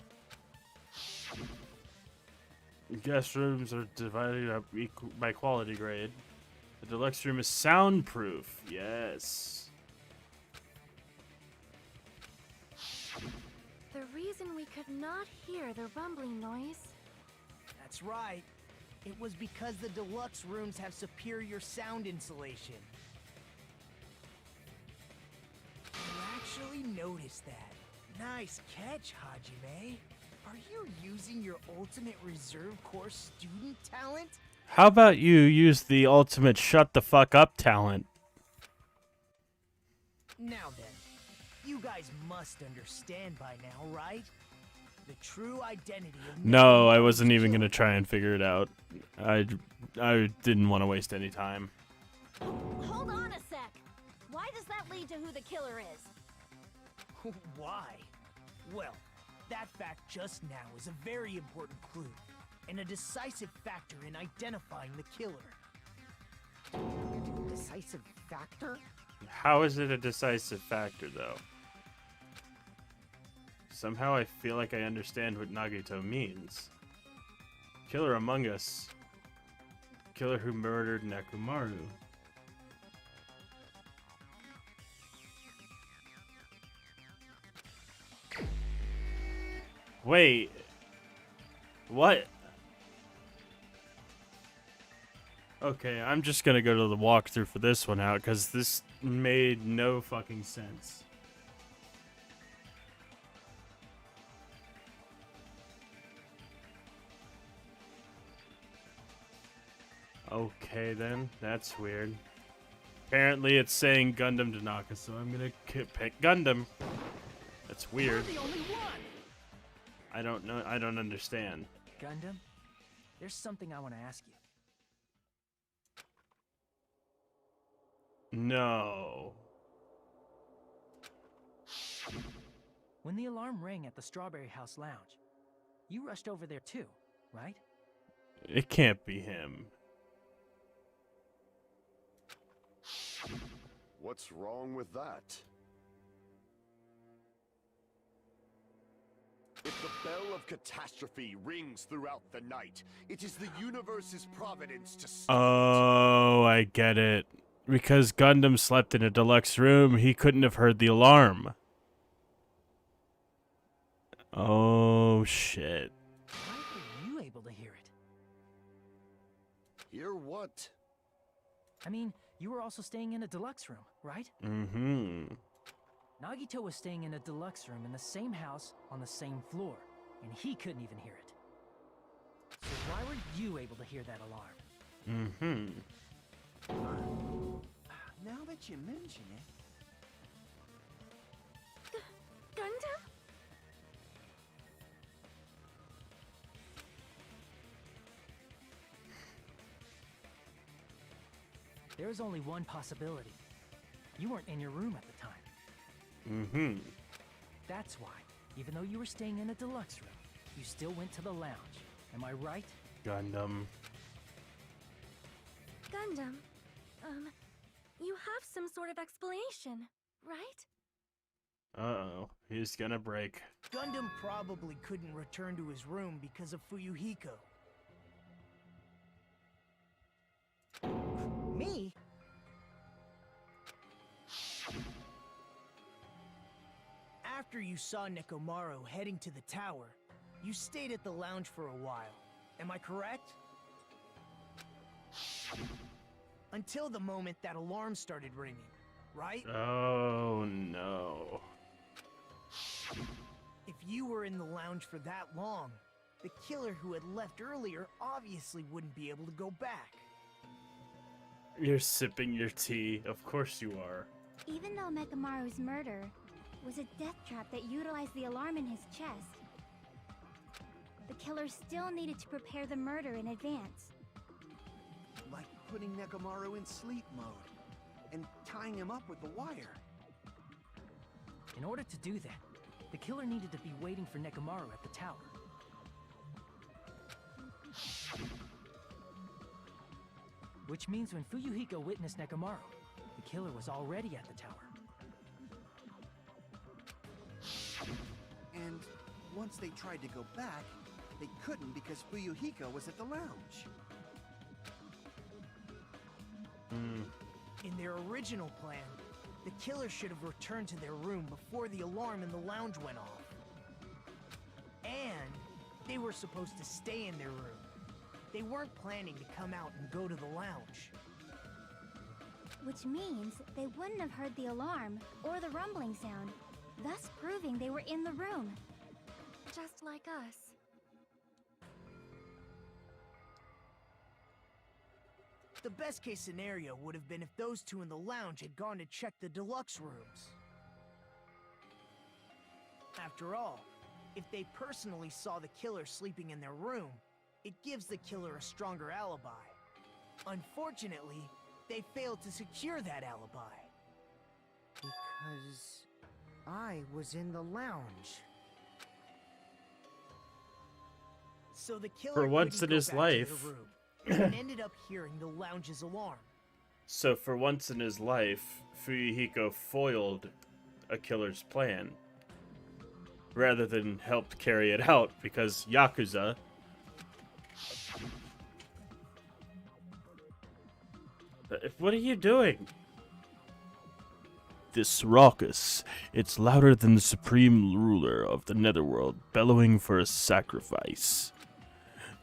[SPEAKER 11] Guest rooms are divided up by quality grade. The deluxe room is soundproof. Yes.
[SPEAKER 3] The reason we could not hear the rumbling noise.
[SPEAKER 9] That's right. It was because the deluxe rooms have superior sound insulation. You actually noticed that. Nice catch, Hajime. Are you using your ultimate reserve corps student talent?
[SPEAKER 11] How about you use the ultimate shut the fuck up talent?
[SPEAKER 9] Now then, you guys must understand by now, right? The true identity of...
[SPEAKER 11] No, I wasn't even gonna try and figure it out. I didn't want to waste any time.
[SPEAKER 4] Hold on a sec. Why does that lead to who the killer is?
[SPEAKER 9] Why? Well, that fact just now is a very important clue, and a decisive factor in identifying the killer.
[SPEAKER 5] Decisive factor?
[SPEAKER 11] How is it a decisive factor, though? Somehow I feel like I understand what Nagito means. Killer among us. Killer who murdered Nekomaru. Wait. What? Okay, I'm just gonna go to the walkthrough for this one out, because this made no fucking sense.
[SPEAKER 1] Okay then, that's weird. Apparently it's saying Gundam Tanaka, so I'm gonna pick Gundam. That's weird.
[SPEAKER 7] You're the only one!
[SPEAKER 1] I don't know, I don't understand.
[SPEAKER 7] Gundam, there's something I want to ask you.
[SPEAKER 1] No.
[SPEAKER 7] When the alarm rang at the Strawberry House Lounge, you rushed over there too, right?
[SPEAKER 1] It can't be him.
[SPEAKER 8] What's wrong with that? If the bell of catastrophe rings throughout the night, it is the universe's providence to stop
[SPEAKER 1] Oh, I get it. Because Gundam slept in a deluxe room, he couldn't have heard the alarm. Oh, shit.
[SPEAKER 7] Why were you able to hear it?
[SPEAKER 8] it. Hear what?
[SPEAKER 7] I mean, you were also staying in a deluxe room, right?
[SPEAKER 1] Mm-hmm.
[SPEAKER 7] Nagito was staying in a deluxe room in the same house on the same floor, and he couldn't even hear it. So why were you able to hear that alarm?
[SPEAKER 1] Mm-hmm.
[SPEAKER 6] Now that you mention it,
[SPEAKER 3] Gundam?
[SPEAKER 7] There is only one possibility. You weren't in your room at the time.
[SPEAKER 1] Mm-hmm.
[SPEAKER 7] That's why, even though you were staying in a deluxe room, you still went to the lounge. Am I right?
[SPEAKER 1] Gundam.
[SPEAKER 3] Gundam, you have some sort of explanation, right?
[SPEAKER 1] Uh-oh. He's gonna break.
[SPEAKER 9] Gundam probably couldn't return to his room because of Fuyuhiko. Me? After you saw Nekomaru heading to the tower, you stayed at the lounge for a while. Am I correct? Until the moment that alarm started ringing, right?
[SPEAKER 1] Oh, no.
[SPEAKER 9] If you were in the lounge for that long, the killer who had left earlier obviously wouldn't be able to go back.
[SPEAKER 1] You're sipping your tea. Of course you are.
[SPEAKER 3] Even though Mekamaru's murder was a death trap that utilized the alarm in his chest, the killer still needed to prepare the murder in advance.
[SPEAKER 6] like putting Nekomaru in sleep mode and tying him up with the wire.
[SPEAKER 7] In order to do that, the killer needed to be waiting for Nekomaru at the tower. Which means when Fuyuhiko witnessed Nekomaru, the killer was already at the tower.
[SPEAKER 6] And once they tried to go back, they couldn't because Fuyuhiko was at the lounge.
[SPEAKER 9] In their original plan, the killer should have returned to their room before the alarm in the lounge went off. And they were supposed to stay in their room. They weren't planning to come out and go to the lounge.
[SPEAKER 3] Which means they wouldn't have heard the alarm or the rumbling sound, thus proving they were in the room. Just like us.
[SPEAKER 9] The best case scenario would have been if those two in the lounge had gone to check the deluxe rooms. After all, if they personally saw the killer sleeping in their room, it gives the killer a stronger alibi. Unfortunately, they failed to secure that alibi.
[SPEAKER 5] Because I was in the lounge.
[SPEAKER 9] So the killer
[SPEAKER 1] For once
[SPEAKER 9] couldn't
[SPEAKER 1] in
[SPEAKER 9] go
[SPEAKER 1] his
[SPEAKER 9] back to
[SPEAKER 1] life.
[SPEAKER 9] their room, and ended up hearing the lounge's alarm.
[SPEAKER 1] So for once in his life, Fuyuhiko foiled a killer's plan. Rather than helped carry it out, because Yakuza... What are you doing? This raucous, it's louder than the supreme ruler of the netherworld bellowing for a sacrifice.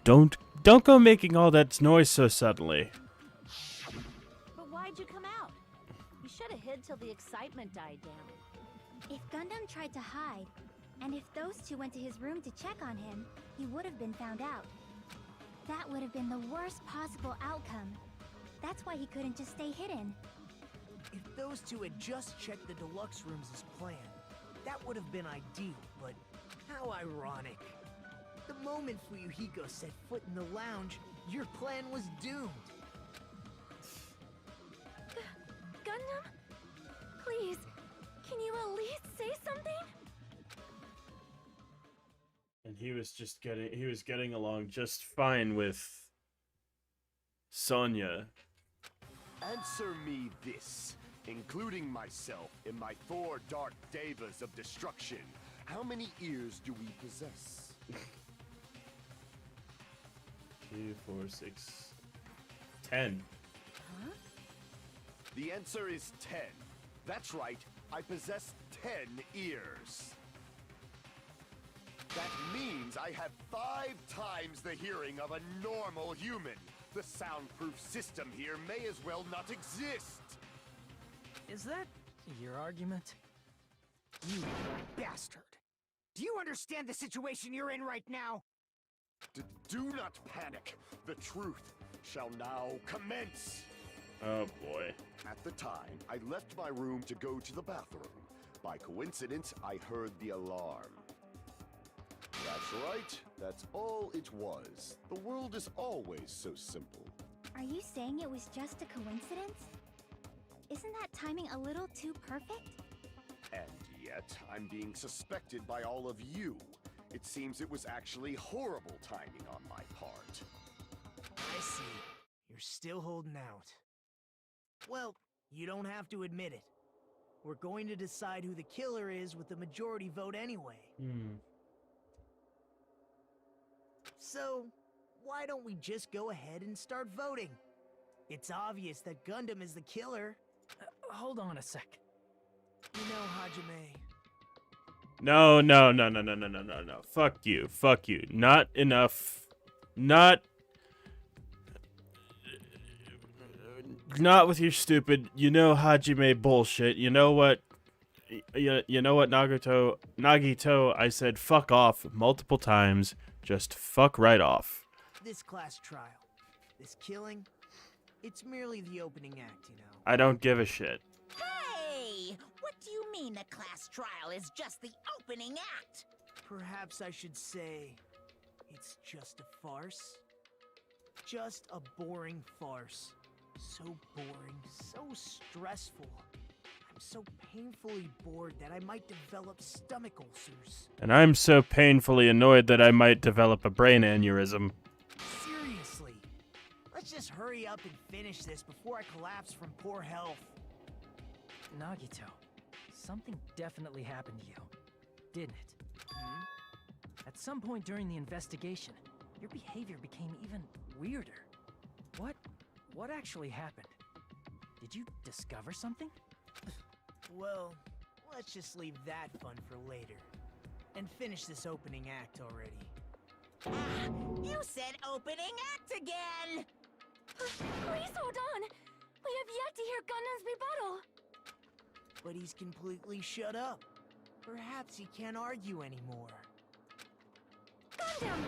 [SPEAKER 1] Don't go making all that noise so suddenly.
[SPEAKER 4] But why'd you come out? You should have hid till the excitement died down.
[SPEAKER 3] If Gundam tried to hide, and if those two went to his room to check on him, he would have been found out. That would have been the worst possible outcome. That's why he couldn't just stay hidden.
[SPEAKER 9] If those two had just checked the deluxe rooms as planned, that would have been ideal, but how ironic. The moment Fuyuhiko set foot in the lounge, your plan was doomed.
[SPEAKER 3] Gundam? Please, can you at least say something?
[SPEAKER 11] And he was getting along just fine with Sonya.
[SPEAKER 8] Answer me this, including myself in my 4 dark devas of destruction. How many ears do we possess?
[SPEAKER 11] 2, 4, 6, 10.
[SPEAKER 3] Huh?
[SPEAKER 8] The answer is 10. That's right, I possess 10 ears. That means I have 5 times the hearing of a normal human. The soundproof system here may as well not exist.
[SPEAKER 7] Is that your argument?
[SPEAKER 5] You bastard! Do you understand the situation you're in right now?
[SPEAKER 8] Do not panic. The truth shall now commence.
[SPEAKER 11] Oh boy.
[SPEAKER 8] At the time, I left my room to go to the bathroom. By coincidence, I heard the alarm. That's right. That's all it was. The world is always so simple.
[SPEAKER 3] Are you saying it was just a coincidence? Isn't that timing a little too perfect?
[SPEAKER 8] And yet, I'm being suspected by all of you. It seems it was actually horrible timing on my part.
[SPEAKER 9] I see. You're still holding out. Well, you don't have to admit it. We're going to decide who the killer is with the majority vote anyway. So, why don't we just go ahead and start voting? It's obvious that Gundam is the killer.
[SPEAKER 7] Hold on a sec.
[SPEAKER 9] You know, Hajime,
[SPEAKER 11] No. Fuck you. Fuck you. Not enough. Not with your stupid, Hajime bullshit. You know what? You know what, Nagito? I said fuck off multiple times. Just fuck right off.
[SPEAKER 9] this class trial, this killing, it's merely the opening act, you know.
[SPEAKER 11] I don't give a shit.
[SPEAKER 2] Hey! What do you mean the class trial is just the opening act?
[SPEAKER 9] Perhaps I should say, it's just a farce? Just a boring farce. So boring, so stressful. I'm so painfully bored that I might develop stomach ulcers.
[SPEAKER 11] And I'm so painfully annoyed that I might develop a brain aneurysm.
[SPEAKER 9] Seriously. Let's just hurry up and finish this before I collapse from poor health.
[SPEAKER 7] Nagito, something definitely happened to you, didn't it?
[SPEAKER 9] Hmm?
[SPEAKER 7] At some point during the investigation, your behavior became even weirder. What actually happened? Did you discover something?
[SPEAKER 9] Well, let's just leave that fun for later. And finish this opening act already.
[SPEAKER 2] You said opening act again!
[SPEAKER 3] Please hold on! We have yet to hear Gundam's rebuttal!
[SPEAKER 9] But he's completely shut up. Perhaps he can't argue anymore.
[SPEAKER 3] Gundam!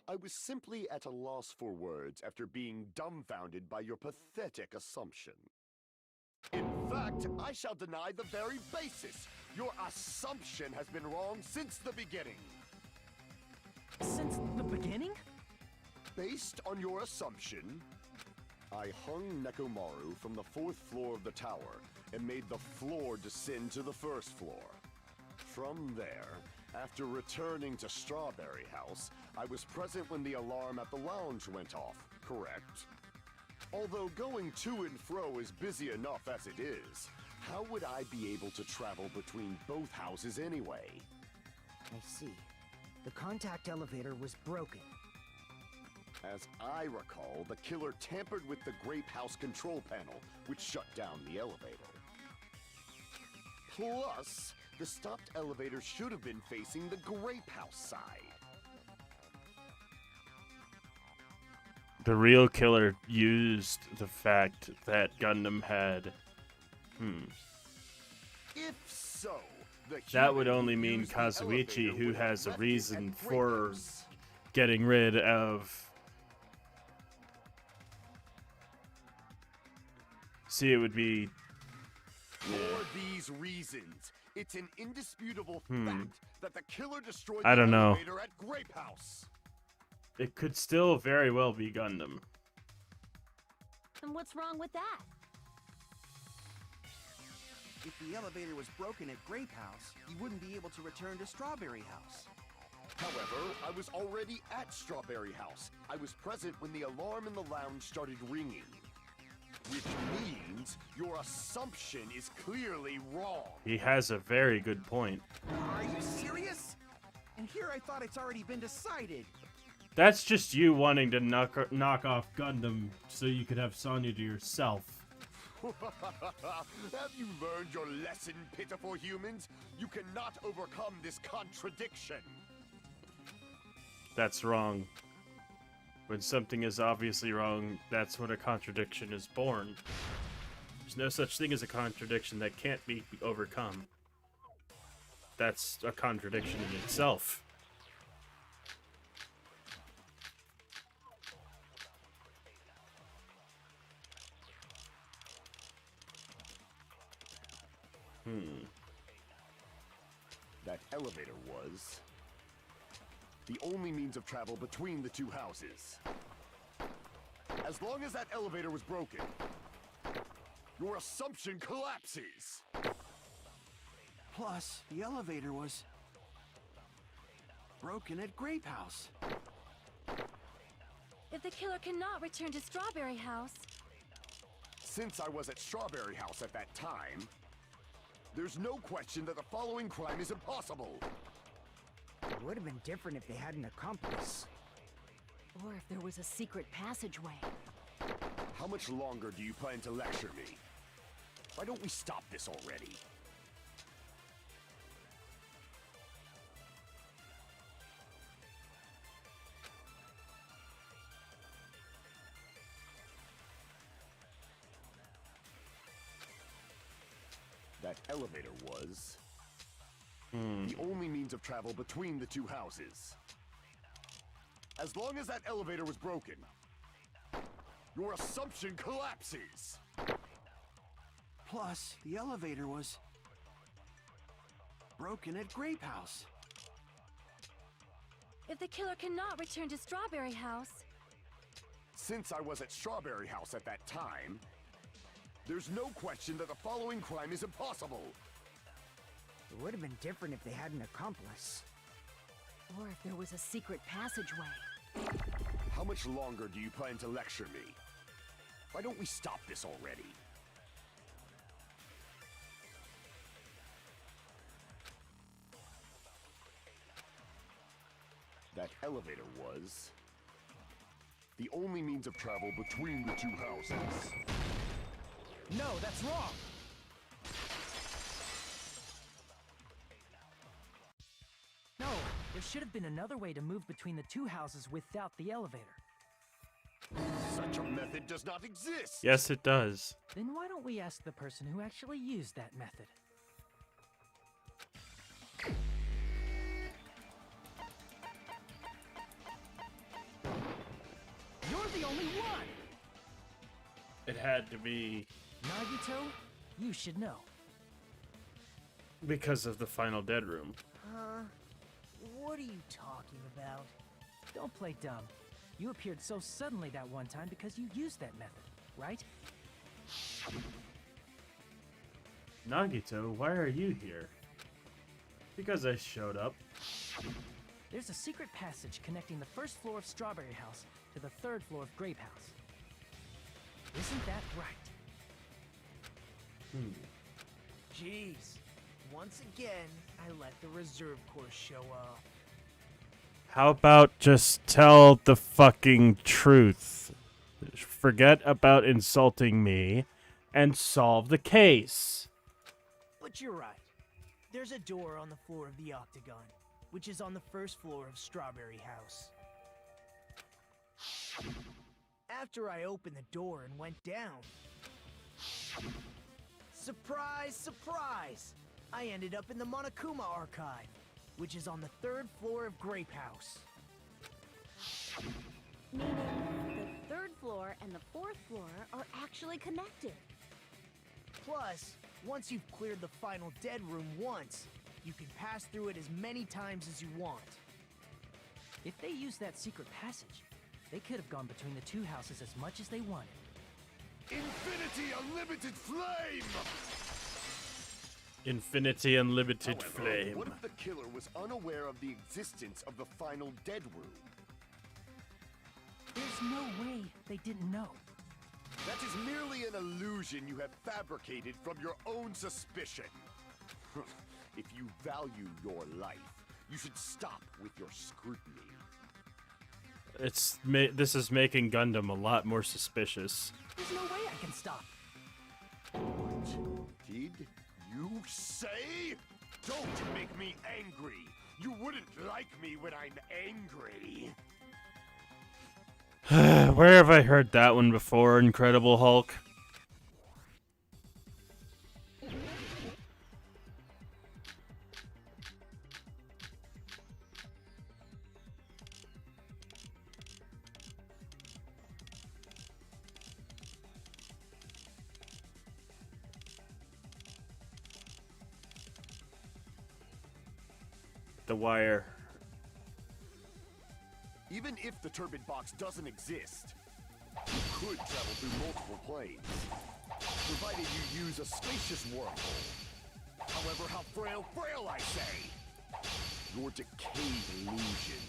[SPEAKER 8] I was simply at a loss for words after being dumbfounded by your pathetic assumption. In fact, I shall deny the very basis. Your assumption has been wrong since the beginning.
[SPEAKER 7] Since the beginning?
[SPEAKER 8] Based on your assumption, I hung Nekomaru from the 4th floor of the tower and made the floor descend to the 1st floor. From there, after returning to Strawberry House, I was present when the alarm at the lounge went off, correct? Although going to and fro is busy enough as it is, how would I be able to travel between both houses anyway?
[SPEAKER 5] I see. The contact elevator was broken.
[SPEAKER 8] As I recall, the killer tampered with the Grape House control panel, which shut down the elevator. Plus, the stopped elevator should have been facing the Grape House side.
[SPEAKER 11] The real killer used the fact that Gundam had...
[SPEAKER 8] If so, the
[SPEAKER 11] That would
[SPEAKER 8] human
[SPEAKER 11] only
[SPEAKER 8] who
[SPEAKER 11] mean
[SPEAKER 8] used the
[SPEAKER 11] Kazuichi,
[SPEAKER 8] elevator
[SPEAKER 11] who
[SPEAKER 8] would have
[SPEAKER 11] has a
[SPEAKER 8] left it
[SPEAKER 11] reason
[SPEAKER 8] at Grape
[SPEAKER 11] for
[SPEAKER 8] House.
[SPEAKER 11] getting rid of. See, it would be.
[SPEAKER 8] For these reasons, it's an indisputable fact that the killer destroyed
[SPEAKER 11] I
[SPEAKER 8] the
[SPEAKER 11] don't know.
[SPEAKER 8] elevator at Grape House.
[SPEAKER 11] It could still very well be Gundam.
[SPEAKER 4] And what's wrong with that?
[SPEAKER 6] If the elevator was broken at Grape House, you wouldn't be able to return to Strawberry House.
[SPEAKER 8] However, I was already at Strawberry House. I was present when the alarm in the lounge started ringing. Which means your assumption is clearly wrong.
[SPEAKER 11] He has a very good point.
[SPEAKER 6] Are you serious? And here I thought it's already been decided.
[SPEAKER 11] That's just you wanting to knock off Gundam so you could have Sonya to yourself.
[SPEAKER 8] Have you learned your lesson, pitiful humans? You cannot overcome this contradiction.
[SPEAKER 11] That's wrong. When something is obviously wrong, that's when a contradiction is born. There's no such thing as a contradiction that can't be overcome. That's a contradiction in itself.
[SPEAKER 8] That elevator was the only means of travel between the two houses. As long as that elevator was broken, your assumption collapses.
[SPEAKER 6] Plus, the elevator was broken at Grape House.
[SPEAKER 4] If the killer cannot return to Strawberry House,
[SPEAKER 8] Since I was at Strawberry House at that time, there's no question that the following crime is impossible.
[SPEAKER 5] It would have been different if they had an accomplice.
[SPEAKER 4] or if there was a secret passageway.
[SPEAKER 8] How much longer do you plan to lecture me? Why don't we stop this already? That elevator was the only means of travel between the two houses. As long as that elevator was broken, your assumption collapses.
[SPEAKER 6] Plus, the elevator was broken at Grape House.
[SPEAKER 4] If the killer cannot return to Strawberry House,
[SPEAKER 8] Since I was at Strawberry House at that time, there's no question that the following crime is impossible.
[SPEAKER 5] It would have been different if they had an accomplice.
[SPEAKER 4] or if there was a secret passageway.
[SPEAKER 8] How much longer do you plan to lecture me? Why don't we stop this already? That elevator was the only means of travel between the two houses.
[SPEAKER 7] No, that's wrong! No, there should have been another way to move between the two houses without the elevator.
[SPEAKER 8] Such a method does not exist!
[SPEAKER 11] Yes, it does.
[SPEAKER 7] Then why don't we ask the person who actually used that method? You're the only one!
[SPEAKER 11] It had to be
[SPEAKER 7] Nagito, you should know.
[SPEAKER 11] because of the final dead room.
[SPEAKER 9] What are you talking about?
[SPEAKER 7] Don't play dumb. You appeared so suddenly that one time because you used that method, right?
[SPEAKER 1] Nagito, why are you here? Because I showed up.
[SPEAKER 7] There's a secret passage connecting the first floor of Strawberry House to the third floor of Grape House. Isn't that right?
[SPEAKER 9] Jeez. Once again, I let the reserve course show up.
[SPEAKER 11] How about just tell the fucking truth? Forget about insulting me and solve the case.
[SPEAKER 9] But you're right. There's a door on the floor of the Octagon, which is on the first floor of Strawberry House. After I opened the door and went down, surprise, surprise! I ended up in the Monokuma Archive, which is on the third floor of Grape House.
[SPEAKER 4] floor and the fourth floor are actually connected.
[SPEAKER 9] Plus, once you've cleared the final dead room once, you can pass through it as many times as you want.
[SPEAKER 7] If they used that secret passage, they could have gone between the two houses as much as they wanted.
[SPEAKER 8] Infinity Unlimited Flame!
[SPEAKER 11] Infinity Unlimited
[SPEAKER 8] However,
[SPEAKER 11] Flame.
[SPEAKER 8] what if the killer was unaware of the existence of the final dead room?
[SPEAKER 7] There's no way they didn't know.
[SPEAKER 8] That is merely an illusion you have fabricated from your own suspicion. If you value your life, you should stop with your scrutiny.
[SPEAKER 11] This is making Gundam a lot more suspicious.
[SPEAKER 7] There's no way I can stop.
[SPEAKER 8] What did you say? Don't make me angry. You wouldn't like me when I'm angry.
[SPEAKER 11] Where have I heard that one before, Incredible Hulk? The Wire.
[SPEAKER 8] Even if the turbid box doesn't exist, you could travel through multiple planes, provided you use a spacious wormhole. However, how frail I say! Your decayed illusion.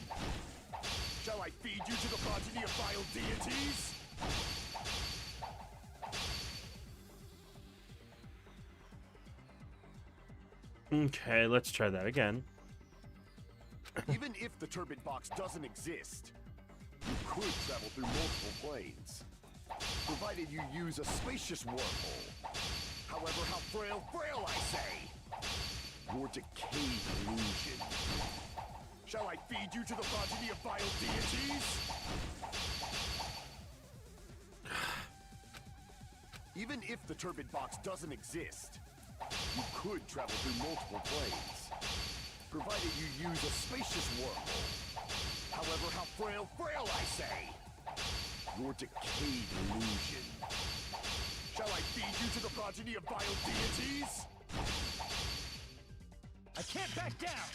[SPEAKER 8] Shall I feed you to the progeny of vile deities?
[SPEAKER 11] Okay, let's try that again.
[SPEAKER 8] Even if the turbid box doesn't exist, you could travel through multiple planes, provided you use a spacious wormhole. However, how frail I say! Your decayed illusion. Shall I feed you to the progeny of vile deities? Even if the turbid box doesn't exist, you could travel through multiple planes, provided you use a spacious wormhole. However, how frail I say! Your decayed illusion. Shall I feed you to the progeny of vile deities?
[SPEAKER 7] I can't back down!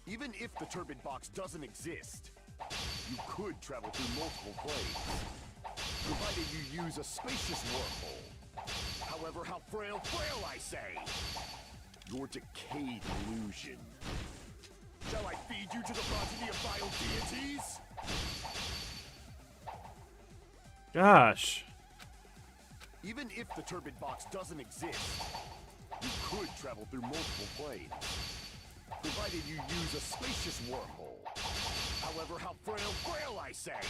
[SPEAKER 8] Even if the turbid box doesn't exist, you could travel through multiple planes, provided you use a spacious wormhole. However, how frail I say! Your decayed illusion. Shall I feed you to the progeny of vile deities?
[SPEAKER 11] Gosh.
[SPEAKER 8] Even if the turbid box doesn't exist, you could travel through multiple planes, provided you use a spacious wormhole. However, how frail I say!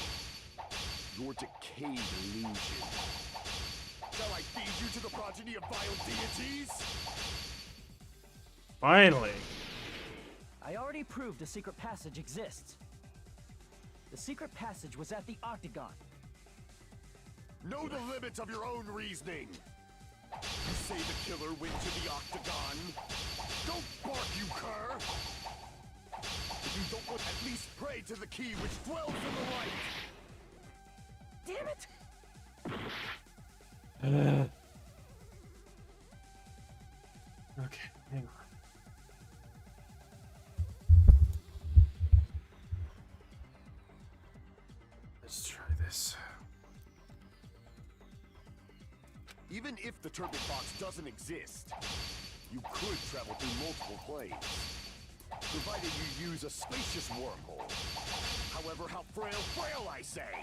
[SPEAKER 8] Your decayed illusion. Shall I feed you to the progeny of vile deities?
[SPEAKER 11] Finally.
[SPEAKER 7] I already proved a secret passage exists. The secret passage was at the Octagon.
[SPEAKER 8] Know the limits of your own reasoning. You say the killer went to the Octagon. Don't bark, you cur! If you don't want, at least pray to the key which dwells in the light.
[SPEAKER 7] Damn it!
[SPEAKER 1] Okay, hang on. Let's try this.
[SPEAKER 8] Even if the turbid box doesn't exist, you could travel through multiple planes, provided you use a spacious wormhole. However, how frail I say!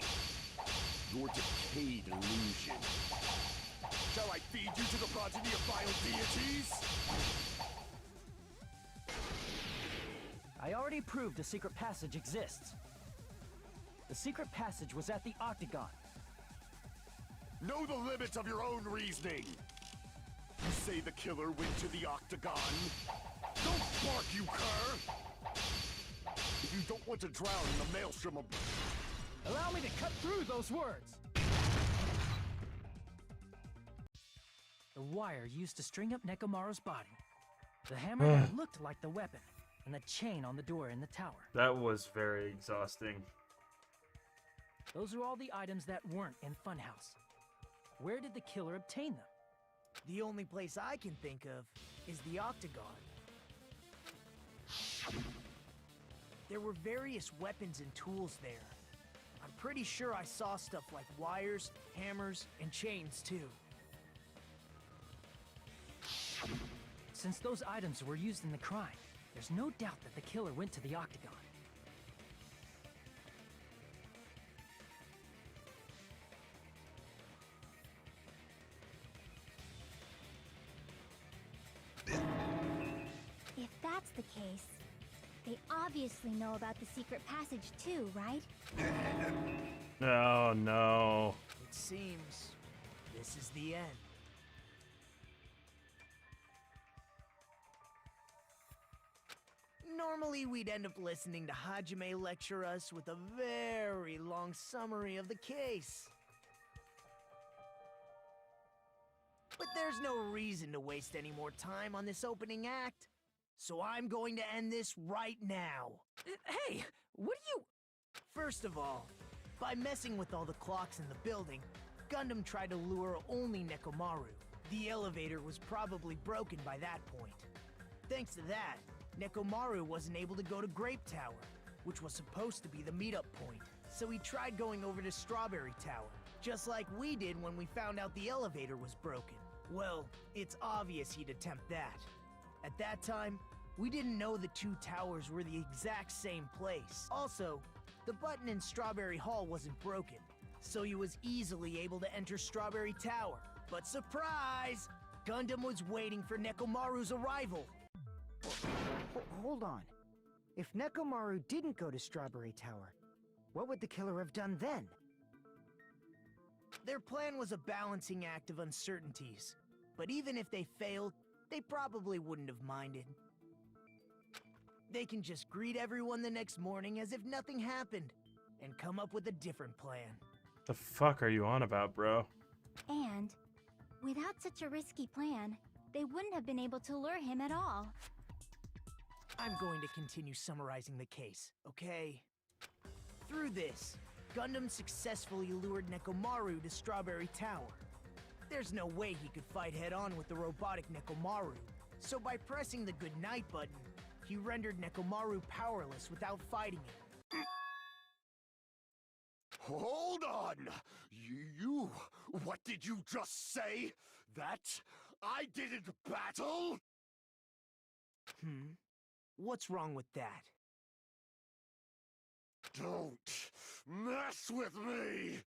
[SPEAKER 8] Your decayed illusion. Shall I feed you to the progeny of vile deities?
[SPEAKER 7] I already proved a secret passage exists. The secret passage was at the Octagon.
[SPEAKER 8] Know the limits of your own reasoning. You say the killer went to the Octagon. Don't bark, you cur! If you don't want to drown in the maelstrom of...
[SPEAKER 7] Allow me to cut through those words! The wire used to string up Nekomaru's body. The hammer that looked like the weapon. and the chain on the door in the tower.
[SPEAKER 11] That was very exhausting.
[SPEAKER 7] Those are all the items that weren't in Funhouse. Where did the killer obtain them?
[SPEAKER 9] The only place I can think of is the Octagon. There were various weapons and tools there. I'm pretty sure I saw stuff like wires, hammers, and chains too.
[SPEAKER 7] Since those items were used in the crime, there's no doubt that the killer went to the Octagon.
[SPEAKER 3] If that's the case, they obviously know about the secret passage too, right?
[SPEAKER 11] Oh no.
[SPEAKER 9] It seems this is the end. Normally, we'd end up listening to Hajime lecture us with a very long summary of the case. But there's no reason to waste any more time on this opening act, so I'm going to end this right now.
[SPEAKER 7] Hey, what are you...
[SPEAKER 9] First of all, by messing with all the clocks in the building, Gundam tried to lure only Nekomaru. The elevator was probably broken by that point. Thanks to that, Nekomaru wasn't able to go to Grape Tower, which was supposed to be the meetup point. So he tried going over to Strawberry Tower, just like we did when we found out the elevator was broken. Well, it's obvious he'd attempt that. At that time, we didn't know the two towers were the exact same place. Also, the button in Strawberry Hall wasn't broken, so he was easily able to enter Strawberry Tower. But surprise! Gundam was waiting for Nekomaru's arrival.
[SPEAKER 5] Hold on. If Nekomaru didn't go to Strawberry Tower, what would the killer have done then?
[SPEAKER 9] Their plan was a balancing act of uncertainties, but even if they failed, they probably wouldn't have minded. They can just greet everyone the next morning as if nothing happened, and come up with a different plan.
[SPEAKER 11] The fuck are you on about, bro?
[SPEAKER 3] And, without such a risky plan, they wouldn't have been able to lure him at all.
[SPEAKER 9] I'm going to continue summarizing the case, okay? Through this, Gundam successfully lured Nekomaru to Strawberry Tower. There's no way he could fight head-on with the robotic Nekomaru, so by pressing the goodnight button, he rendered Nekomaru powerless without fighting him.
[SPEAKER 8] Hold on! You... What did you just say? That I didn't battle?
[SPEAKER 9] What's wrong with that?
[SPEAKER 8] Don't mess with me!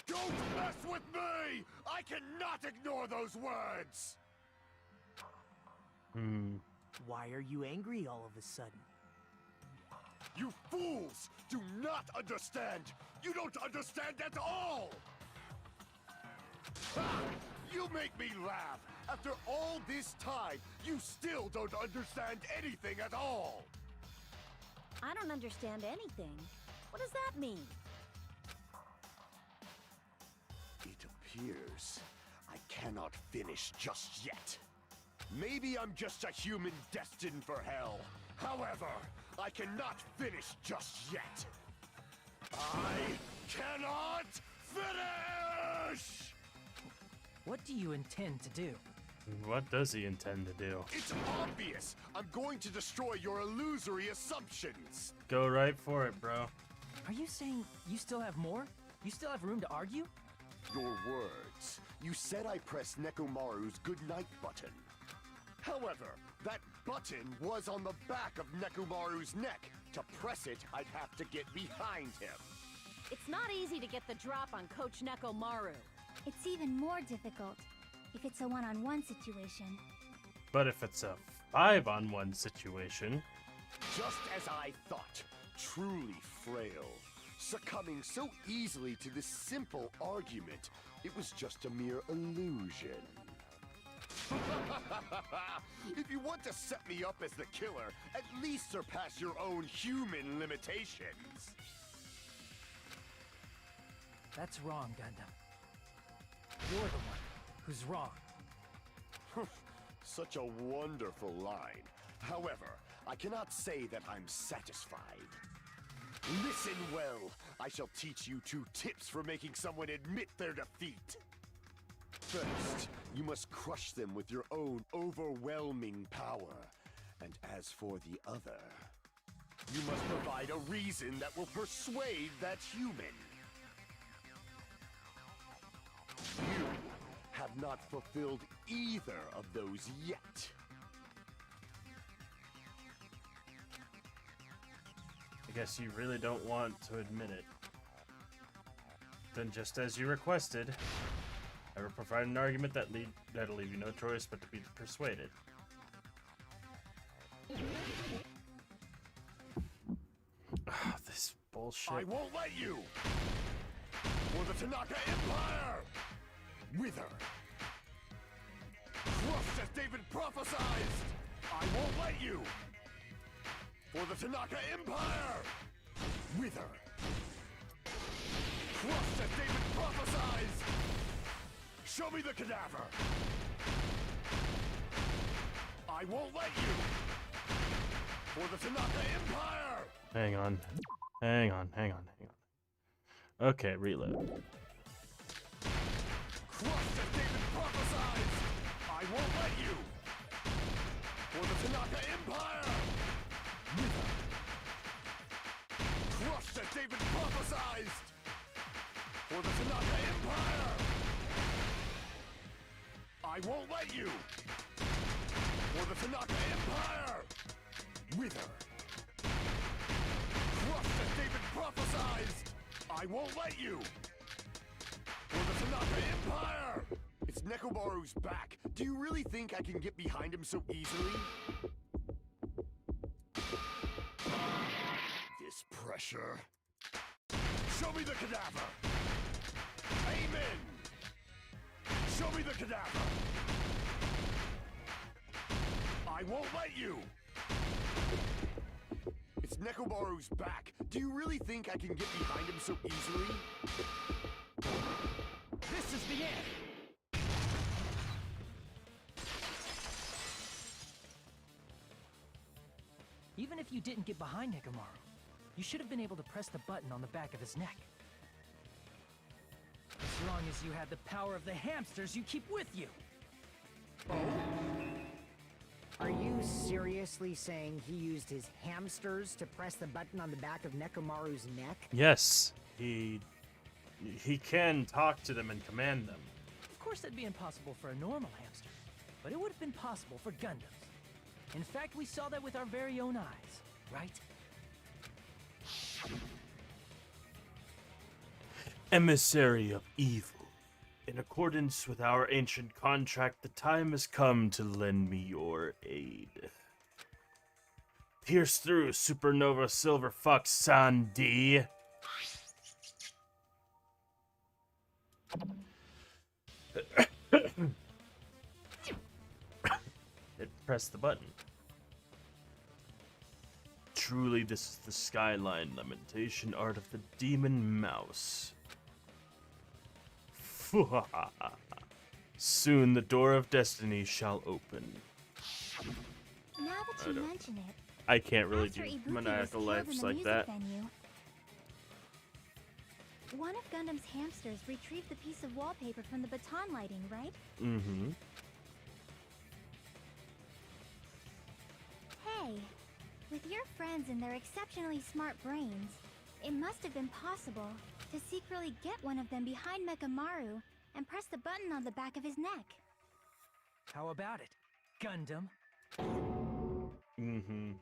[SPEAKER 8] Don't mess with me! I cannot ignore those words!
[SPEAKER 9] Why are you angry all of a sudden?
[SPEAKER 8] You fools do not understand! You don't understand at all! Ha! You make me laugh! After all this time, you still don't understand anything at all!
[SPEAKER 4] I don't understand anything. What does that mean?
[SPEAKER 8] It appears I cannot finish just yet. Maybe I'm just a human destined for hell. However, I cannot finish just yet. I cannot finish!
[SPEAKER 7] What do you intend to do?
[SPEAKER 11] What does he intend to do?
[SPEAKER 8] It's obvious! I'm going to destroy your illusory assumptions!
[SPEAKER 11] Go right for it, bro.
[SPEAKER 7] Are you saying you still have more? You still have room to argue?
[SPEAKER 8] Your words. You said I pressed Nekomaru's goodnight button. However, that button was on the back of Nekomaru's neck. To press it, I'd have to get behind him.
[SPEAKER 4] It's not easy to get the drop on Coach Nekomaru.
[SPEAKER 3] It's even more difficult if it's a one-on-one situation.
[SPEAKER 11] But if it's a 5-on-1 situation...
[SPEAKER 8] Just as I thought. Truly frail. Succumbing so easily to this simple argument, it was just a mere illusion. If you want to set me up as the killer, at least surpass your own human limitations.
[SPEAKER 7] That's wrong, Gundam. You're the one who's wrong.
[SPEAKER 8] Such a wonderful line. However, I cannot say that I'm satisfied. Listen well. I shall teach you 2 tips for making someone admit their defeat. First, you must crush them with your own overwhelming power. And as for the other, you must provide a reason that will persuade that human. You have not fulfilled either of those yet.
[SPEAKER 11] I guess you really don't want to admit it. Then just as you requested, I will provide an argument that'll leave you no choice but to be persuaded. This bullshit.
[SPEAKER 8] I won't let you! For the Tanaka Empire! Wither! Crushed as David prophesied! I won't let you! For the Tanaka Empire! Wither! Crushed as David prophesied! Show me the cadaver! I won't let you! For the Tanaka Empire!
[SPEAKER 11] Hang on. Okay, reload.
[SPEAKER 8] Crushed as David prophesied! I won't let you! For the Tanaka Empire! Wither! Crushed as David prophesied! For the Tanaka Empire! I won't let you! For the Tanaka Empire! Wither! Crushed as David prophesied! I won't let you! For the Tanaka Empire! It's Nekomaru's back. Do you really think I can get behind him so easily? This pressure. Show me the cadaver! Amen! Show me the cadaver! I won't let you! It's Nekomaru's back. Do you really think I can get behind him so easily?
[SPEAKER 7] This is the end! Even if you didn't get behind Nekomaru, you should have been able to press the button on the back of his neck. As long as you had the power of the hamsters you keep with you.
[SPEAKER 5] Are you seriously saying he used his hamsters to press the button on the back of Nekomaru's neck?
[SPEAKER 11] Yes, he can talk to them and command them.
[SPEAKER 7] Of course that'd be impossible for a normal hamster, but it would have been possible for Gundams. In fact, we saw that with our very own eyes, right?
[SPEAKER 11] Emissary of evil. In accordance with our ancient contract, the time has come to lend me your aid. Pierce through, Supernova Silver Fox Sandy. Press the button. Truly, this is the Skyline Lamentation art of the Demon Mouse. Soon the door of destiny shall open.
[SPEAKER 3] Now that you mention it,
[SPEAKER 11] I can't really
[SPEAKER 3] after
[SPEAKER 11] do
[SPEAKER 3] Ibuki was
[SPEAKER 11] maniacal
[SPEAKER 3] killed
[SPEAKER 11] lives
[SPEAKER 3] in the
[SPEAKER 11] like
[SPEAKER 3] music
[SPEAKER 11] that.
[SPEAKER 3] venue, one of Gundam's hamsters retrieved the piece of wallpaper from the baton lighting, right?
[SPEAKER 11] Mm-hmm.
[SPEAKER 3] Hey, with your friends and their exceptionally smart brains, it must have been possible to secretly get one of them behind Mechamaru and press the button on the back of his neck.
[SPEAKER 7] How about it, Gundam?
[SPEAKER 11] Mm-hmm.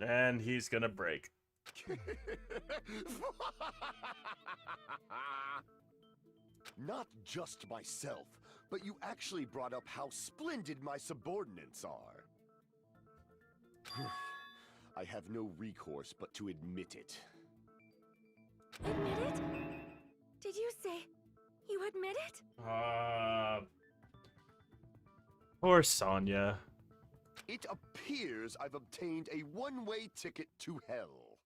[SPEAKER 11] And he's gonna break.
[SPEAKER 8] Not just myself, but you actually brought up how splendid my subordinates are. I have no recourse but to admit it.
[SPEAKER 4] Admit it? Did you say you admit it?
[SPEAKER 11] Poor Sonya.
[SPEAKER 8] It appears I've obtained a one-way ticket to hell.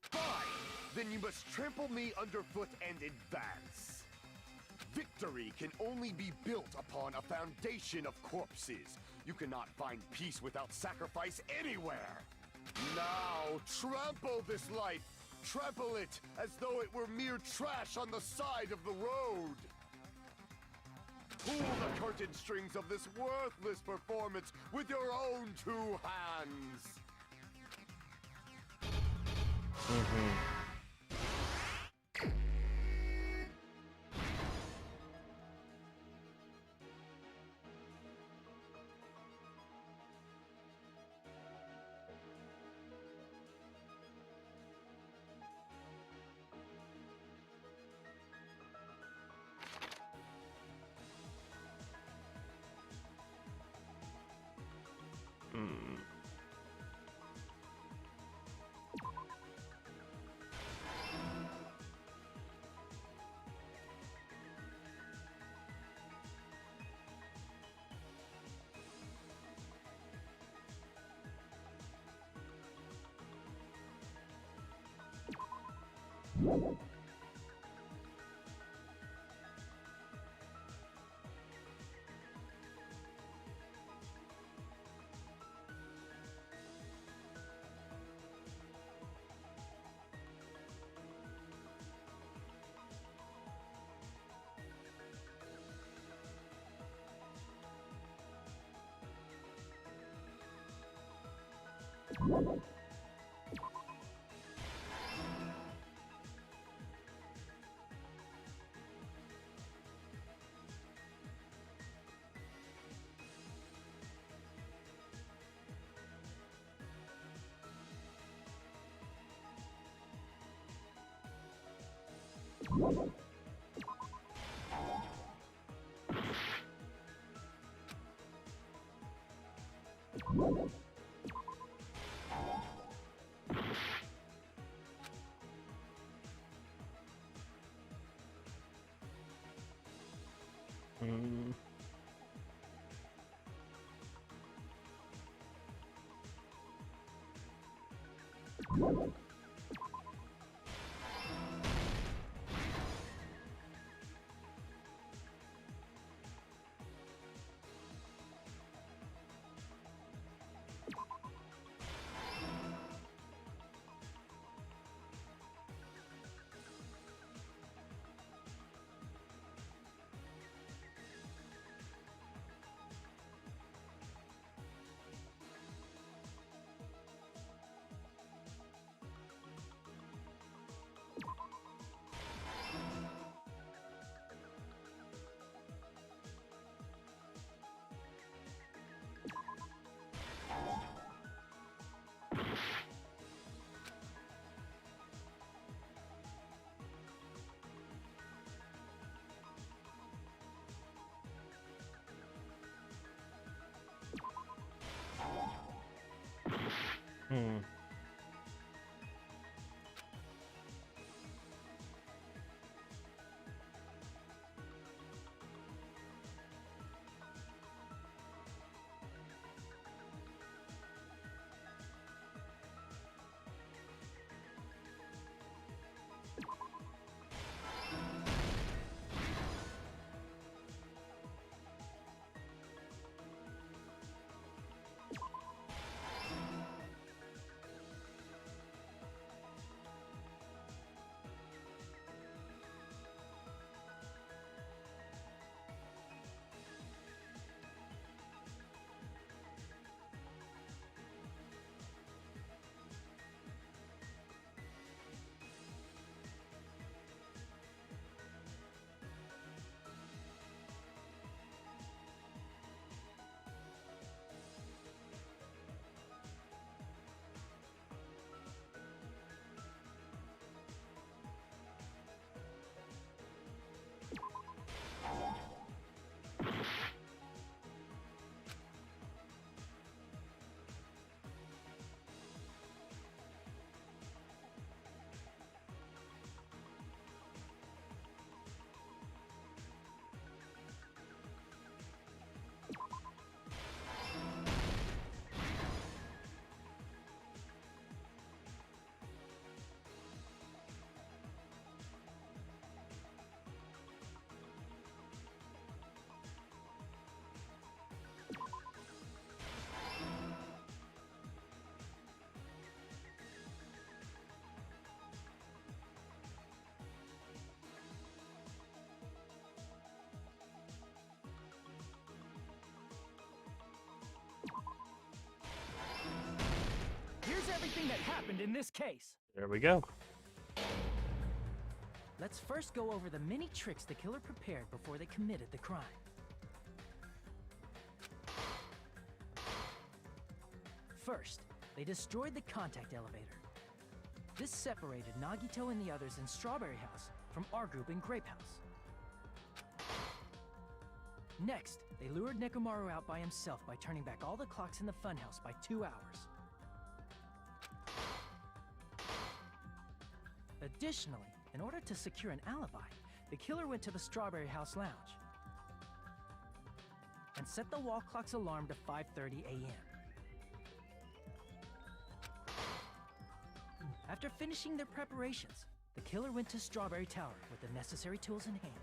[SPEAKER 8] Fine! Then you must trample me underfoot and advance. Victory can only be built upon a foundation of corpses. You cannot find peace without sacrifice anywhere! Now, trample this life! Trample it as though it were mere trash on the side of the road! Pull the curtain strings of this worthless performance with your own two hands!
[SPEAKER 7] everything that happened in this case.
[SPEAKER 11] There we go.
[SPEAKER 7] Let's first go over the many tricks the killer prepared before they committed the crime. First, they destroyed the contact elevator. This separated Nagito and the others in Strawberry House from our group in Grape House. Next, they lured Nekomaru out by himself by turning back all the clocks in the funhouse by 2 hours. Additionally, in order to secure an alibi, the killer went to the Strawberry House lounge and set the wall clock's alarm to 5:30 a.m. After finishing their preparations, the killer went to Strawberry Tower with the necessary tools in hand.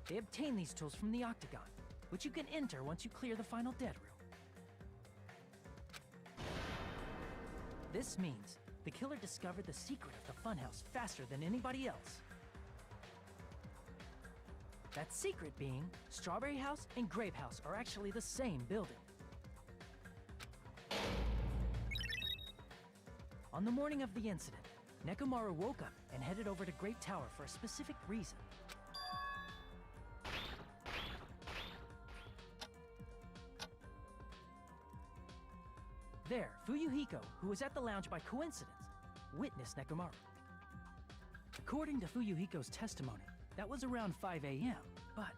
[SPEAKER 7] They obtained these tools from the Octagon, which you can enter once you clear the final dead room. This means the killer discovered the secret of the funhouse faster than anybody else. That secret being, Strawberry House and Grape House are actually the same building. On the morning of the incident, Nekomaru woke up and headed over to Great Tower for a specific reason. There, Fuyuhiko, who was at the lounge by coincidence, witnessed Nekomaru. According to Fuyuhiko's testimony, that was around 5 a.m., but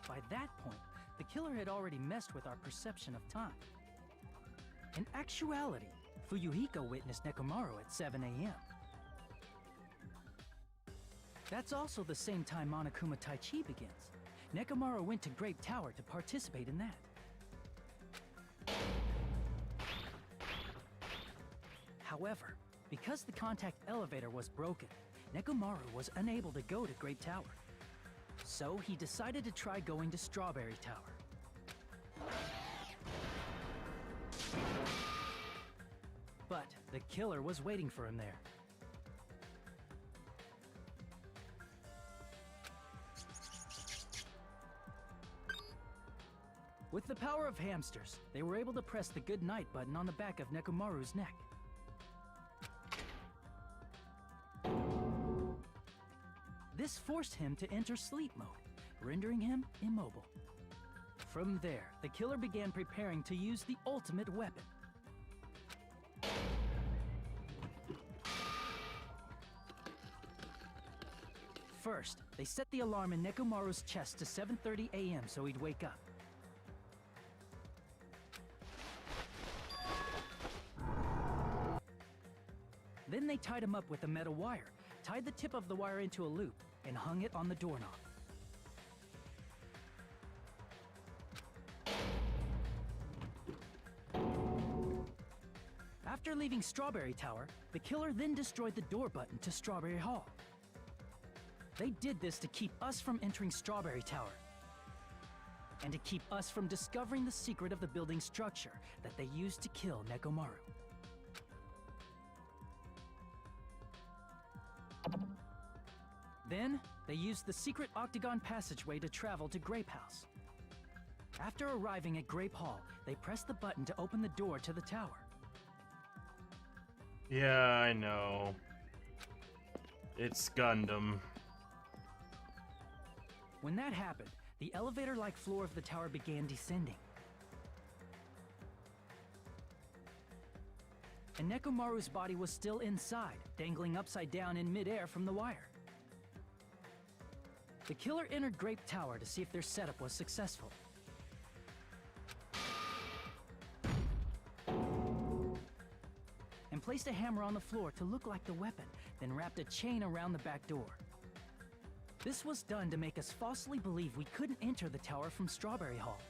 [SPEAKER 7] by that point, the killer had already messed with our perception of time. In actuality, Fuyuhiko witnessed Nekomaru at 7 a.m. That's also the same time Monokuma Taichi begins. Nekomaru went to Grape Tower to participate in that. However, because the contact elevator was broken, Nekomaru was unable to go to Grape Tower. So he decided to try going to Strawberry Tower. But the killer was waiting for him there. With the power of hamsters, they were able to press the good night button on the back of Nekomaru's neck. This forced him to enter sleep mode, rendering him immobile. From there, the killer began preparing to use the ultimate weapon. First, they set the alarm in Nekomaru's chest to 7:30 a.m. so he'd wake up. Then they tied him up with a metal wire, tied the tip of the wire into a loop, and hung it on the doorknob. After leaving Strawberry Tower, the killer then destroyed the door button to Strawberry Hall. They did this to keep us from entering Strawberry Tower, and to keep us from discovering the secret of the building's structure that they used to kill Nekomaru. Then, they used the secret octagon passageway to travel to Grape House. After arriving at Grape Hall, they pressed the button to open the door to the tower.
[SPEAKER 11] Yeah, I know. It's Gundam.
[SPEAKER 7] When that happened, the elevator-like floor of the tower began descending. And Nekomaru's body was still inside, dangling upside down in midair from the wire. The killer entered Grape Tower to see if their setup was successful. And placed a hammer on the floor to look like the weapon, then wrapped a chain around the back door. This was done to make us falsely believe we couldn't enter the tower from Strawberry Hall.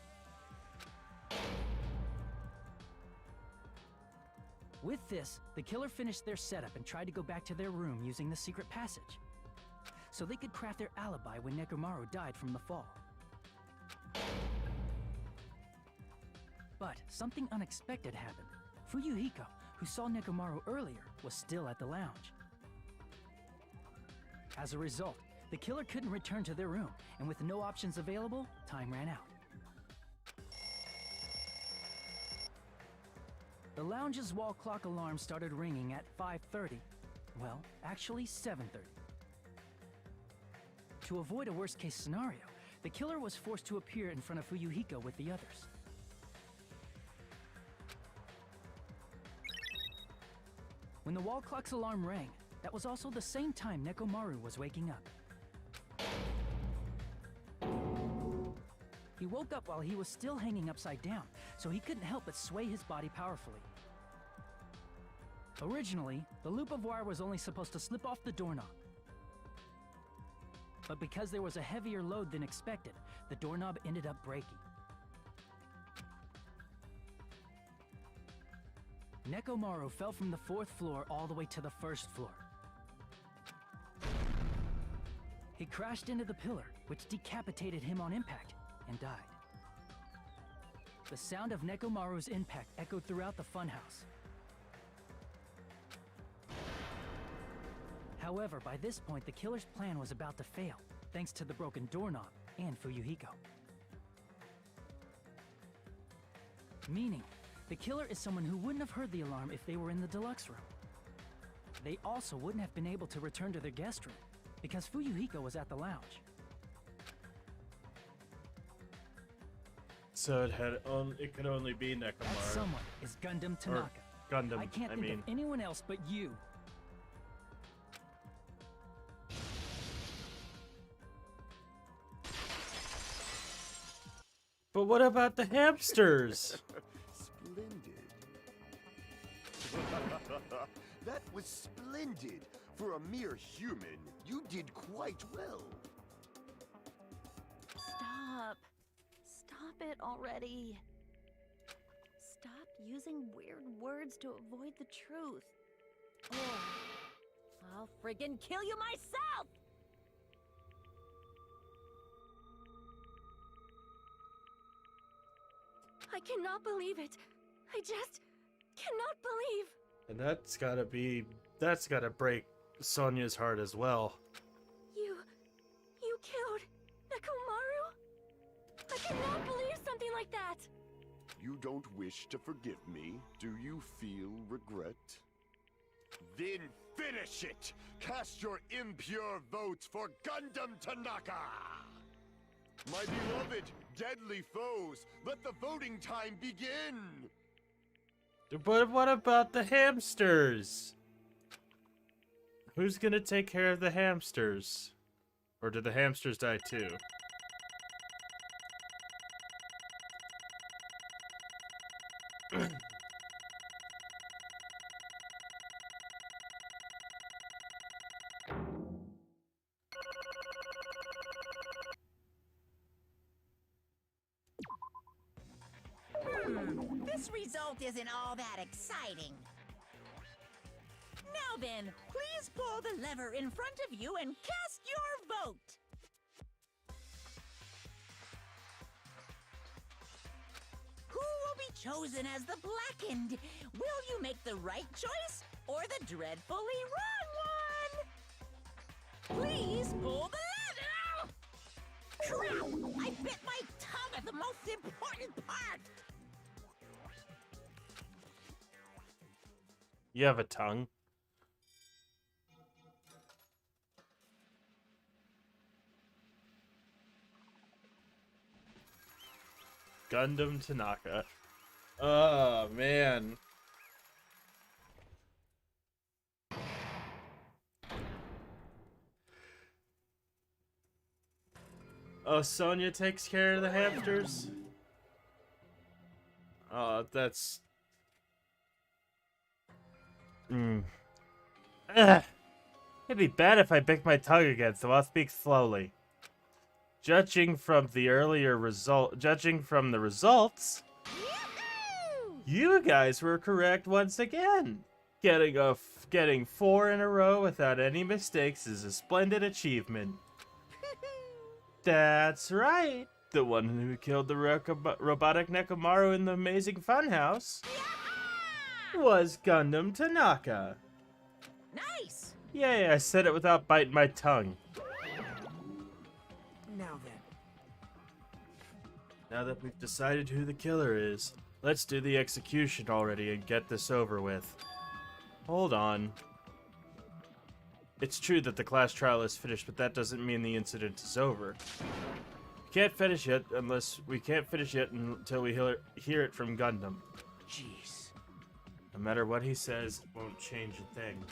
[SPEAKER 7] With this, the killer finished their setup and tried to go back to their room using the secret passage, so they could craft their alibi when Nekomaru died from the fall. But something unexpected happened. Fuyuhiko, who saw Nekomaru earlier, was still at the lounge. As a result, the killer couldn't return to their room, and with no options available, time ran out. The lounge's wall clock alarm started ringing at 5:30. Well, actually 7:30. To avoid a worst-case scenario, the killer was forced to appear in front of Fuyuhiko with the others. When the wall clock's alarm rang, that was also the same time Nekomaru was waking up. He woke up while he was still hanging upside down, so he couldn't help but sway his body powerfully. Originally, the loop of wire was only supposed to slip off the doorknob. But because there was a heavier load than expected, the doorknob ended up breaking. Nekomaru fell from the 4th floor all the way to the 1st floor. He crashed into the pillar, which decapitated him on impact, and died. The sound of Nekomaru's impact echoed throughout the funhouse. However, by this point, the killer's plan was about to fail, thanks to the broken doorknob and Fuyuhiko. Meaning, the killer is someone who wouldn't have heard the alarm if they were in the deluxe room. They also wouldn't have been able to return to their guest room, because Fuyuhiko was at the lounge.
[SPEAKER 11] So it could only be
[SPEAKER 7] That
[SPEAKER 11] Nekomaru.
[SPEAKER 7] someone is Gundam Tanaka.
[SPEAKER 11] Gundam,
[SPEAKER 7] I can't think of anyone else but you.
[SPEAKER 11] But what about the hamsters?
[SPEAKER 8] Splendid. That was splendid. For a mere human, you did quite well.
[SPEAKER 4] Stop. Stop it already. Stop using weird words to avoid the truth. Or I'll friggin' kill you myself! I cannot believe it. I just cannot believe.
[SPEAKER 11] And that's gotta break Sonya's heart as well.
[SPEAKER 4] You killed Nekomaru? I cannot believe something like that.
[SPEAKER 8] You don't wish to forgive me? Do you feel regret? Then finish it! Cast your impure votes for Gundam Tanaka! My beloved, deadly foes, let the voting time begin!
[SPEAKER 11] But what about the hamsters? Who's gonna take care of the hamsters? Or did the hamsters die too?
[SPEAKER 2] This result isn't all that exciting. Now then, please pull the lever in front of you and cast your vote. Who will be chosen as the Blackened? Will you make the right choice or the dreadfully wrong one? Please pull the lever! Crap! I bit my tongue at the most important part!
[SPEAKER 11] You have a tongue. Gundam Tanaka. Oh, man. Oh, Sonya takes care of the hamsters? Oh, that's... Ugh. It'd be bad if I bit my tongue again, so I'll speak slowly. Judging from the results, you guys were correct once again. Getting 4 in a row without any mistakes is a splendid achievement. That's right. The one who killed the robotic Nekomaru in the amazing funhouse was Gundam Tanaka.
[SPEAKER 2] Nice!
[SPEAKER 11] Yay, I said it without biting my tongue.
[SPEAKER 9] Now then.
[SPEAKER 11] Now that we've decided who the killer is, Let's do the execution already and get this over with. Hold on. It's true that the class trial is finished, but that doesn't mean the incident is over. We can't finish yet until we hear it from Gundam.
[SPEAKER 9] Jeez.
[SPEAKER 11] No matter what he says, it won't change a thing.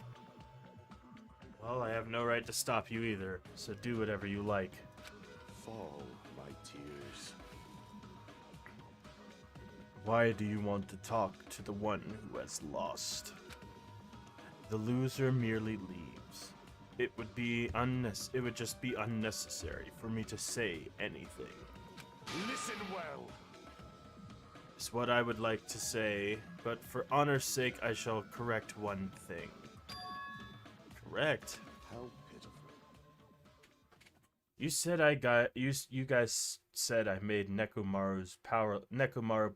[SPEAKER 11] Well, I have no right to stop you either, so do whatever you like.
[SPEAKER 8] Fall, my tears.
[SPEAKER 11] Why do you want to talk to the one who has lost? The loser merely leaves. It would just be unnecessary for me to say anything.
[SPEAKER 8] Listen well.
[SPEAKER 11] Is what I would like to say, but for honor's sake, I shall correct one thing. Correct?
[SPEAKER 8] How pitiful.
[SPEAKER 11] You said you guys said I made Nekomaru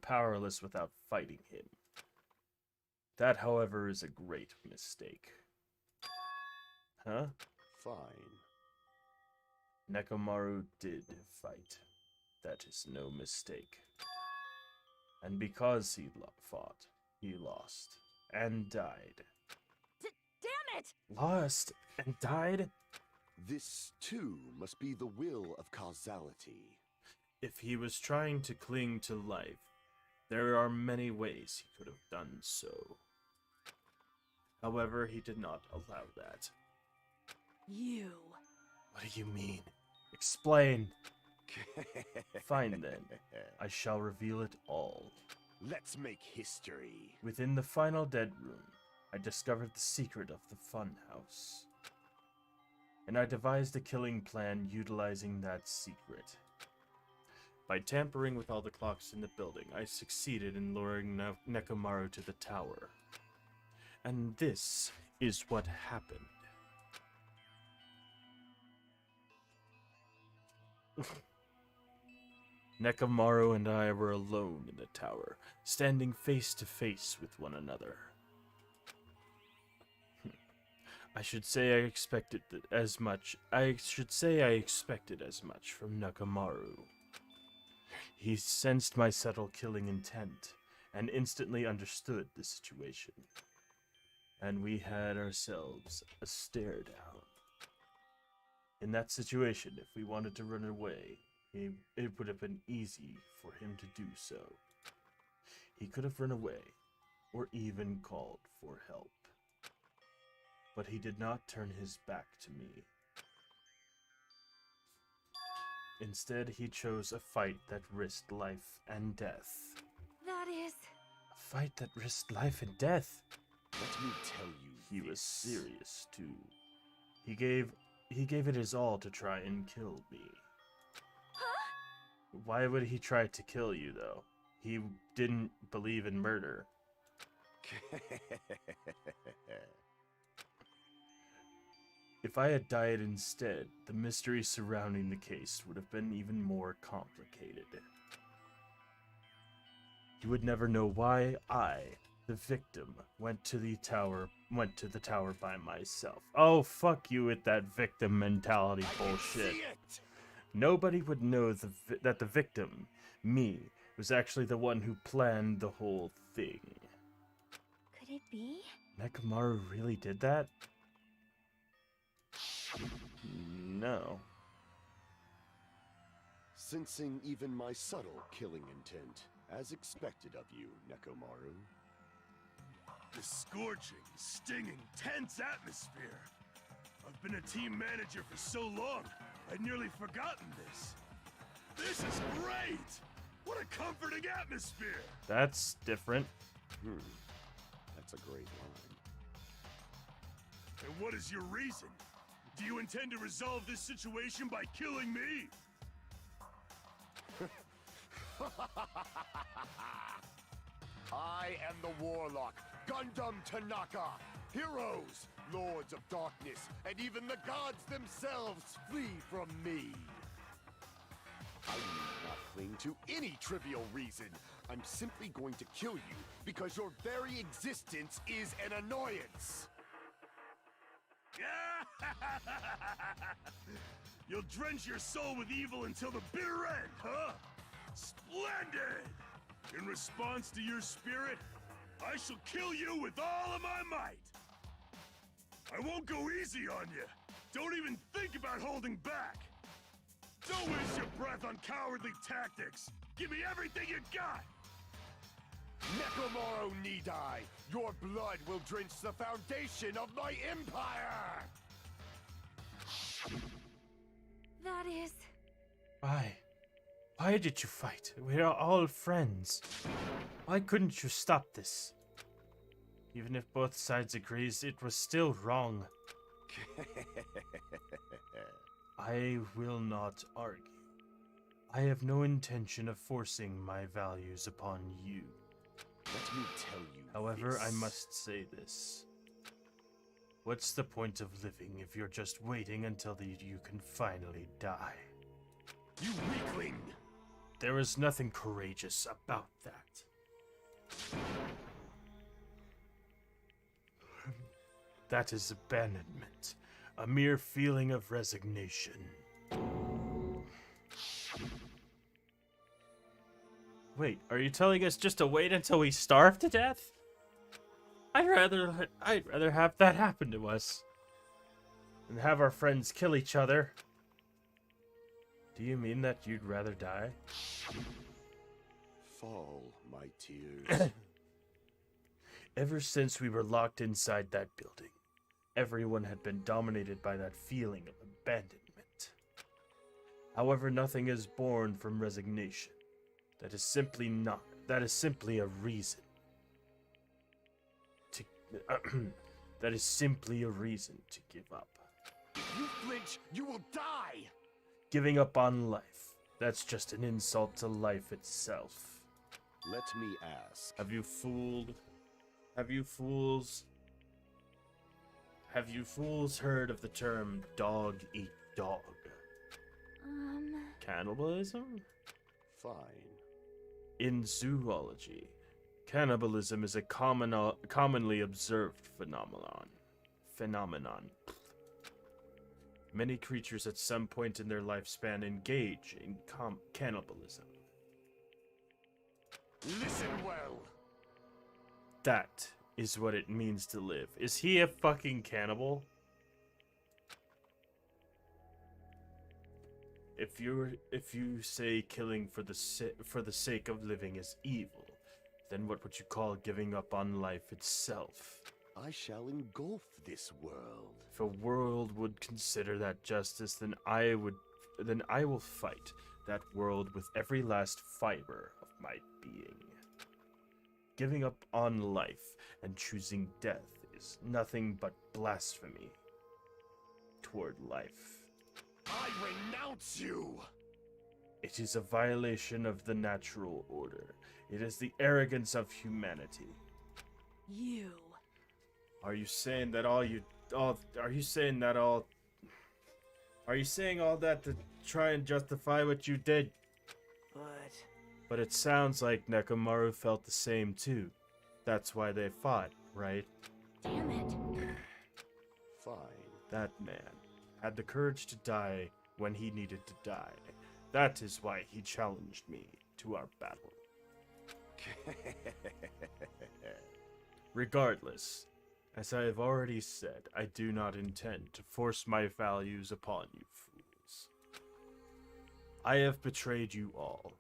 [SPEAKER 11] powerless without fighting him. That, however, is a great mistake. Huh?
[SPEAKER 8] Fine.
[SPEAKER 11] Nekomaru did fight. That is no mistake. And because he fought, he lost and died.
[SPEAKER 4] Damn it!
[SPEAKER 11] Lost and died?
[SPEAKER 8] This, too, must be the will of causality.
[SPEAKER 11] If he was trying to cling to life, there are many ways he could have done so. However, he did not allow that.
[SPEAKER 4] You.
[SPEAKER 11] What do you mean? Explain. Fine then. I shall reveal it all.
[SPEAKER 8] Let's make history.
[SPEAKER 11] Within the final dead room, I discovered the secret of the funhouse. And I devised a killing plan utilizing that secret. By tampering with all the clocks in the building, I succeeded in luring Nekomaru to the tower. And this is what happened. Nekomaru and I were alone in the tower, standing face to face with one another. I should say I expected as much from Nekomaru. He sensed my subtle killing intent and instantly understood the situation. And we had ourselves a stare down. In that situation, if we wanted to run away, it would have been easy for him to do so. He could have run away, or even called for help. But he did not turn his back to me. Instead, he chose a fight that risked life and death.
[SPEAKER 4] That is...
[SPEAKER 11] A fight that risked life and death?
[SPEAKER 8] Let me tell you,
[SPEAKER 11] he was serious, too. He gave it his all to try and kill me.
[SPEAKER 4] Huh?
[SPEAKER 11] Why would he try to kill you, though? He didn't believe in murder. If I had died instead, the mystery surrounding the case would have been even more complicated. You would never know why I, the victim, went to the tower by myself. Oh, fuck you with that victim mentality bullshit. Nobody would know that the victim, me, was actually the one who planned the whole thing.
[SPEAKER 3] Could it be?
[SPEAKER 11] Nekomaru really did that? No.
[SPEAKER 8] Sensing even my subtle killing intent, as expected of you, Nekomaru.
[SPEAKER 12] The scorching, stinging, tense atmosphere. I've been a team manager for so long, I'd nearly forgotten this. This is great! What a comforting atmosphere!
[SPEAKER 11] That's different.
[SPEAKER 8] That's a great line.
[SPEAKER 12] And what is your reason? Do you intend to resolve this situation by killing me?
[SPEAKER 8] I am the Warlock, Gundam Tanaka. Heroes, Lords of Darkness, and even the gods themselves flee from me. I need not cling to any trivial reason. I'm simply going to kill you because your very existence is an annoyance.
[SPEAKER 12] You'll drench your soul with evil until the bitter end, huh? Splendid! In response to your spirit, I shall kill you with all of my might. I won't go easy on you. Don't even think about holding back. Don't waste your breath on cowardly tactics. Give me everything you got.
[SPEAKER 8] Nekomaru need I. Your blood will drench the foundation of my empire!
[SPEAKER 4] That is...
[SPEAKER 11] Why? Why did you fight? We are all friends. Why couldn't you stop this? Even if both sides agrees, it was still wrong. I will not argue. I have no intention of forcing my values upon you.
[SPEAKER 8] Let me tell you
[SPEAKER 11] However,
[SPEAKER 8] this.
[SPEAKER 11] I must say this. What's the point of living if you're just waiting until you can finally die?
[SPEAKER 8] You weakling!
[SPEAKER 11] There is nothing courageous about that. That is abandonment, a mere feeling of resignation. Wait, are you telling us just to wait until we starve to death? I'd rather have that happen to us than have our friends kill each other. Do you mean that you'd rather die?
[SPEAKER 8] Fall, my tears.
[SPEAKER 11] Ever since we were locked inside that building, everyone had been dominated by that feeling of abandonment. However, nothing is born from resignation. That is simply a reason to that is simply a reason to give up.
[SPEAKER 8] If you flinch, you will die!
[SPEAKER 11] Giving up on life, that's just an insult to life itself.
[SPEAKER 8] Let me ask.
[SPEAKER 11] Have you fools heard of the term dog eat dog? Cannibalism?
[SPEAKER 8] Fine.
[SPEAKER 11] In zoology, cannibalism is a commonly observed phenomenon. Many creatures at some point in their lifespan engage in cannibalism.
[SPEAKER 8] Listen well.
[SPEAKER 11] That is what it means to live. Is he a fucking cannibal? If you say killing for the sake of living is evil, then what would you call giving up on life itself?
[SPEAKER 8] I shall engulf this world.
[SPEAKER 11] If a world would consider that justice, then I will fight that world with every last fiber of my being. Giving up on life and choosing death is nothing but blasphemy toward life.
[SPEAKER 8] I renounce you!
[SPEAKER 11] It is a violation of the natural order. It is the arrogance of humanity.
[SPEAKER 4] You.
[SPEAKER 11] Are you saying all that to try and justify what you did? But it sounds like Nekomaru felt the same too. That's why they fought, right?
[SPEAKER 4] Damn it.
[SPEAKER 8] Fine.
[SPEAKER 11] That man had the courage to die when he needed to die. That is why he challenged me to our battle. Regardless, as I have already said, I do not intend to force my values upon you fools. I have betrayed you all.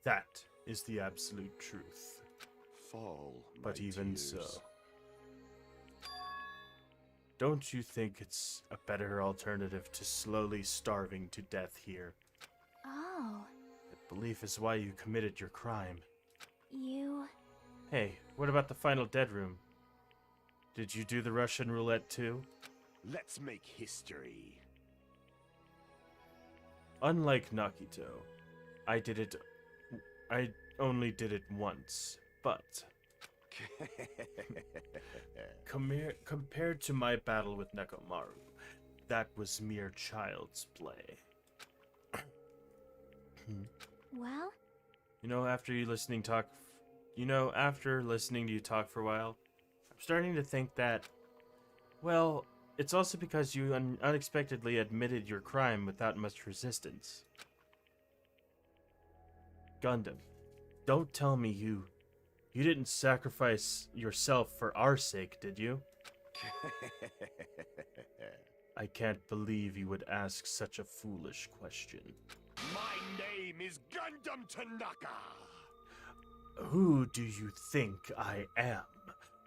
[SPEAKER 11] That is the absolute truth.
[SPEAKER 8] Fall,
[SPEAKER 11] But
[SPEAKER 8] my
[SPEAKER 11] even
[SPEAKER 8] tears.
[SPEAKER 11] so, don't you think it's a better alternative to slowly starving to death here?
[SPEAKER 3] Oh,
[SPEAKER 11] That belief is why you committed your crime.
[SPEAKER 3] you...
[SPEAKER 11] Hey, what about the final dead room? Did you do the Russian roulette too?
[SPEAKER 8] Let's make history.
[SPEAKER 11] Unlike Nakito, I only did it once, but compared to my battle with Nekomaru, that was mere child's play.
[SPEAKER 3] Well,
[SPEAKER 11] After listening to you talk for a while, I'm starting to think that, well, it's also because you unexpectedly admitted your crime without much resistance. Gundam, Don't tell me you didn't sacrifice yourself for our sake, did you? I can't believe you would ask such a foolish question.
[SPEAKER 8] My name is Gundam Tanaka!
[SPEAKER 11] Who do you think I am?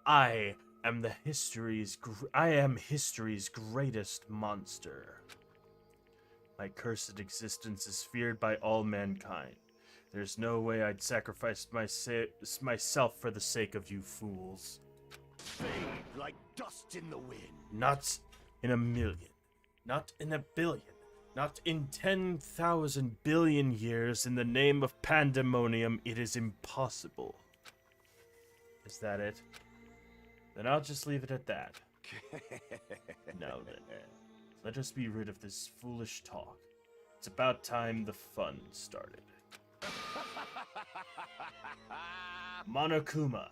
[SPEAKER 11] I am history's greatest monster. My cursed existence is feared by all mankind. There's no way I'd sacrifice myself for the sake of you fools.
[SPEAKER 8] Fade like dust in the wind.
[SPEAKER 11] Not in a million. Not in a billion. Not in 10,000 billion years. In the name of pandemonium, it is impossible. Is that it? Then I'll just leave it at that. Now then, let us be rid of this foolish talk. It's about time the fun started. Monokuma,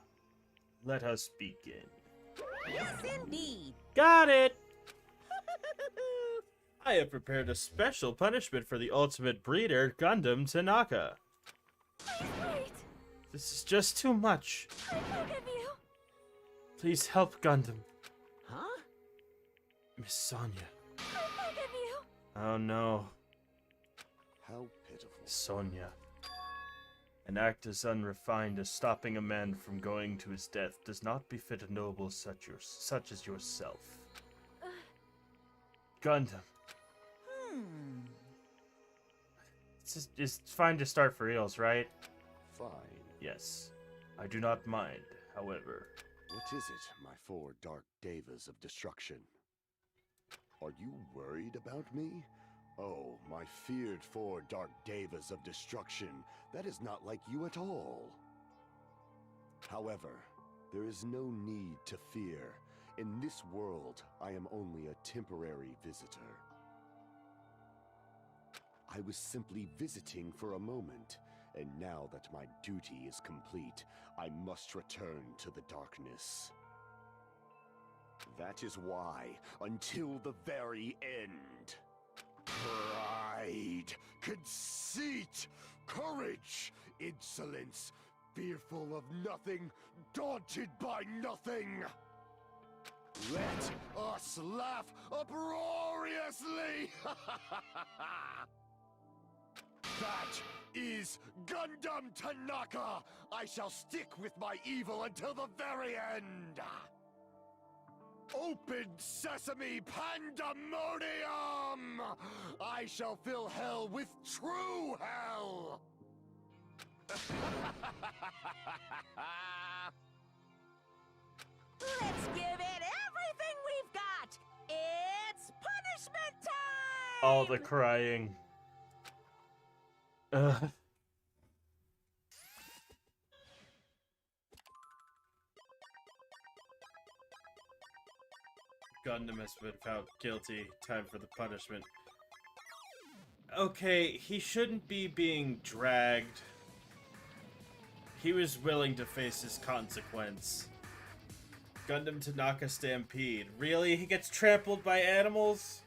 [SPEAKER 11] let us begin.
[SPEAKER 2] Yes, indeed.
[SPEAKER 11] Got it! I have prepared a special punishment for the ultimate breeder, Gundam Tanaka.
[SPEAKER 4] Wait!
[SPEAKER 11] This is just too much.
[SPEAKER 4] I beg of you!
[SPEAKER 11] Please help Gundam.
[SPEAKER 2] Huh?
[SPEAKER 11] Miss Sonia.
[SPEAKER 4] I beg of you!
[SPEAKER 11] Oh no.
[SPEAKER 8] How pitiful.
[SPEAKER 11] Sonia. An act as unrefined as stopping a man from going to his death does not befit a noble such as yourself. Gundam. It's fine to start for reals, right?
[SPEAKER 8] Fine.
[SPEAKER 11] Yes. I do not mind, however.
[SPEAKER 8] What is it, my four dark devas of destruction? Are you worried about me? Oh, my feared four dark devas of destruction. That is not like you at all. However, there is no need to fear. In this world, I am only a temporary visitor. I was simply visiting for a moment, and now that my duty is complete, I must return to the darkness. That is why, until the very end, pride, conceit, courage, insolence, fearful of nothing, daunted by nothing. Let us laugh uproariously! That is Gundam Tanaka! I shall stick with my evil until the very end! Open sesame pandemonium! I shall fill hell with true hell!
[SPEAKER 2] Let's give it everything we've got. It's punishment time!
[SPEAKER 11] All the crying. Gundam has been found guilty. Time for the punishment. Okay, he shouldn't be being dragged. He was willing to face his consequence. Gundam Tanaka Stampede. Really? He gets trampled by animals?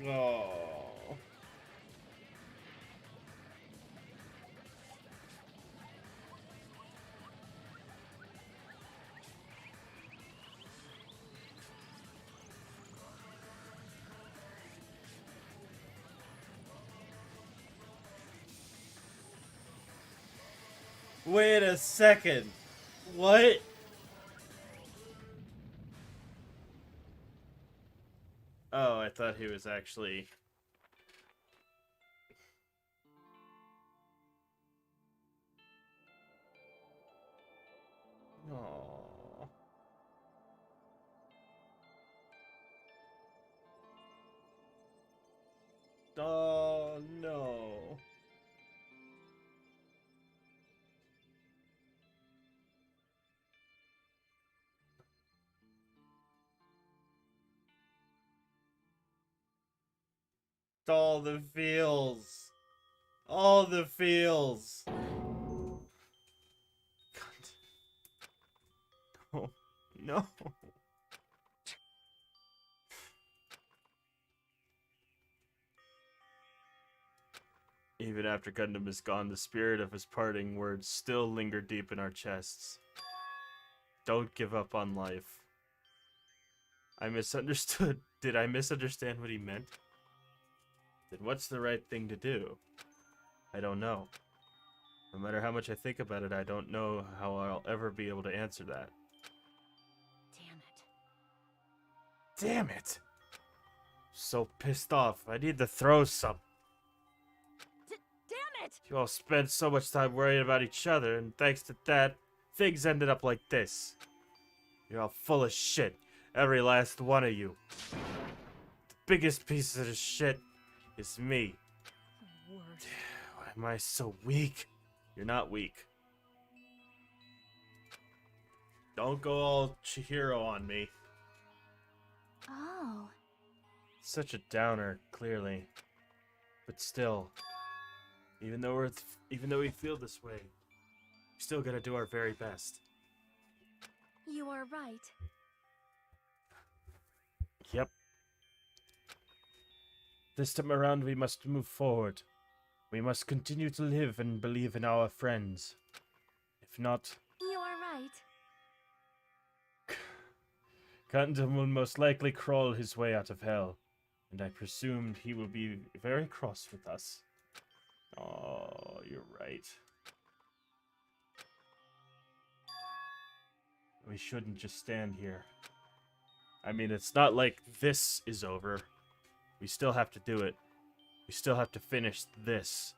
[SPEAKER 11] Oh. Wait a second. What? Oh, I thought he was actually... Aww. Oh, no. All the feels. All the feels. God. No. No. Even after Gundam is gone, the spirit of his parting words still linger deep in our chests. Don't give up on life. I misunderstood. Did I misunderstand what he meant? Then what's the right thing to do? I don't know. No matter how much I think about it, I don't know how I'll ever be able to answer that.
[SPEAKER 4] Damn it.
[SPEAKER 11] Damn it! So pissed off. I need to throw some.
[SPEAKER 4] Damn it!
[SPEAKER 11] You all spent so much time worrying about each other, and thanks to that, things ended up like this. You're all full of shit. Every last one of you. The biggest piece of shit is me.
[SPEAKER 4] The worst.
[SPEAKER 11] Why am I so weak? You're not weak. Don't go all Chihiro on me.
[SPEAKER 3] Oh.
[SPEAKER 11] Such a downer, clearly. But still, even though we feel this way, we still gotta do our very best.
[SPEAKER 4] You are right.
[SPEAKER 11] Yep. This time around, we must move forward. We must continue to live and believe in our friends. If not,
[SPEAKER 4] You are right.
[SPEAKER 11] Gundam will most likely crawl his way out of hell, and I presumed he will be very cross with us. Oh, you're right. We shouldn't just stand here. I mean, it's not like this is over. We still have to do it. We still have to finish this.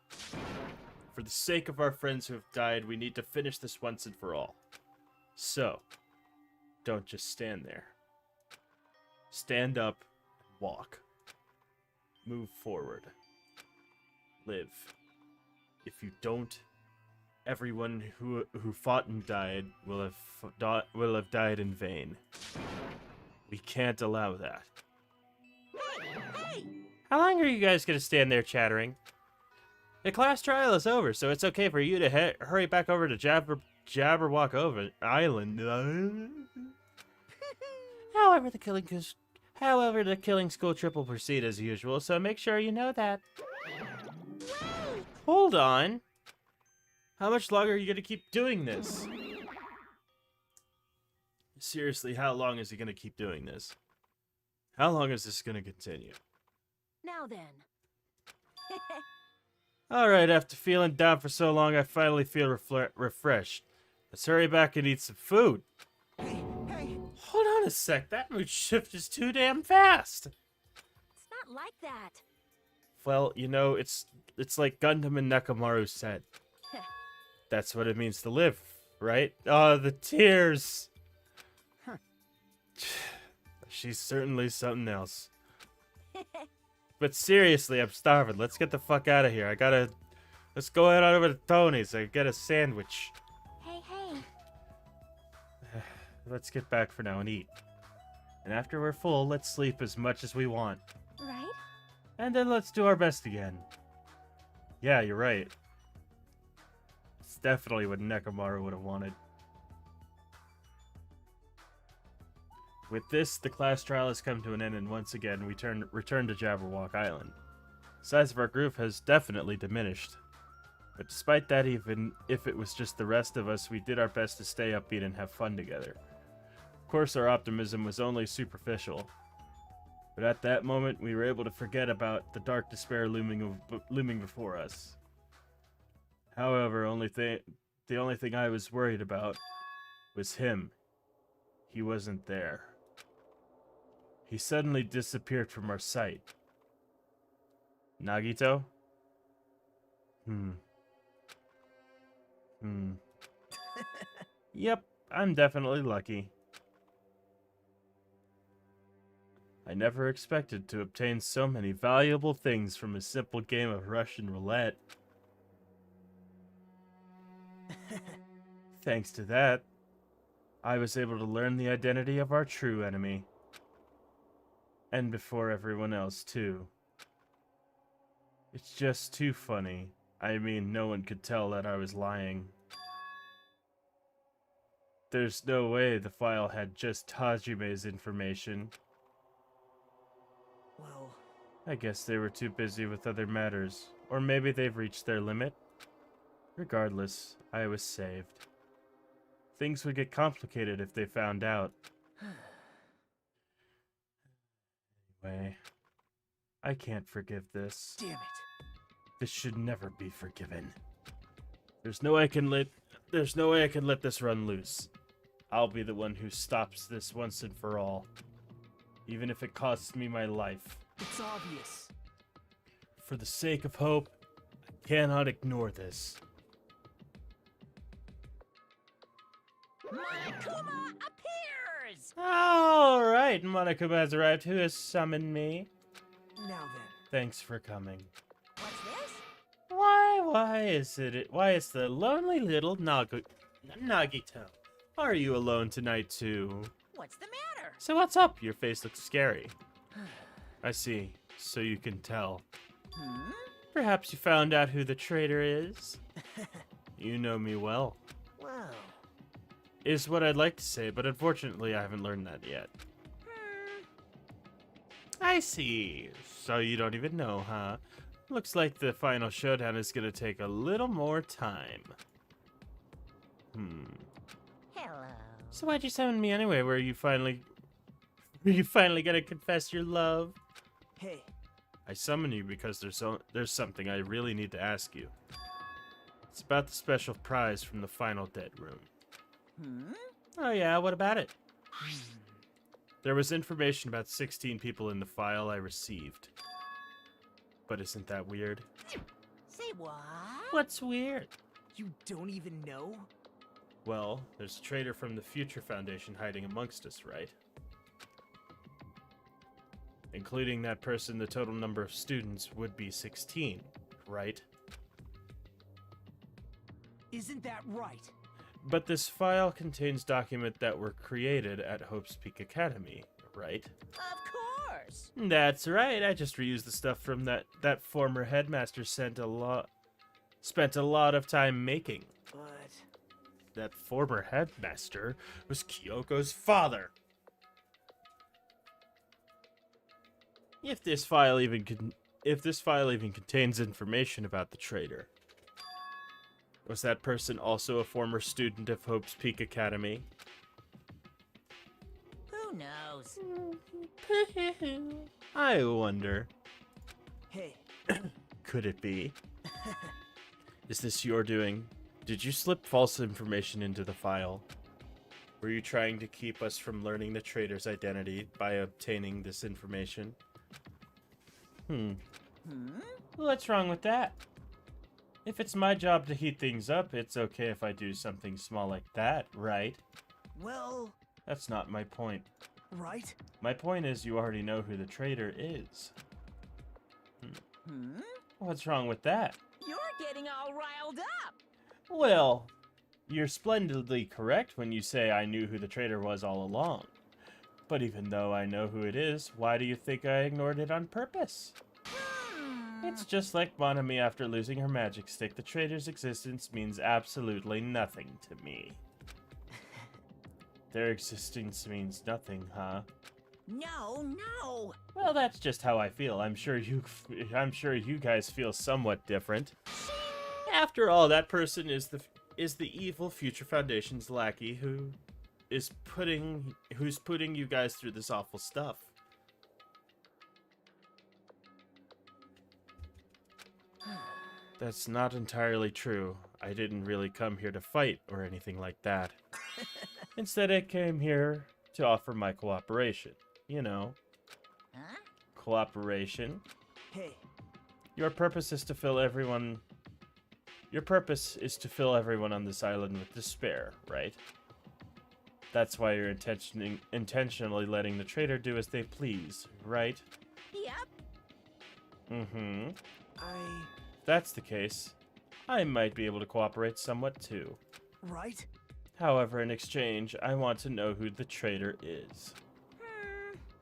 [SPEAKER 11] For the sake of our friends who have died, we need to finish this once and for all. So, don't just stand there. Stand up and walk. Move forward. Live. If you don't, everyone who fought and died will have died in vain. We can't allow that.
[SPEAKER 2] Hey!
[SPEAKER 11] How long are you guys gonna stand there chattering? The class trial is over, so it's okay for you to hurry back over to Jabberwock Island. However, the killing school trip will proceed as usual, so make sure you know that.
[SPEAKER 10] Wait!
[SPEAKER 11] Hold on. How much longer are you gonna keep doing this? Seriously, how long is he gonna keep doing this? How long is this gonna continue?
[SPEAKER 4] Now then.
[SPEAKER 11] Alright, after feeling down for so long, I finally feel refreshed. Let's hurry back and eat some food.
[SPEAKER 6] Hey, hey!
[SPEAKER 11] Hold on a sec, that mood shift is too damn fast.
[SPEAKER 4] It's not like that.
[SPEAKER 11] Well, you know, it's like Gundam and Nekomaru said. That's what it means to live, right? Oh, the tears!
[SPEAKER 6] Huh.
[SPEAKER 11] She's certainly something else. But seriously, I'm starving. Let's get the fuck out of here. Let's go head on over to Tony's and get a sandwich.
[SPEAKER 3] Hey, hey.
[SPEAKER 11] Let's get back for now and eat. And after we're full, let's sleep as much as we want.
[SPEAKER 3] Right?
[SPEAKER 11] And then let's do our best again. Yeah, you're right. It's definitely what Nekomaru would have wanted. With this, the class trial has come to an end, and once again, we return to Jabberwock Island. The size of our group has definitely diminished. But despite that, even if it was just the rest of us, we did our best to stay upbeat and have fun together. Of course, our optimism was only superficial. But at that moment, we were able to forget about the dark despair looming before us. However, the only thing I was worried about was him. He wasn't there. He suddenly disappeared from our sight. Nagito? Yep, I'm definitely lucky. I never expected to obtain so many valuable things from a simple game of Russian roulette. Thanks to that, I was able to learn the identity of our true enemy. And before everyone else, too. It's just too funny. I mean, no one could tell that I was lying. There's no way the file had just Hajime's information.
[SPEAKER 9] Well,
[SPEAKER 11] I guess they were too busy with other matters.
[SPEAKER 1] Or maybe they've reached their limit. Regardless, I was saved. Things would get complicated if they found out. Anyway, I can't forgive this.
[SPEAKER 9] Damn it.
[SPEAKER 1] This should never be forgiven. There's no way I can let this run loose. I'll be the one who stops this once and for all. Even if it costs me my life.
[SPEAKER 9] It's obvious.
[SPEAKER 1] For the sake of hope, I cannot ignore this.
[SPEAKER 2] Monokuma appears!
[SPEAKER 1] Alright, Monokuma has arrived. Who has summoned me?
[SPEAKER 9] Now then.
[SPEAKER 1] Thanks for coming.
[SPEAKER 2] What's this?
[SPEAKER 1] Why is the lonely little Nagito? Are you alone tonight too?
[SPEAKER 2] What's the matter?
[SPEAKER 1] So what's up? Your face looks scary. I see. So you can tell. Perhaps you found out who the traitor is? You know me well.
[SPEAKER 9] Well.
[SPEAKER 1] Is what I'd like to say, but unfortunately I haven't learned that yet. I see. So you don't even know, huh? Looks like the final showdown is gonna take a little more time.
[SPEAKER 2] Hello.
[SPEAKER 1] So why'd you summon me anyway? Were you finally gonna confess your love?
[SPEAKER 9] Hey.
[SPEAKER 1] I summon you because there's something I really need to ask you. It's about the special prize from the final dead room. Oh yeah, what about it? There was information about 16 people in the file I received. But isn't that weird?
[SPEAKER 2] Say what?
[SPEAKER 1] What's weird?
[SPEAKER 9] You don't even know?
[SPEAKER 1] Well, there's a traitor from the Future Foundation hiding amongst us, right? Including that person, the total number of students would be 16, right?
[SPEAKER 9] Isn't that right?
[SPEAKER 1] But this file contains documents that were created at Hope's Peak Academy, right?
[SPEAKER 2] Of course.
[SPEAKER 1] That's right. I just reused the stuff from that former headmaster spent a lot of time making.
[SPEAKER 9] But
[SPEAKER 1] That former headmaster was Kyoko's father. If this file even contains information about the traitor. Was that person also a former student of Hope's Peak Academy?
[SPEAKER 2] Who knows?
[SPEAKER 1] I wonder.
[SPEAKER 9] hey,
[SPEAKER 1] Could it be? Is this your doing? Did you slip false information into the file? Were you trying to keep us from learning the traitor's identity by obtaining this information? What's wrong with that? If it's my job to heat things up, it's okay if I do something small like that, right?
[SPEAKER 9] well,
[SPEAKER 1] That's not my point.
[SPEAKER 9] right?
[SPEAKER 1] My point is you already know who the traitor is. What's wrong with that?
[SPEAKER 2] You're getting all riled up.
[SPEAKER 1] Well, you're splendidly correct when you say I knew who the traitor was all along. But even though I know who it is, why do you think I ignored it on purpose? It's just like Monami after losing her magic stick. The traitor's existence means absolutely nothing to me. Their existence means nothing, huh?
[SPEAKER 2] No.
[SPEAKER 1] Well, that's just how I feel. I'm sure you guys feel somewhat different. After all, that person is the evil Future Foundation's lackey who's putting you guys through this awful stuff. That's not entirely true. I didn't really come here to fight or anything like that. Instead, I came here to offer my cooperation. You know,
[SPEAKER 2] Huh?
[SPEAKER 1] cooperation.
[SPEAKER 9] Hey,
[SPEAKER 1] Your purpose is to fill everyone on this island with despair, right? That's why you're intentionally letting the traitor do as they please, right?
[SPEAKER 2] Yep.
[SPEAKER 1] If that's the case, I might be able to cooperate somewhat too.
[SPEAKER 9] right?
[SPEAKER 1] However, in exchange, I want to know who the traitor is.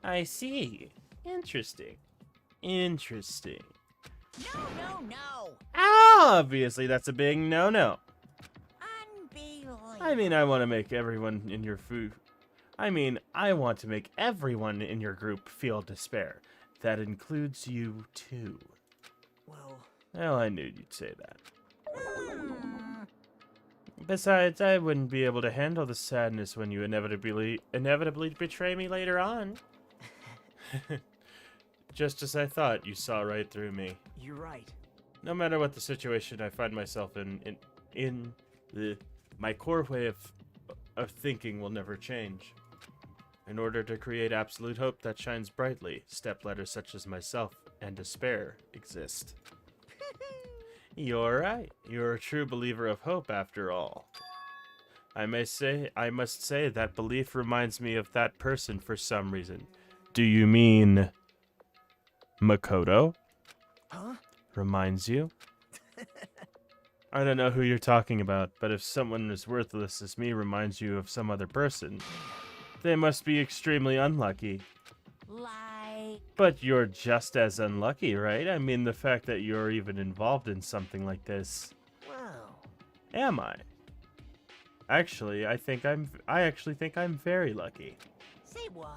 [SPEAKER 1] I see. Interesting.
[SPEAKER 2] No.
[SPEAKER 1] Obviously, that's a big no-no.
[SPEAKER 2] Unbelievable.
[SPEAKER 1] I mean, I want to make everyone in your group feel despair. That includes you too.
[SPEAKER 9] Well,
[SPEAKER 1] Well, I knew you'd say that.
[SPEAKER 2] Hmm.
[SPEAKER 1] Besides, I wouldn't be able to handle the sadness when you inevitably betray me later on. Just as I thought, you saw right through me.
[SPEAKER 9] You're right.
[SPEAKER 1] No matter what the situation I find myself in my core way of thinking will never change. In order to create absolute hope that shines brightly, stepletters such as myself and despair exist. You're right. You're a true believer of hope, after all. I must say that belief reminds me of that person for some reason. Do you mean Makoto?
[SPEAKER 9] Huh?
[SPEAKER 1] Reminds you? I don't know who you're talking about, but if someone as worthless as me reminds you of some other person, they must be extremely unlucky.
[SPEAKER 2] Like...
[SPEAKER 1] But you're just as unlucky, right? I mean, the fact that you're even involved in something like this.
[SPEAKER 9] Well...
[SPEAKER 1] Am I? Actually, I actually think I'm very lucky.
[SPEAKER 2] Say what?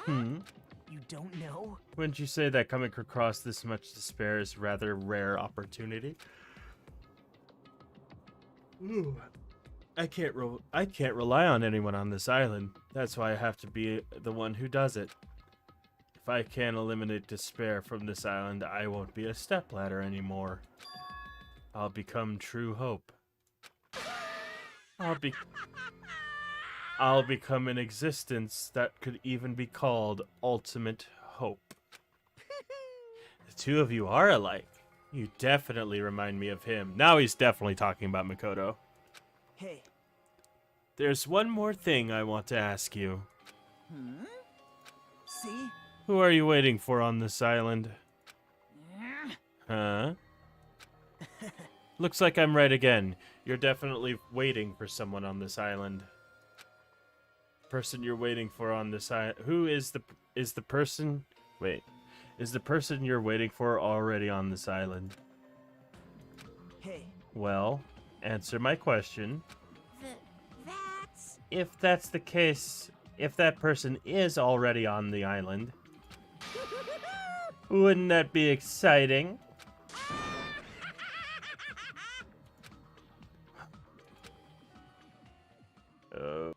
[SPEAKER 9] You don't know?
[SPEAKER 1] Wouldn't you say that coming across this much despair is rather rare opportunity? Ooh. I can't rely on anyone on this island. That's why I have to be the one who does it. If I can't eliminate despair from this island, I won't be a stepladder anymore. I'll become true hope. I'll become an existence that could even be called ultimate hope. The two of you are alike. You definitely remind me of him. Now he's definitely talking about Makoto.
[SPEAKER 9] Hey.
[SPEAKER 1] There's one more thing I want to ask you.
[SPEAKER 9] See?
[SPEAKER 1] Who are you waiting for on this island? Huh? Looks like I'm right again. You're definitely waiting for someone on this island. Person you're waiting for on this island. Who is the person? Wait. Is the person you're waiting for already on this island?
[SPEAKER 9] Hey.
[SPEAKER 1] Well, answer my question.
[SPEAKER 2] That's...
[SPEAKER 1] If that's the case, if that person is already on the island, wouldn't that be exciting? Oh.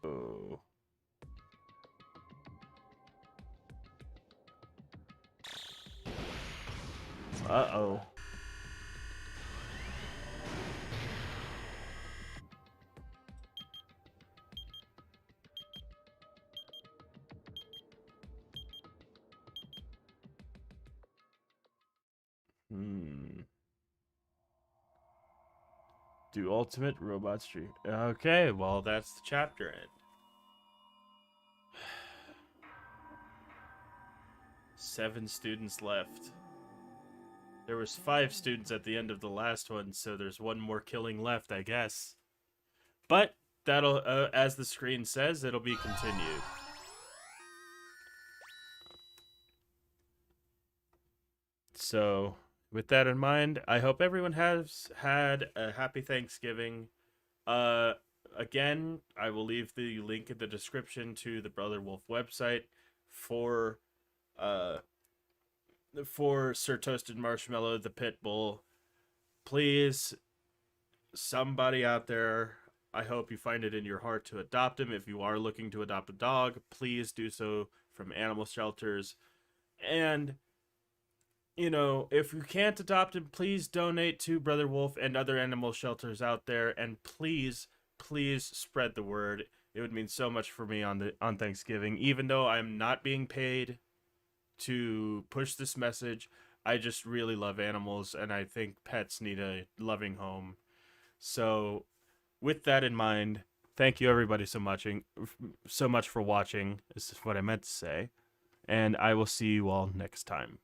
[SPEAKER 1] Uh-oh. Do ultimate robot stream. Okay, well, that's the chapter end. 7 students left. There was 5 students at the end of the last one, so there's one more killing left, I guess. But that'll, as the screen says, it'll be continued. So, with that in mind, I hope everyone has had a happy Thanksgiving. Again, I will leave the link in the description to the Brother Wolf website for Sir Toasted Marshmallow, the pit bull. Please, somebody out there, I hope you find it in your heart to adopt him. If you are looking to adopt a dog, please do so from animal shelters. And, you know, if you can't adopt him, please donate to Brother Wolf and other animal shelters out there. And please, please spread the word. It would mean so much for me on Thanksgiving. Even though I'm not being paid to push this message, I just really love animals, and I think pets need a loving home. So, with that in mind, thank you everybody so much for watching. This is what I meant to say, and I will see you all next time.